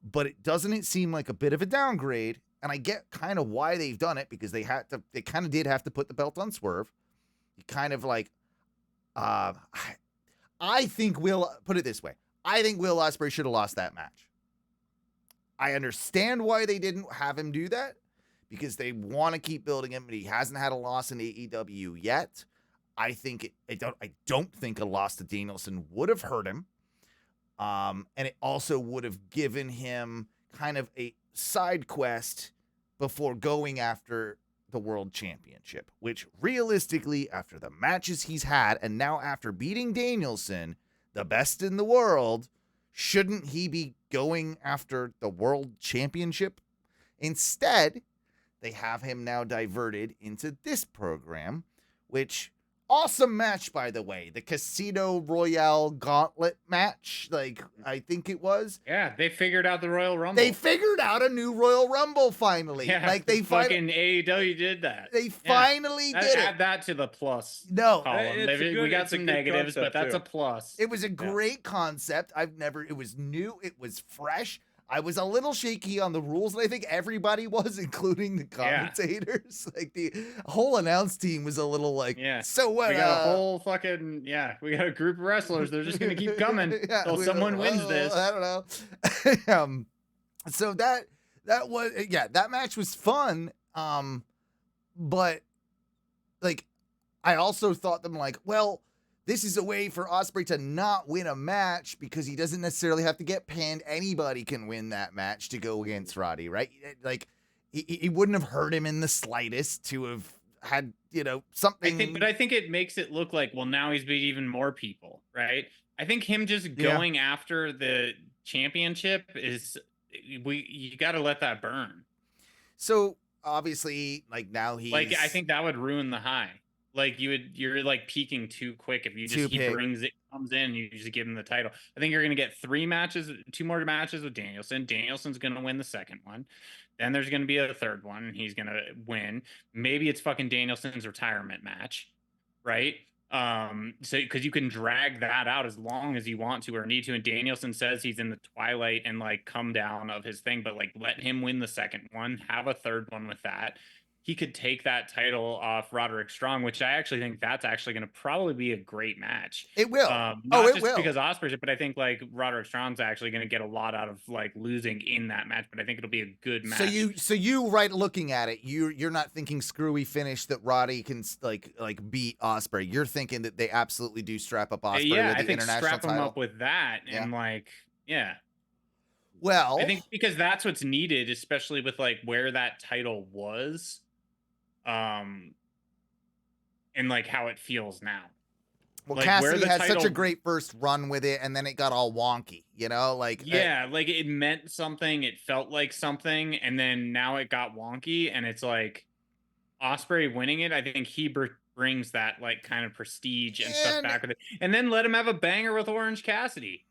But doesn't it seem like a bit of a downgrade? And I get kind of why they've done it, because they kind of did have to put the belt on Swerve. You kind of like, I think put it this way. I think Will Ospreay should have lost that match. I understand why they didn't have him do that, because they want to keep building him, but he hasn't had a loss in AEW yet. I don't think a loss to Danielson would have hurt him. And it also would have given him kind of a side quest before going after the world championship, which realistically, after the matches he's had, and now after beating Danielson, the best in the world, shouldn't he be going after the world championship? Instead, they have him now diverted into this program, which... awesome match, by the way. The Casino Royale Gauntlet match, like, I think it was. Yeah, they figured out the Royal Rumble. They figured out a new Royal Rumble, finally. Yeah, like, they fucking AEW did that. They finally did it. Add that to the plus column. We got some negatives, but that's a plus. It was a great concept. It was new. It was fresh. I was a little shaky on the rules, and I think everybody was, including the commentators. Like the whole announce team was a little like, so what? We got a whole fucking we got a group of wrestlers. They're just gonna keep coming until someone wins this. I don't know. So that was that match was fun. But like I also thought them like, well, this is a way for Ospreay to not win a match because he doesn't necessarily have to get pinned. Anybody can win that match to go against Roddy, right? Like, he wouldn't have hurt him in the slightest to have had, something. But I think it makes it look like, well, now he's beat even more people, right? I think him just going after the championship is, you got to let that burn. So, obviously, like, now he's... Like, I think that would ruin the high. Like you're like peaking too quick if you just comes in, you just give him the title. I think you're gonna get 2 more matches with Danielson. Danielson's gonna win the second one. Then there's gonna be a third one, and he's gonna win. Maybe it's fucking Danielson's retirement match, right? So because you can drag that out as long as you want to or need to. And Danielson says he's in the twilight and like come down of his thing, but like let him win the second one, have a third one with that. He could take that title off Roderick Strong, which I actually think that's actually going to probably be a great match. It will. Not just because Ospreay's, but I think like Roderick Strong's actually going to get a lot out of like losing in that match. But I think it'll be a good match. So you right looking at it, you're not thinking screwy finish that Roddy can like beat Ospreay. You're thinking that they absolutely do strap up Ospreay with the international title. Yeah, I think strap him up with that and Well, I think because that's what's needed, especially with like where that title was. And like how it feels now. Well, like Cassidy had such a great first run with it, and then it got all wonky, like like it meant something, it felt like something, and then now it got wonky, and it's like Ospreay winning it. I think he brings that like kind of prestige and stuff back with it, and then let him have a banger with Orange Cassidy.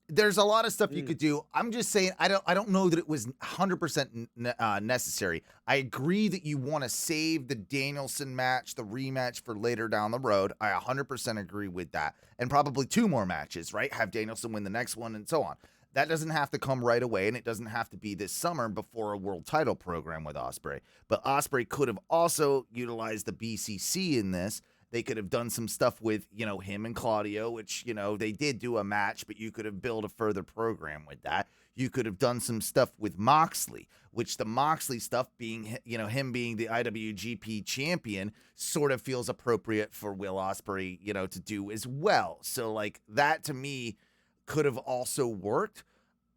There's a lot of stuff you could do. I'm just saying, I don't know that it was 100% necessary. I agree that you want to save the Danielson match, the rematch for later down the road. I 100% agree with that. And probably 2 more matches, right? Have Danielson win the next one and so on. That doesn't have to come right away, and it doesn't have to be this summer before a world title program with Ospreay. But Ospreay could have also utilized the BCC in this. They could have done some stuff with, him and Claudio, which, they did do a match, but you could have built a further program with that. You could have done some stuff with Moxley, which the Moxley stuff being, him being the IWGP champion sort of feels appropriate for Will Ospreay, to do as well. So, like, that to me could have also worked.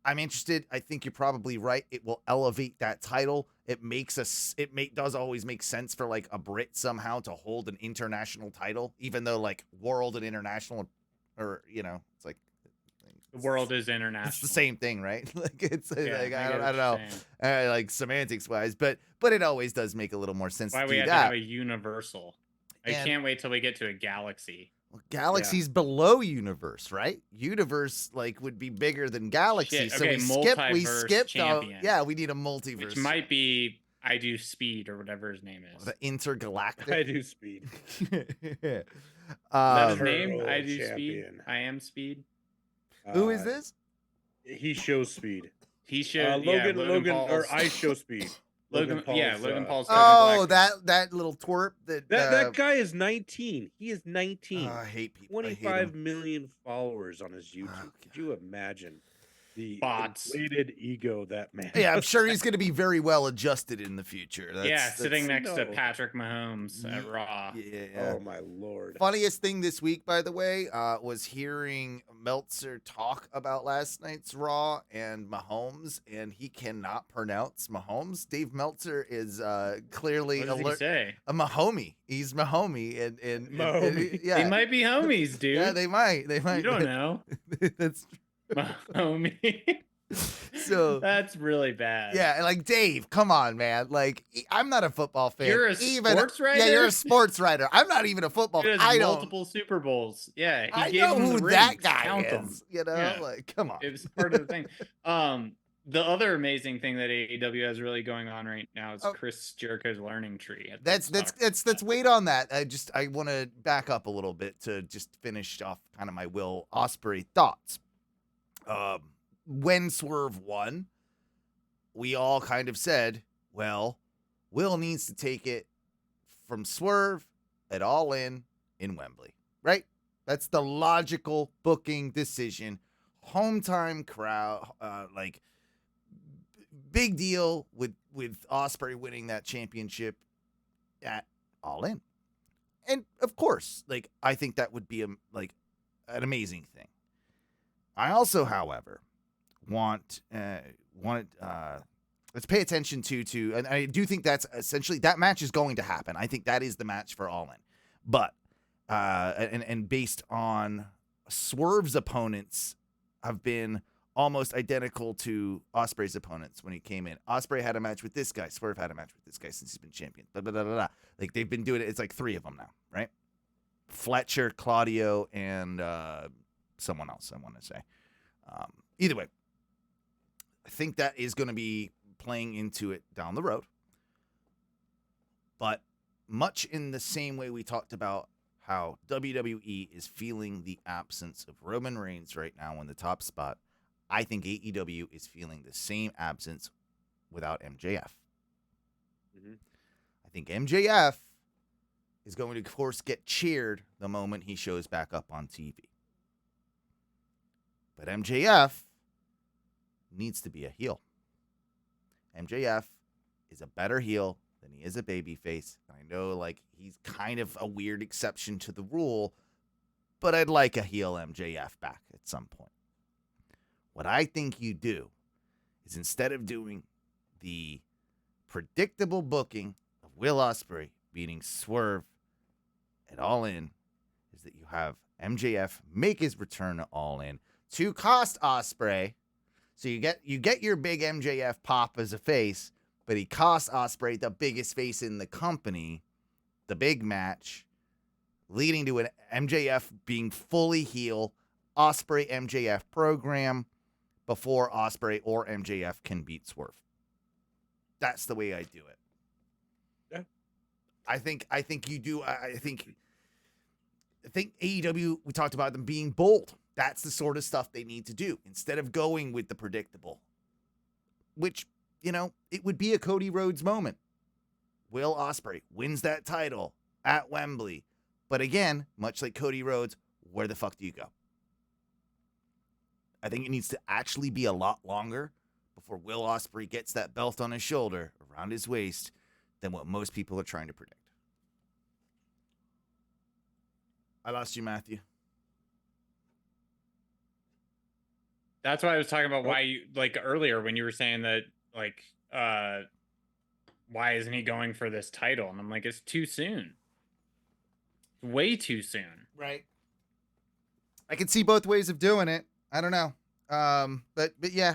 I'm interested. I think you're probably right. It will elevate that title. It does always make sense for like a Brit somehow to hold an international title, even though like world and international, or it's like the world is international. It's the same thing, right? Like it's like I don't know, like semantics wise, but it always does make a little more sense. Why to we do have that. to have a universal? I can't wait till we get to a galaxy. Well, Galaxy's below Universe, right? Universe like would be bigger than Galaxy, Shit. so okay, we skipped. Champion. We need a multiverse, which might be I Do Speed or whatever his name is. The Intergalactic. I Do Speed. Is that his name? I Do Champion. Speed. I Am Speed. Who is this? He shows Speed. He shows Logan or I Show Speed. Logan Paul's. Oh, that little twerp that guy is 19. He is 19. I hate people. 25 million followers on his YouTube. Could you imagine the inflated ego that man? Yeah, I'm sure he's going to be very well adjusted in the future. Sitting next to Patrick Mahomes at Raw. Yeah. Oh my lord. Funniest thing this week, by the way, was hearing Meltzer talk about last night's Raw and Mahomes, and he cannot pronounce Mahomes. Dave Meltzer is clearly what does he say? A Mahomie. He's Mahomie, and They might be homies, dude. Yeah, they might. You don't know. That's Mahomie. So that's really bad. Yeah, like Dave, come on, man. Like I'm not a football fan. You're a sports writer. Yeah, you're a sports writer. I'm not even a football fan. I know multiple Super Bowls. Yeah, I know who that guy is. Like come on. It was part of the thing. The other amazing thing that AEW has really going on right now is Chris Jericho's learning tree. Let's wait on that. I want to back up a little bit to just finish off kind of my Will Ospreay thoughts. When Swerve won, we all kind of said, well, Will needs to take it from Swerve at All In Wembley, right? That's the logical booking decision. Home time crowd, like big deal with Ospreay winning that championship at All In. And of course, like I think that would be an amazing thing. I also, however, want let's pay attention to, and I do think that's essentially that match is going to happen. I think that is the match for All In, but and based on Swerve's opponents have been almost identical to Ospreay's opponents when he came in. Ospreay had a match with this guy. Swerve had a match with this guy since he's been champion. Blah, blah, blah, blah, blah. Like they've been doing it. It's like 3 of them now, right? Fletcher, Claudio, and someone else, I want to say. Either way, I think that is going to be playing into it down the road. But much in the same way we talked about how WWE is feeling the absence of Roman Reigns right now in the top spot, I think AEW is feeling the same absence without MJF. Mm-hmm. I think MJF is going to, of course, get cheered the moment he shows back up on TV. But MJF needs to be a heel. MJF is a better heel than he is a babyface. I know, like, he's kind of a weird exception to the rule, but I'd like a heel MJF back at some point. What I think you do is instead of doing the predictable booking of Will Ospreay beating Swerve at All In, is that you have MJF make his return to All In to cost Ospreay. So you get your big MJF pop as a face, but he costs Ospreay, the biggest face in the company, the big match, leading to an MJF being fully heel, Ospreay MJF program before Ospreay or MJF can beat Swerve. That's the way I do it. Yeah. I think you do. I think AEW, we talked about them being bold. That's the sort of stuff they need to do instead of going with the predictable, which, you know, it would be a Cody Rhodes moment. Will Ospreay wins that title at Wembley. But again, much like Cody Rhodes, where the fuck do you go? I think it needs to actually be a lot longer before Will Ospreay gets that belt on his shoulder, around his waist, than what most people are trying to predict. I lost you, Matthew. That's why I was talking about why you, like earlier when you were saying that, like, why isn't he going for this title? And I'm like, it's too soon. Way too soon. Right. I can see both ways of doing it. I don't know. But yeah.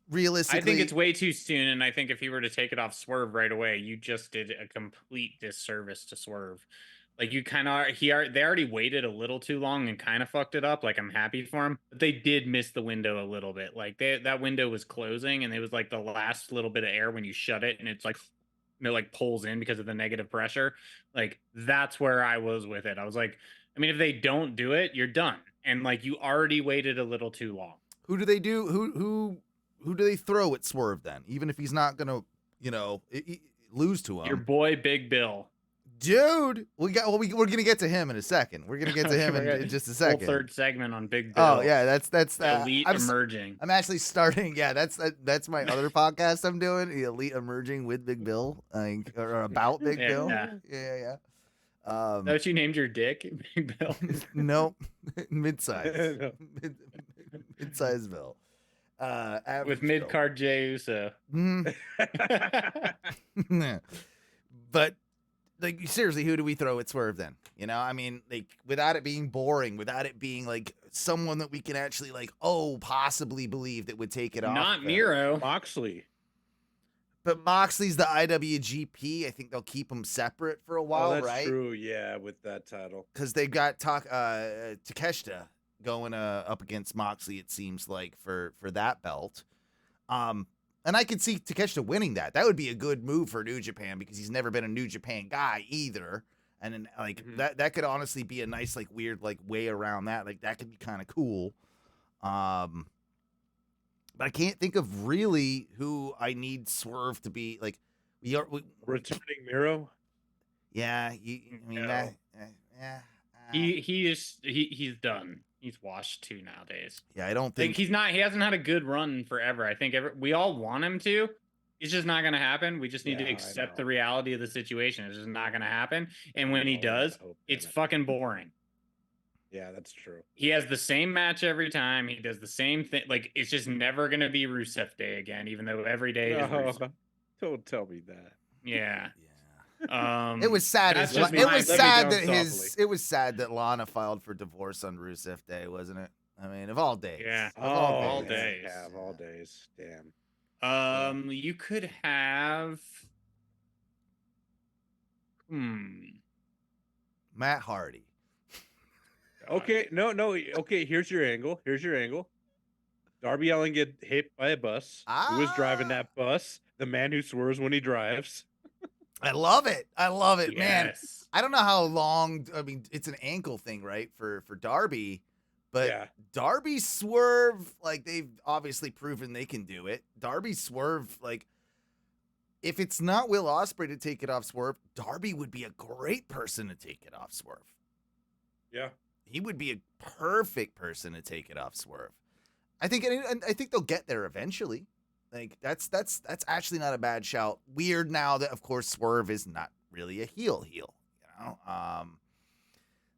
Realistically, I think it's way too soon, and I think if he were to take it off Swerve right away, you just did a complete disservice to Swerve. Like, you kind of they already waited a little too long and kind of fucked it up. Like, I'm happy for him, but they did miss the window a little bit. Like, that window was closing, and it was like the last little bit of air when you shut it, and it's like, it like pulls in because of the negative pressure. Like, that's where I was with it. I was like, I mean, if they don't do it, you're done, and like, you already waited a little too long. Who do they do? Who do they throw at Swerve then? Even if he's not gonna, lose to him. Your boy Big Bill. Dude, we're gonna get to him in a second. We're gonna get to him in just a second. Whole third segment on Big Bill. Oh yeah, that's Elite Emerging. I'm actually starting. Yeah, that's my other podcast I'm doing. The Elite Emerging with Big Bill, or about Big Bill. Yeah. Yeah. Is that what you named your dick, Big Bill? Nope, midsize, midsize Bill. With mid card Jey Uso. But. Like, seriously, who do we throw at Swerve then? I mean, like, without it being boring, without it being, like, someone that we can actually, like, possibly believe that would take it off. Not Miro. Moxley. But Moxley's the IWGP. I think they'll keep him separate for a while, that's right? True, yeah, with that title. Because they've got Takeshita going up against Moxley, it seems like, for that belt. And I could see Takeshita winning that. That would be a good move for New Japan because he's never been a New Japan guy either. And then, like, that could honestly be a nice, like, weird, like, way around that. Like, that could be kind of cool. But I can't think of really who I need Swerve to be. Like, Returning Miro. Yeah, I mean, No. yeah. He's done. He's washed too nowadays. Yeah, I don't Like think he hasn't had a good run forever. I think we all want him to. It's just not going to happen. We just need to Yeah, I accept know. the reality of the situation. It's just not going to happen. And when he Oh, does, I hope, it's damn it. fucking boring. Yeah, that's true. He has the same match every time. He does the same thing. Like it's just never going to be Rusev Day again, even though every day is Rusev. No, don't tell me that. Yeah. it was sad. That's It just was my sad opinion. that it was sad that Lana filed for divorce on Rusev Day, wasn't it? I mean, of all days. Yeah. Of all days. Yeah, of all days. Damn. You could have Matt Hardy. Okay, no. Okay, here's your angle. Darby Allin get hit by a bus. Who was driving that bus? The man who swerves when he drives. I love it, man. Yes. I don't know how long. I mean, it's an ankle thing, right? For Darby, but Yeah. Darby Swerve, like they've obviously proven they can do it. Darby Swerve, like if it's not Will Ospreay to take it off Swerve, Darby would be a great person to take it off Swerve. Yeah. He would be a perfect person to take it off Swerve. I think they'll get there eventually. Like that's actually not a bad shout. Weird now that of course Swerve is not really a heel, you know.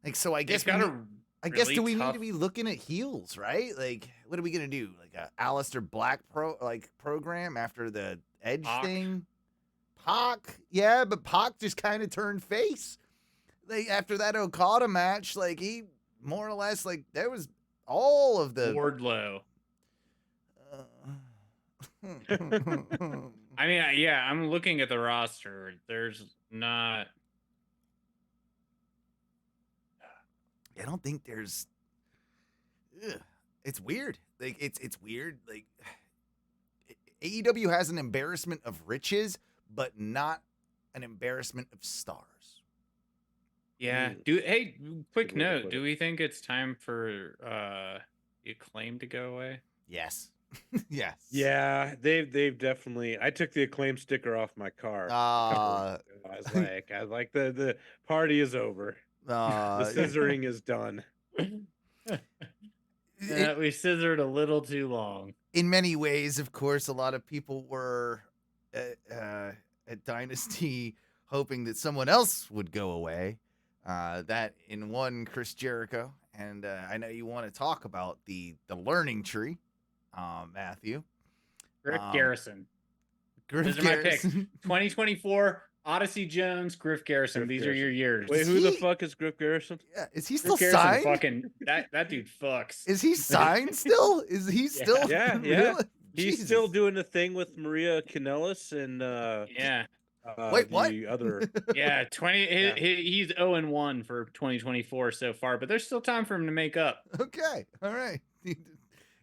Like so I guess do we need to be looking at heels, right? Like what are we gonna do? Like a Aleister Black program after the Edge thing? Pac, yeah, but Pac just kind of turned face. Like after that Okada match, like he more or less like there was all of the Wardlow. I mean, yeah, I'm looking at the roster. There's not. I don't think there's. It's weird. Like it's weird. Like AEW has an embarrassment of riches, but not an embarrassment of stars. Yeah. Quick note. Do we think it's time for the Acclaim to go away? Yes. Yes. Yeah, they've definitely. I took the Acclaim sticker off my car. I was like, the party is over. The scissoring is done. We scissored a little too long. In many ways, of course, a lot of people were at Dynasty hoping that someone else would go away. That in one, Chris Jericho, and I know you want to talk about the learning tree, Matthew. Griff Garrison. Griff These are my picks. 2024, Odyssey Jones, Griff Garrison. These are your years. Wait, who the fuck is Griff Garrison? Yeah, is he still Griff signed? Fucking that dude fucks. Is he signed still? Is he still? Yeah. Really? He's Jesus. still doing the thing with Maria Kanellis and yeah. Wait, what? The other. Yeah, he's 0-1 for 2024 so far, but there's still time for him to make up. Okay, all right.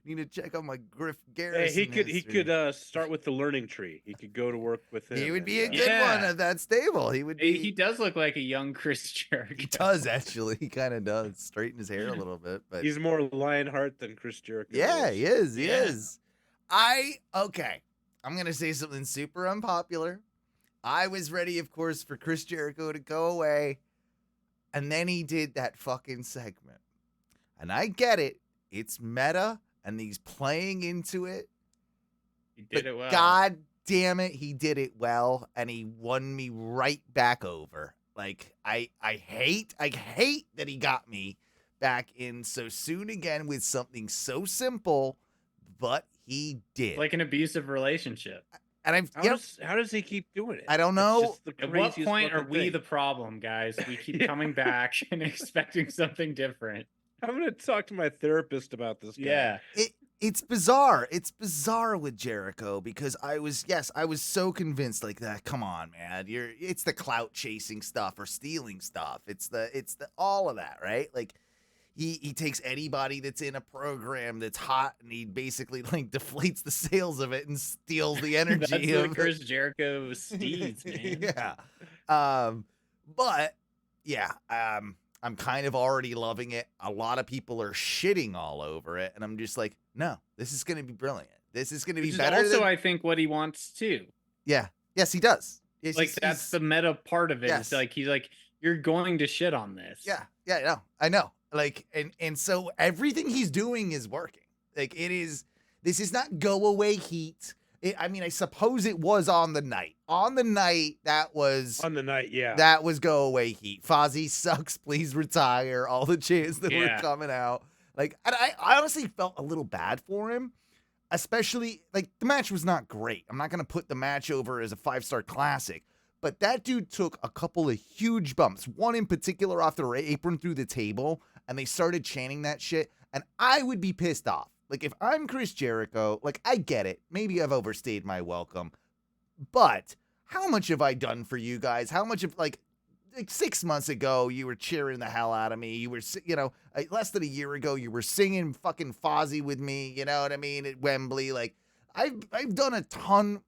Need to check on my Griff Garrison. Hey, he could start with the learning tree. He could go to work with him. He would be a good one at that stable. He would be. He does look like a young Chris Jericho. He does actually. He kind of does straighten his hair a little bit, but he's more Lionheart than Chris Jericho. Yeah, he is. He is. Okay. I'm gonna say something super unpopular. I was ready, of course, for Chris Jericho to go away, and then he did that fucking segment. And I get it. It's meta, and he's playing into it. He did it well. God damn it, he did it well, and he won me right back over. Like, I hate that he got me back in so soon again with something so simple, but he did. Like an abusive relationship. And how does he keep doing it? I don't know. At what point are we the problem, guys? We keep coming back and expecting something different. I'm gonna talk to my therapist about this guy. Yeah. It's bizarre. It's bizarre with Jericho because I was so convinced like that. Come on, man. It's the clout chasing stuff or stealing stuff. It's the all of that, right? Like he takes anybody that's in a program that's hot and he basically like deflates the sales of it and steals the energy That's of Chris Jericho steeds, man. Yeah. But yeah, I'm kind of already loving it. A lot of people are shitting all over it, and I'm just like, no, this is going to be brilliant. This is going to be Which is better. also, I think, what he wants too. Yeah. Yes, he does. Yes, Like that's the meta part of it. Yes. It's like he's like, you're going to shit on this. Yeah. Yeah. No, I know. Like, and so everything he's doing is working. Like it is. This is not go away heat. I mean, I suppose it was on the night. On the night, that was yeah. That was go away heat. Fozzy sucks. Please retire. All the chants that were coming out. Like, and I honestly felt a little bad for him, especially like the match was not great. I'm not gonna put the match over as a 5-star classic, but that dude took a couple of huge bumps. One in particular off the apron through the table, and they started chanting that shit. And I would be pissed off. Like, if I'm Chris Jericho, like, I get it. Maybe I've overstayed my welcome. But how much have I done for you guys? How much of, like 6 months ago, you were cheering the hell out of me. You were, less than a year ago, you were singing fucking Fozzy with me. You know what I mean? At Wembley. Like, I've done a ton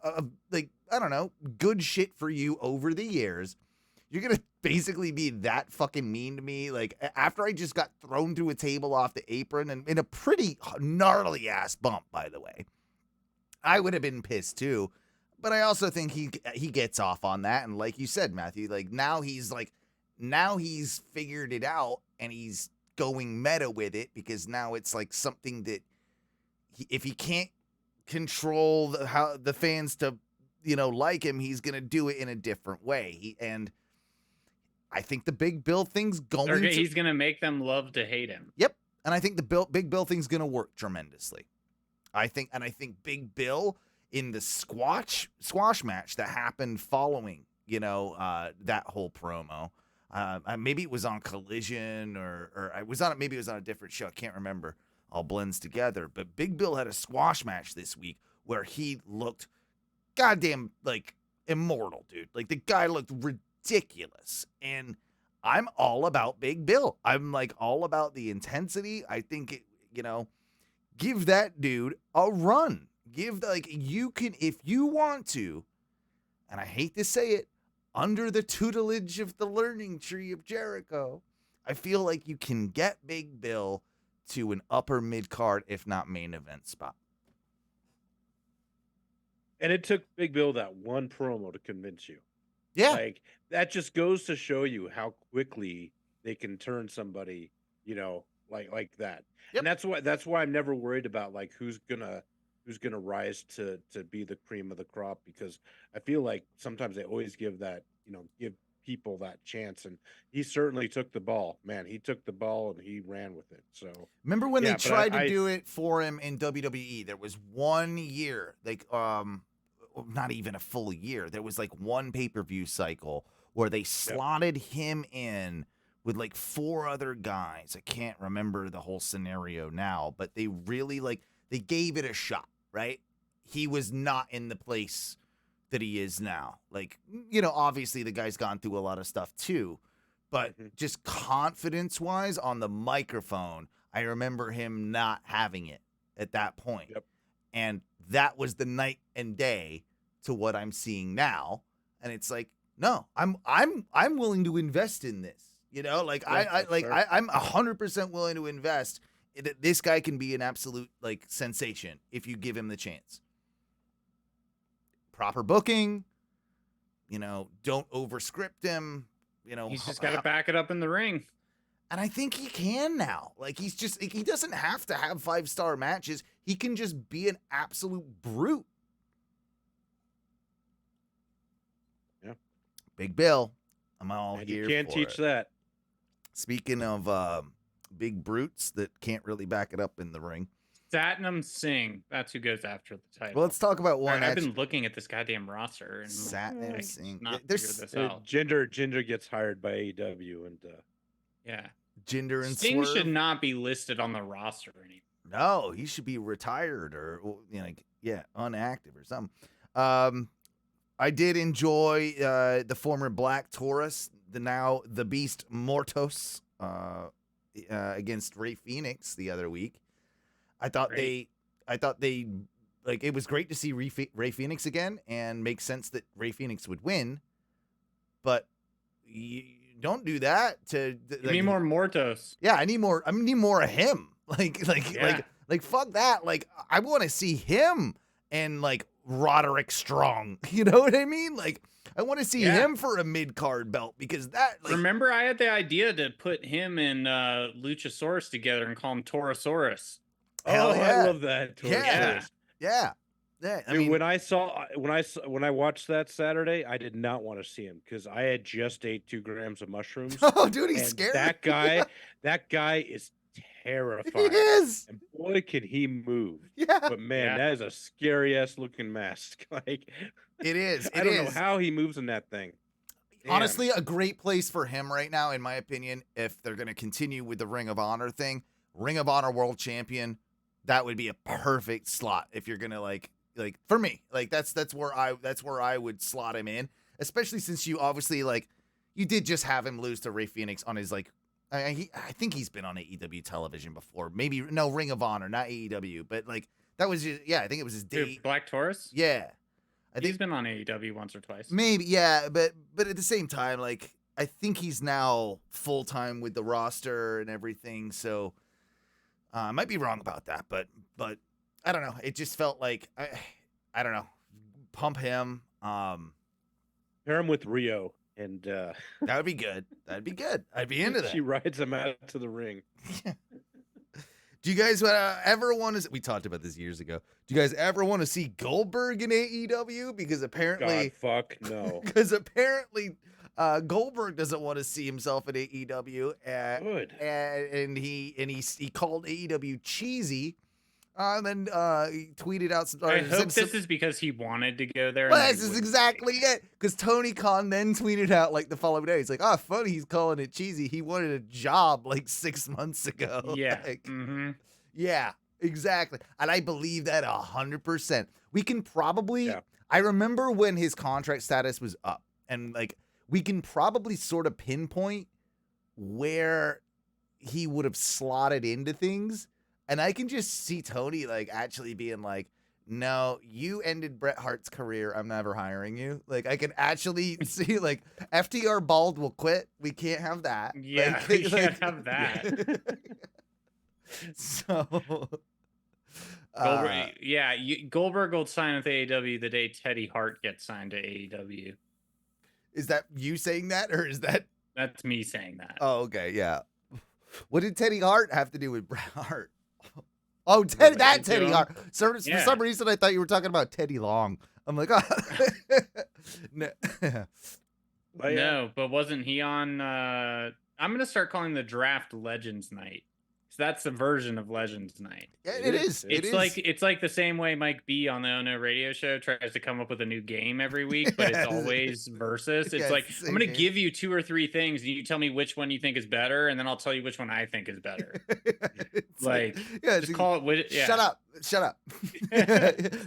of, like, I don't know, good shit for you over the years. You're going to basically be that fucking mean to me. Like, after I just got thrown through a table off the apron and in a pretty gnarly ass bump, by the way, I would have been pissed too. But I also think he gets off on that. And like you said, Matthew, like now he's figured it out and he's going meta with it, because now it's like something that if he can't control how the fans to, like him, he's going to do it in a different way. And I think the Big Bill thing's he's going to make them love to hate him. Yep. And I think the Big Bill thing's going to work tremendously. I think Big Bill in the squash match that happened following, that whole promo, maybe it was on Collision or maybe it was on a different show. I can't remember. All blends together. But Big Bill had a squash match this week where he looked goddamn like immortal, dude. Like the guy looked ridiculous. And I'm all about Big Bill. I'm like all about the intensity. I think give that dude a run. You can, if you want to, and I hate to say it, under the tutelage of the learning tree of Jericho, I feel like you can get Big Bill to an upper mid card, if not main event spot. And it took Big Bill that one promo to convince you. Yeah. Like, that just goes to show you how quickly they can turn somebody, like that. Yep. And that's why I'm never worried about like who's gonna rise to be the cream of the crop, because I feel like sometimes they always give people that chance, and he certainly took the ball. Man, he took the ball and he ran with it. So remember when they tried to do it for him in WWE? There was 1 year, like not even a full year. There was like one pay-per-view cycle where they slotted him in with like 4 other guys. I can't remember the whole scenario now, but they really they gave it a shot, right? He was not in the place that he is now. Like, obviously the guy's gone through a lot of stuff too, but just confidence-wise on the microphone, I remember him not having it at that point. Yep. And that was the night and day to what I'm seeing now. And it's like, no, I'm willing to invest in this. I'm 100% willing to invest. This guy can be an absolute sensation if you give him the chance. Proper booking, don't overscript him. He's just got to back it up in the ring. And I think he can now. Like he doesn't have to have 5-star matches. He can just be an absolute brute. Yeah. Big Bill, I'm all here. You can't teach that. Speaking of big brutes that can't really back it up in the ring, Satnam Singh, that's who goes after the title. Well, let's talk about one. I've been looking at this goddamn roster and Satnam Singh. Jinder gets hired by AEW and Jinder and Singh Swerve should not be listed on the roster anymore. No, he should be retired or unactive or something. I did enjoy the former Black Taurus, the Beast Mortos against Ray Phoenix the other week. I thought they it was great to see Ray Phoenix again, and makes sense that Ray Phoenix would win, but you don't do that to Give me more Mortos. Yeah, I need more of him. Like, fuck that. Like, I want to see him and, like, Roderick Strong. You know what I mean? Like, I want to see him for a mid-card belt because that, like... Remember, I had the idea to put him and Luchasaurus together and call him Torosaurus. Hell yeah. I love that. Torosaurus. Yeah. I Dude, mean, when I watched that Saturday, I did not want to see him because I had just ate 2 grams of mushrooms. Oh, dude, he's and scary. That guy is terrifying. He is. And boy, can he move. Yeah. But man, that is a scary ass looking mask. Like, it is. I don't know how he moves in that thing. Damn. Honestly, a great place for him right now, in my opinion, if they're going to continue with the Ring of Honor thing. Ring of Honor World Champion, that would be a perfect slot if you're going to like for me. Like that's where I would slot him in, especially since you obviously like you did just have him lose to Rey Fenix on his like I think he's been on AEW television before. Maybe no Ring of Honor, not AEW, but like that was just, I think it was his date. Dude, Black Taurus? Yeah. I think he's been on AEW once or twice. Maybe, yeah, but at the same time, like I think he's now full time with the roster and everything. So I might be wrong about that, but I don't know. It just felt like I don't know. Pump him. Pair him with Rio, and that would be good. That'd be good. I'd be into that. She rides him out to the ring. Do you guys ever want to? We talked about this years ago. Do you guys ever want to see Goldberg in AEW? Because apparently, God, fuck no. Because apparently, Goldberg doesn't want to see himself in AEW. Good. And he called AEW cheesy. And then he tweeted out some. I hope this is because he wanted to go there. Well, this is exactly it. Because Tony Khan then tweeted out like the following day. He's like, "Oh, funny, he's calling it cheesy. He wanted a job like 6 months ago." Yeah. Like, mm-hmm. Yeah, exactly. And I believe that 100%. We can probably. Yeah. I remember when his contract status was up, and like we can probably sort of pinpoint where he would have slotted into things. And I can just see Tony like actually being like, "No, you ended Bret Hart's career. I'm never hiring you." Like I can actually see like FTR Bald will quit. We can't have that. Yeah, like, we can't have that. So Goldberg will sign with AEW the day Teddy Hart gets signed to AEW. Is that you saying that, or is that? That's me saying that. Oh, okay, yeah. What did Teddy Hart have to do with Bret Hart? Oh, Teddy Hart. So, for some reason, I thought you were talking about Teddy Long. I'm like, oh. No, but wasn't he on? I'm going to start calling the draft Legends Night. So that's the version of Legends Night. Yeah, it is. It's like the same way Mike B on the Ono radio show tries to come up with a new game every week, but it's always versus. It's like, I'm going to give you 2 or 3 things, and you tell me which one you think is better, and then I'll tell you which one I think is better. Just call it. Yeah. Shut up.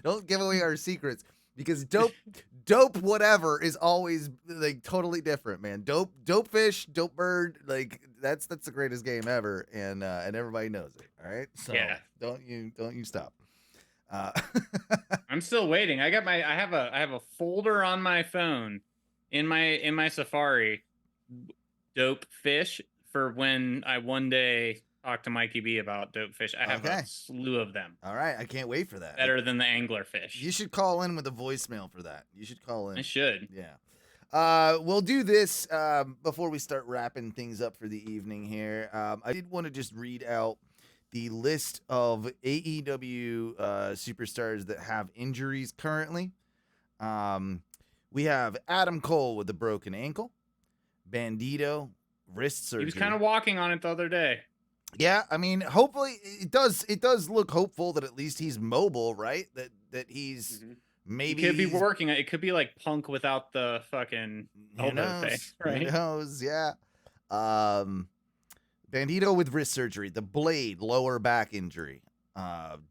Don't give away our secrets, because dope whatever is always like totally different, man. Dope fish, dope bird, like that's the greatest game ever, and everybody knows it. All right, so don't you stop. I'm still waiting. I have a folder on my phone in my Safari, dope fish, for when I one day talk to Mikey B about dope fish. I have a slew of them. All right, I can't wait for that. Better than the angler fish. You should call in with a voicemail for that. You should call in. I should. Yeah. We'll do this before we start wrapping things up for the evening here. I did want to just read out the list of AEW superstars that have injuries currently. We have Adam Cole with a broken ankle, Bandito, wrist surgery. He was kind of walking on it the other day. Yeah, I mean, hopefully it does look hopeful that at least he's mobile, right? That he's maybe he could be working. It could be like Punk without the fucking elbow thing, right? Who knows? Yeah. Bandito with wrist surgery, the Blade lower back injury,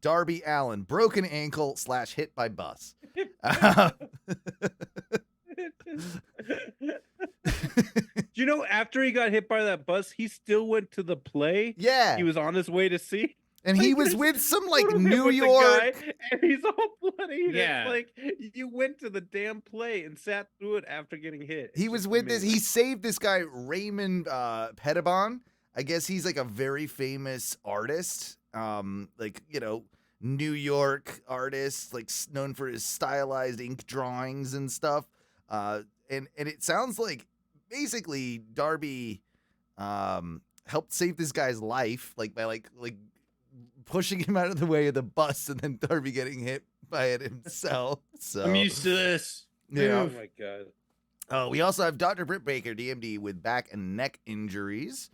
Darby Allin broken ankle / hit by bus. You know, after he got hit by that bus, he still went to the play. Yeah, he was on his way to see, and he was with some like New York, guy, and he's all bloody. Yeah, it's like you went to the damn play and sat through it after getting hit. He was with this. He saved this guy Raymond Pettibon. I guess he's like a very famous artist, like, New York artist, like known for his stylized ink drawings and stuff. And it sounds like basically Darby helped save this guy's life, like by like pushing him out of the way of the bus, and then Darby getting hit by it himself. So I'm used to this. Yeah. Oh my god. Oh, we also have Dr. Britt Baker, DMD, with back and neck injuries.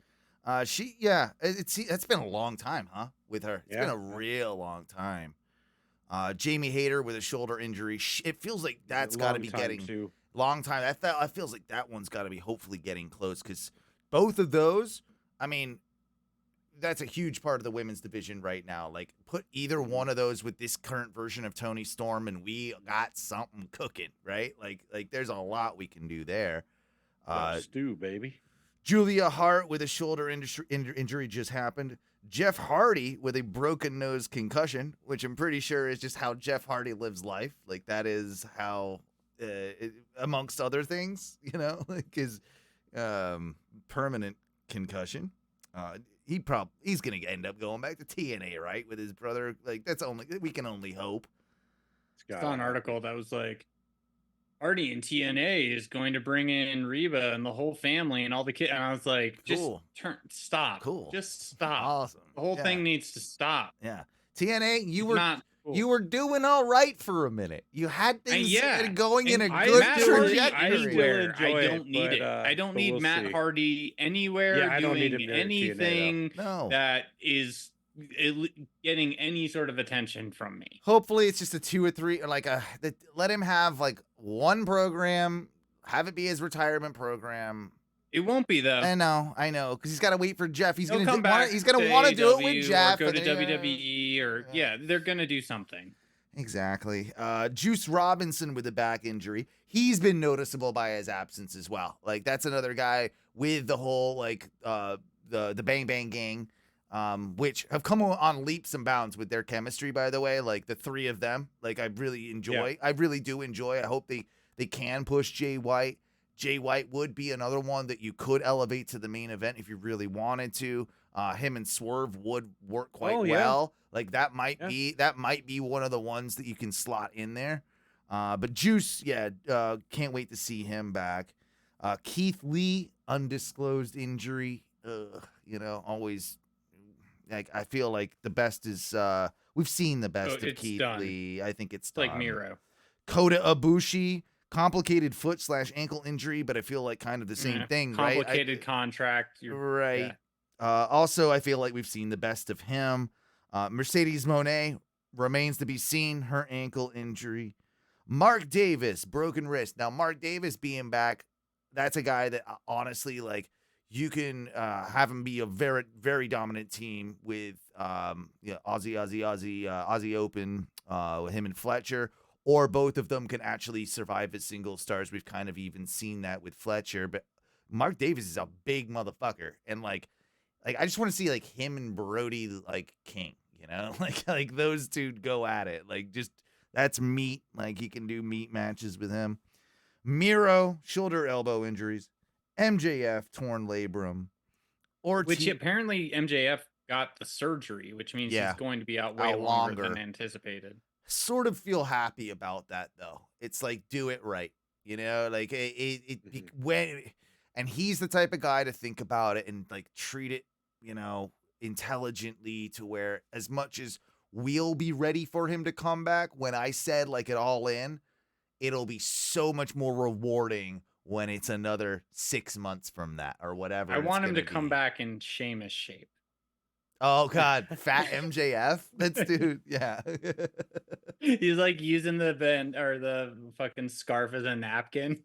That's been a long time, huh? With her, it's been a real long time. Jamie Hayter with a shoulder injury. It feels like that's got to be getting long time. That feels like that one's got to be hopefully getting close, because both of those, I mean, that's a huge part of the women's division right now. Like, put either one of those with this current version of Toni Storm, and we got something cooking, right? Like there's a lot we can do there. Stew, baby. Julia Hart with a shoulder injury just happened. Jeff Hardy with a broken nose concussion, which I'm pretty sure is just how Jeff Hardy lives life. Like, that is how, amongst other things, like his permanent concussion. He's gonna end up going back to TNA, right, with his brother. Like, we can only hope. I saw an article that was like, Hardy and TNA is going to bring in Reba and the whole family and all the kids. And I was like, stop. Cool. Just stop. Awesome. The whole thing needs to stop. Yeah. TNA, you Cool. were doing all right for a minute. You had things going in a Matt good Hardy trajectory. I don't need it. I don't need Matt Hardy anywhere I don't need him doing anything No. that is getting any sort of attention from me. Hopefully it's just a 2 or 3, or let him have like one program, have it be his retirement program. It won't be though. I know, because he's got to wait for Jeff. He's He'll gonna come back. He's gonna want to do it with Jeff. Or go to WWE, or they're gonna do something. Exactly. Juice Robinson with a back injury. He's been noticeable by his absence as well. Like, that's another guy with the whole the Bang Bang Gang, which have come on leaps and bounds with their chemistry. By the way, like the three of them, like I really enjoy. Yeah. I really do enjoy. I hope they can push Jay White. Jay White would be another one that you could elevate to the main event if you really wanted to. Him and Swerve would work quite well. Like, that might be one of the ones that you can slot in there. But Juice, can't wait to see him back. Keith Lee, undisclosed injury. Always, like, I feel like the best is we've seen the best of Keith Lee. I think it's like Miro. Kota Ibushi. Complicated foot/ankle injury, but I feel like kind of the same thing, right? Complicated contract. Right. Yeah. Also, I feel like we've seen the best of him. Mercedes Moné remains to be seen, her ankle injury. Mark Davis, broken wrist. Now, Mark Davis being back, that's a guy that honestly, like, you can have him be a very, very dominant team with Aussie Open, with him and Fletcher. Or both of them can actually survive as single stars. We've kind of even seen that with Fletcher. But Mark Davis is a big motherfucker. And, like I just want to see, like, him and Brody, like, king, Like those two go at it. Like, just, that's meat. Like, he can do meat matches with him. Miro, shoulder, elbow injuries. MJF, torn labrum. Which apparently MJF got the surgery, which means he's going to be out way longer than anticipated. Sort of feel happy about that, though. It's like, do it right, like and he's the type of guy to think about it and, like, treat it, intelligently, to where as much as we'll be ready for him to come back, when I said, like, it all in, it'll be so much more rewarding when it's another 6 months from that or whatever. I want him to come back in Sheamus shape. Oh God, fat MJF. That's dude. Yeah. He's like using the band or the fucking scarf as a napkin.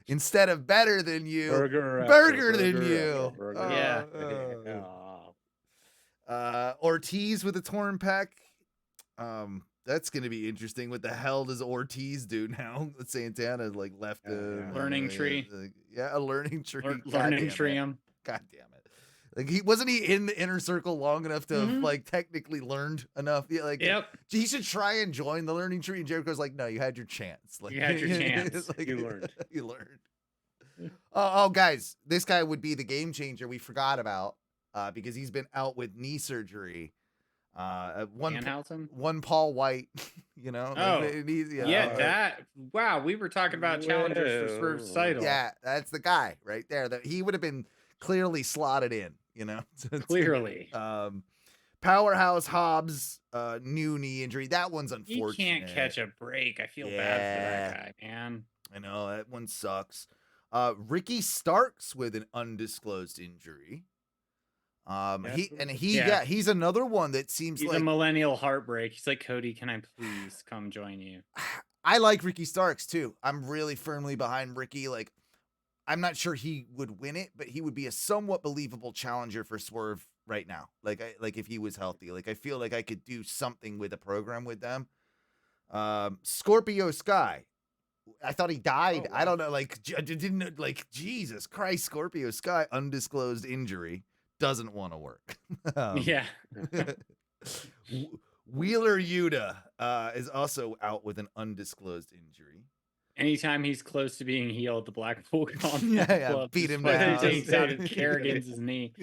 Instead of better than you, burger than you. Ortiz with a torn pec. That's gonna be interesting. What the hell does Ortiz do now? Santana like left him. Learning tree. A learning tree. Learning tree him. God damn it. Like, wasn't he in the inner circle long enough to have, like, technically learned enough? Yeah, like, he should try and join the learning tree. And Jericho's like, no, you had your chance. Like, you had your chance. Like, you learned. You learned. Oh, guys, this guy would be the game changer we forgot about because he's been out with knee surgery. Danhausen? One Paul White, you know. Oh, yeah, that. Wow, we were talking about challengers for Swerve's title. Yeah, that's the guy right there. That he would have been clearly slotted in, you know. Clearly. Powerhouse Hobbs, new knee injury. That one's unfortunate. He can't catch a break. I feel bad for that guy, man. I know that one sucks. Ricky Starks with an undisclosed injury. He's another one that seems he's like a millennial heartbreak. He's like, Cody, can I please come join you? I like Ricky Starks too. I'm really firmly behind Ricky. Like, I'm not sure he would win it, but he would be a somewhat believable challenger for Swerve right now. Like if he was healthy, like I feel like I could do something with a program with them. Scorpio Sky. I thought he died. Oh, wow. I don't know. Like, didn't like Jesus Christ. Scorpio Sky, undisclosed injury, doesn't want to work. Yeah. Wheeler Yuta is also out with an undisclosed injury. Anytime he's close to being healed, the Blackpool Combat Yeah, Club beat him just down. takes out Kerrigan's knee.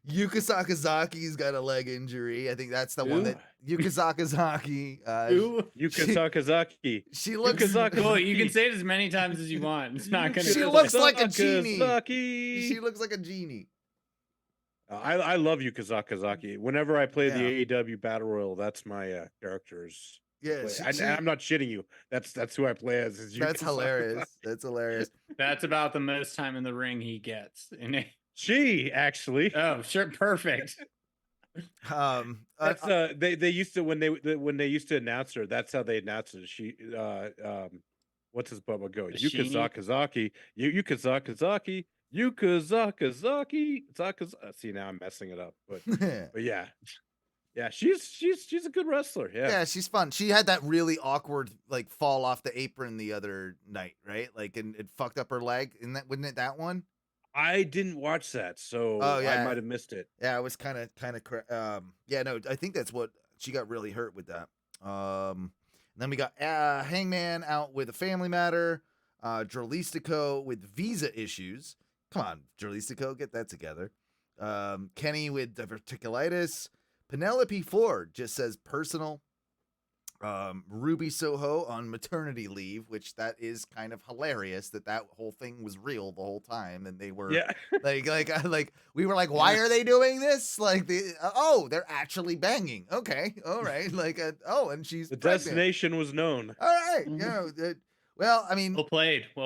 Yuka Sakazaki's got a leg injury. I think that's the one that Yuka Sakazaki. Yuka Sakazaki. She looks. Well, you can say it as many times as you want. It's not gonna. She looks like a genie. Sakazaki. She looks like a genie. I love Yuka Sakazaki. Whenever I play Yeah. the AEW Battle Royal, that's my characters. Yeah, I'm not shitting you. That's who I play as. Is Yuka that's hilarious. Sakazaki. That's hilarious. That's about the most time in the ring he gets. She actually. Oh, sure, perfect. That's they used to when they used to announce her. That's how they announced her. She what's his bubba go? Yuka Sakazaki. Yuka Sakazaki. Yuka Sakazaki. See, now I'm messing it up, but yeah. Yeah, she's a good wrestler. Yeah, she's fun. She had that really awkward like fall off the apron the other night, right? Like, and it fucked up her leg. Wasn't it that one? I didn't watch that, so I might have missed it. Yeah, it was kind of yeah, no, I think that's what she got really hurt with that. And then we got Hangman out with a family matter, Drolistico with visa issues. Come on, Drolistico, get that together. Kenny with diverticulitis. Penelope Ford just says personal. Ruby Soho on maternity leave, which that is kind of hilarious that whole thing was real the whole time, and they were like we were like, why are they doing this? Like they're actually banging. Okay, all right, like and she's the pregnant. destination was known. All right, well, I mean, well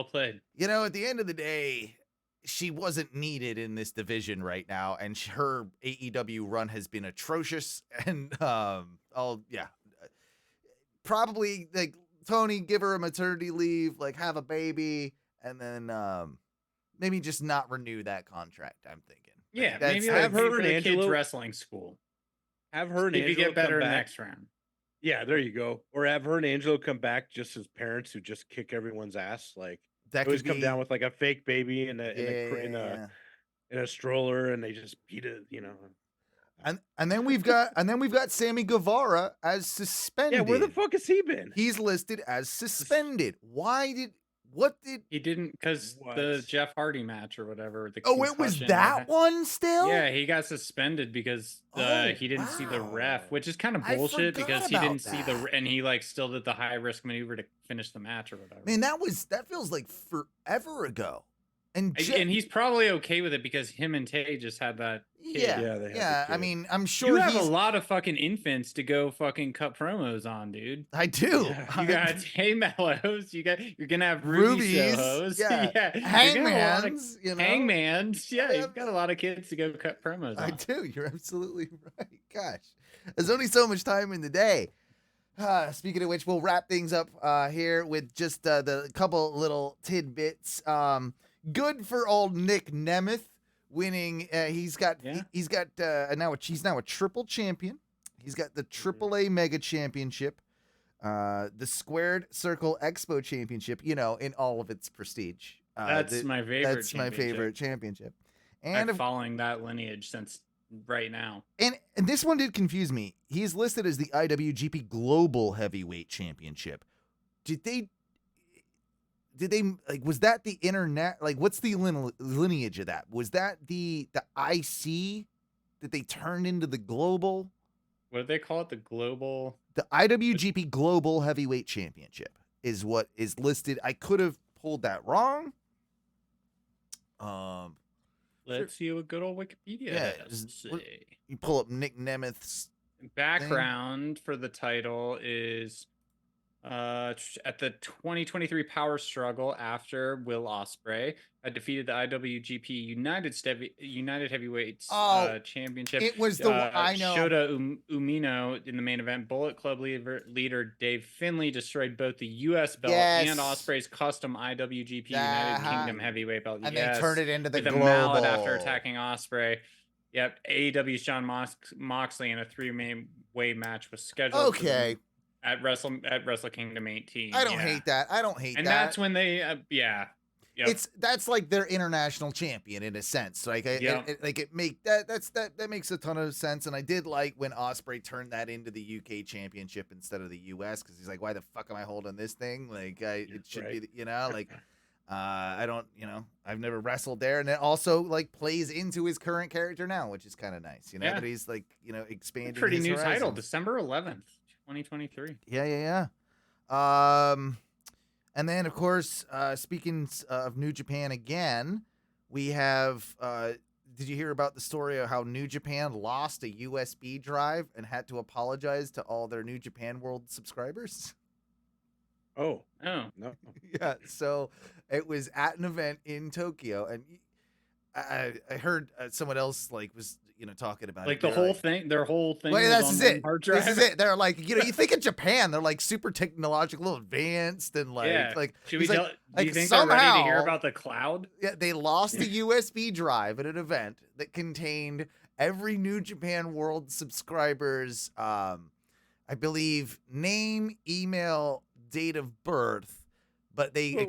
played. You know, at the end of the day, she wasn't needed in this division right now, and her AEW run has been atrocious. And probably like Tony, give her a maternity leave, like have a baby, and then maybe just not renew that contract. I'm thinking. Yeah, That's, maybe have her for and the Angelo kids wrestling school. Have her and Maybe Angelo get better come back. next round. Yeah, there you go. Or have her and Angelo come back just as parents who just kick everyone's ass. Like that always could come down with like a fake baby in a stroller, and they just beat it. You know. And then we've got Sammy Guevara as suspended. Yeah, where the fuck has he been? He's listed as suspended. He didn't, because the Jeff Hardy match or whatever. It was that one still? Yeah, he got suspended because he didn't see the ref, which is kind of bullshit because he didn't see and he like still did the high risk maneuver to finish the match or whatever. Man, that feels like forever ago. And he's probably okay with it because him and Tay just had that kid. Yeah. I mean, I'm sure you have a lot of fucking infants to go fucking cut promos on, dude. I do. You got Tay Mellows. You're gonna have Ruby Sohos. Yeah. Hangmans. Hangmans. Yeah, you've got a lot of kids to go cut promos on. I do. You're absolutely right. Gosh, there's only so much time in the day. Speaking of which, we'll wrap things up here with just the couple little tidbits. Good for old Nick Nemeth winning. He's now a triple champion. He's got the AAA Mega Championship, the Squared Circle Expo Championship. You know, in all of its prestige. That's my favorite. That's my favorite championship. And I'm following that lineage since right now. And this one did confuse me. He's listed as the IWGP Global Heavyweight Championship. Did did they like? Was that the internet? Like, what's the lineage of that? Was that the IC that they turned into the global? What do they call it? The global. The IWGP Global Heavyweight Championship is what is listed. I could have pulled that wrong. Let's see what good old Wikipedia has to say. You pull up Nick Nemeth's background for the title is at the 2023 Power Struggle after Will Ospreay had defeated the IWGP United Heavyweights Championship. It was the I know. Shota Umino in the main event. Bullet Club leader Dave Finlay destroyed both the U.S. belt and Ospreay's custom IWGP United Kingdom Heavyweight belt. And they turned it into the global. With a mallet after attacking Ospreay. Yep, AEW's Jon Moxley in a three-way match was scheduled. Okay. At Wrestle Kingdom 18. I don't hate that. And that's when they, Yep. That's like their international champion in a sense. Like, that makes a ton of sense. And I did like when Ospreay turned that into the UK championship instead of the US, because he's like, why the fuck am I holding this thing? Like, it should be, like. I don't, I've never wrestled there, and it also like plays into his current character now, which is kind of nice, that he's like, expanding. Pretty his new horizons. title, December 11th, 2023. Yeah. And then of course, speaking of New Japan again, we have. Did you hear about the story of how New Japan lost a USB drive and had to apologize to all their New Japan World subscribers? Oh no. Yeah, so it was at an event in Tokyo, and I heard someone else was talking about like it. The whole thing, their whole thing. Well, this is it. This is it. They're like, you think of Japan, they're like super technological, advanced, and Should we tell? Do you think somehow, they're ready to hear about the cloud? Yeah, they lost a USB drive at an event that contained every New Japan World subscriber's, I believe, name, email, date of birth, but they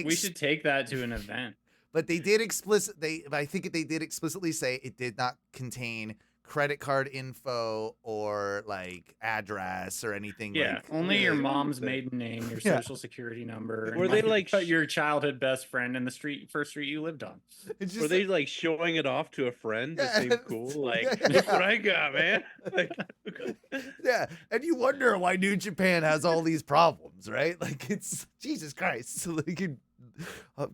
we should take that to an event. But they did I think they did explicitly say it did not contain credit card info or like address or anything. Yeah, only your mom's maiden name, your social security number. Were they like your childhood best friend in the first street you lived on? Were they like showing it off to a friend to seem cool? Like, look what I got, man. Yeah, and you wonder why New Japan has all these problems, right? Like, it's Jesus Christ. So they can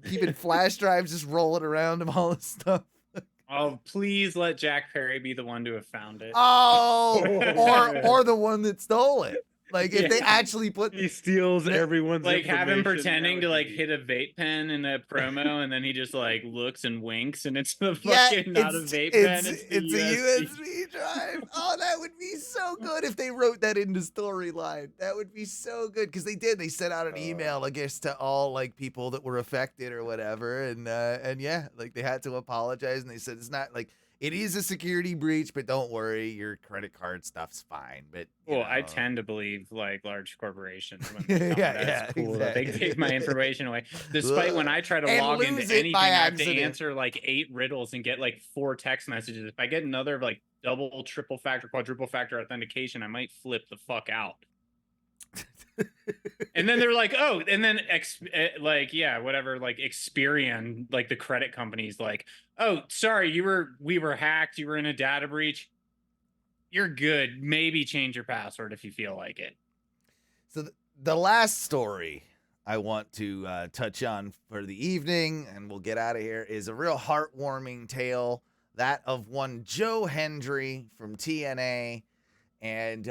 keeping flash drives just rolling around of all this stuff. Oh, please let Jack Perry be the one to have found it. Oh, or the one that stole it. Like, if they actually he steals everyone's have him pretending to hit a vape pen in a promo, and then he just looks and winks, and it's the fucking not a vape pen. It's a USB drive. Oh, that would be so good if they wrote that into storyline. That would be so good, because they did. They sent out an email, I guess, to all people that were affected or whatever, and they had to apologize, and they said it's not it is a security breach, but don't worry, your credit card stuff's fine. But I tend to believe large corporations when they that's cool that they take my information away. Despite when I try to log into anything, I have to answer 8 riddles and get 4 text messages. If I get another double, triple factor, quadruple factor authentication, I might flip the fuck out. And then they're like, oh, and then Experian, the credit company's oh, sorry, we were hacked, you were in a data breach, you're good, maybe change your password if you feel like it. So the last story I want to touch on for the evening, and we'll get out of here, is a real heartwarming tale, that of one Joe Hendry from TNA. And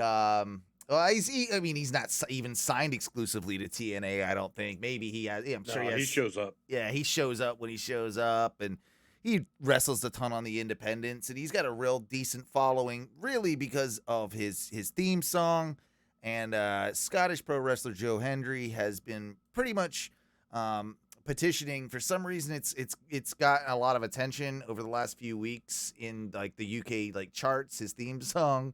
he's not even signed exclusively to TNA, I don't think. Maybe he has. I'm sure he shows up. Yeah, he shows up when he shows up, and he wrestles a ton on the independents, and he's got a real decent following, really because of his theme song. And Scottish pro wrestler Joe Hendry has been pretty much petitioning. For some reason, it's gotten a lot of attention over the last few weeks in the UK charts. His theme song.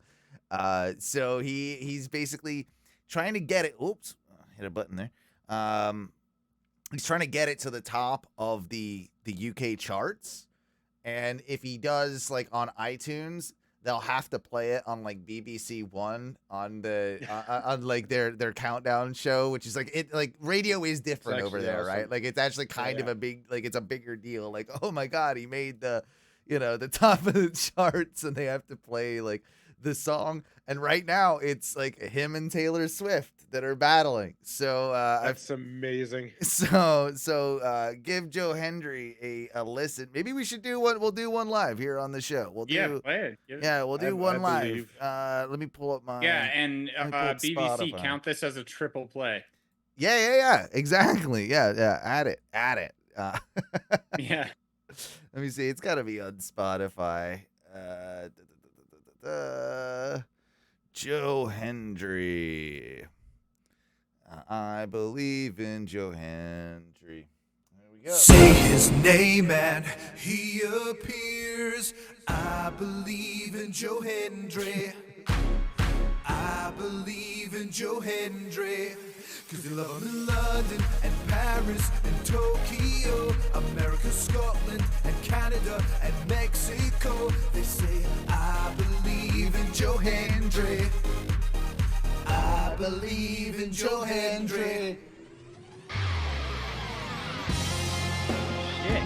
So he's basically trying to get it. Oops, hit a button there. He's trying to get it to the top of the UK charts. And if he does on iTunes, they'll have to play it on like BBC One on the on like their countdown show, which is like radio is different over there, awesome. Right? Like it's actually kind of a big, like it's a bigger deal. Like, oh my God, he made the top of the charts, and they have to play like the song. And right now it's like him and Taylor Swift that are battling. So that's amazing. So give Joe Hendry a listen. Maybe we should do one. We'll do one live here on the show. We'll do we'll do one live. Let me pull up my and BBC Spotify. Count this as a triple play. Yeah. Exactly. Yeah. Add it. Yeah. Let me see. It's got to be on Spotify. Joe Hendry. I believe in Joe Hendry. There we go. Say his name and he appears. I believe in Joe Hendry. I believe in Joe Hendry. Cause they love him in London and Paris and Tokyo, America, Scotland and Canada and Mexico. They say, I believe in Joe Hendry. I believe in Joe Hendry. Shit.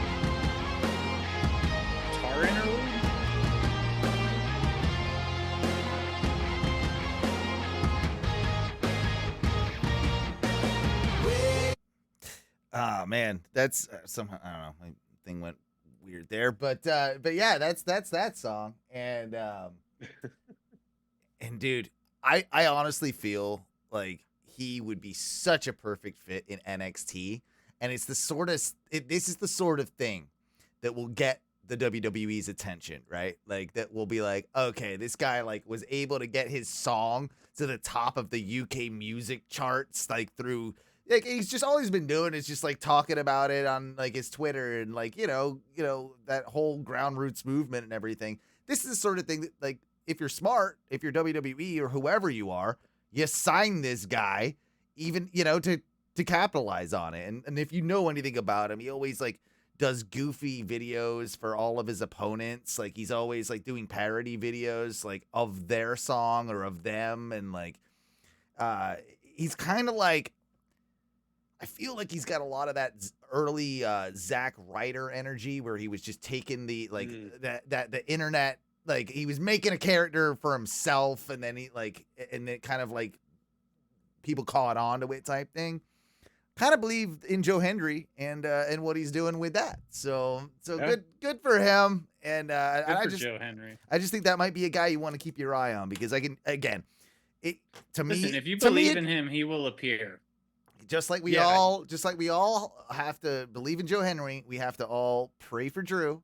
Guitar interlude? Oh man, that's somehow, I don't know, my thing went weird there, but yeah, that's that song, and and dude, I honestly feel like he would be such a perfect fit in NXT, and it's this is the sort of thing that will get the WWE's attention, right? Like that will be like, okay, this guy like was able to get his song to the top of the UK music charts, like through. Like he's just all he's been doing is just like talking about it on like his Twitter and like, you know, that whole ground roots movement and everything. This is the sort of thing that like, if you're smart, if you're WWE or whoever you are, you sign this guy even, to capitalize on it. And if you know anything about him, he always like does goofy videos for all of his opponents. Like he's always like doing parody videos like of their song or of them. And like, he's kind of like, I feel like he's got a lot of that early Zack Ryder energy where he was just taking the like that the internet, like he was making a character for himself, and then he like, and it kind of like people caught on to it type thing. Kind of believed in Joe Hendry and what he's doing with that. So yeah. good for him. And Joe Hendry. I just think that might be a guy you want to keep your eye on, because Listen, if you believe in him, he will appear. Just like we all have to believe in Joe Hendry, we have to all pray for Drew.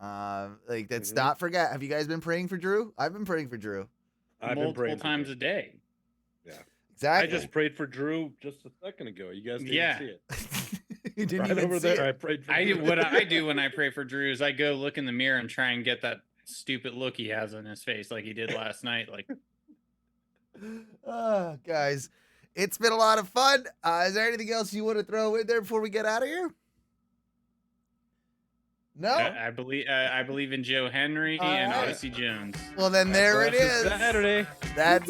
Like that's not forget. Have you guys been praying for Drew? I've been praying for Drew. Multiple times a day. Yeah, exactly. I just prayed for Drew just a second ago. You guys didn't see it. You didn't right even over see there. it. I prayed for Drew. What I do when I pray for Drew is I go look in the mirror and try and get that stupid look he has on his face, like he did last night. Like, guys. It's been a lot of fun. Is there anything else you want to throw in there before we get out of here? No? I believe in Joe Henry and Odyssey Jones. Well, then there it is. Saturday. That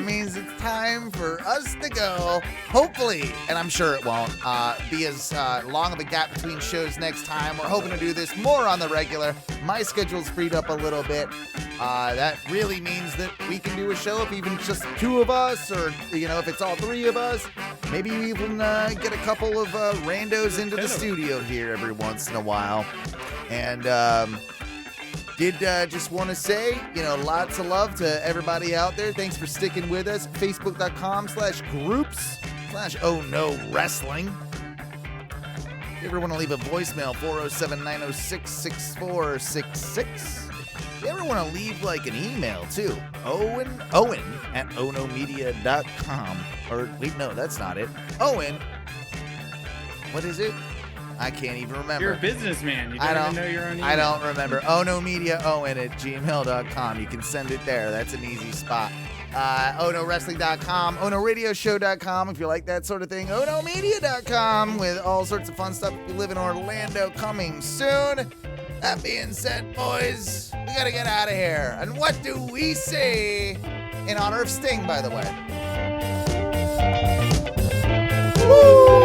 means it's time for us to go. Hopefully, and I'm sure it won't be as long of a gap between shows next time. We're hoping to do this more on the regular. My schedule's freed up a little bit. That really means that we can do a show if even just two of us, or if it's all three of us. Maybe we even get a couple of randos into the studio here every once in a while. And did just want to say, lots of love to everybody out there. Thanks for sticking with us. Facebook.com/groups/Oh No Wrestling. If you ever want to leave a voicemail, 407-906-6466. If you ever want to leave like an email too, Owen at onomedia.com. Or wait, no, that's not it. Owen, what is it? I can't even remember. You're a businessman. You don't even know your own email. I don't remember. onomediaowen@gmail.com. You can send it there. That's an easy spot. OnoWrestling.com, OnoRadioShow.com if you like that sort of thing. OnoMedia.com with all sorts of fun stuff if you live in Orlando, coming soon. That being said, boys, we We gotta get out of here. And what do we say? In honor of Sting, by the way. Woo!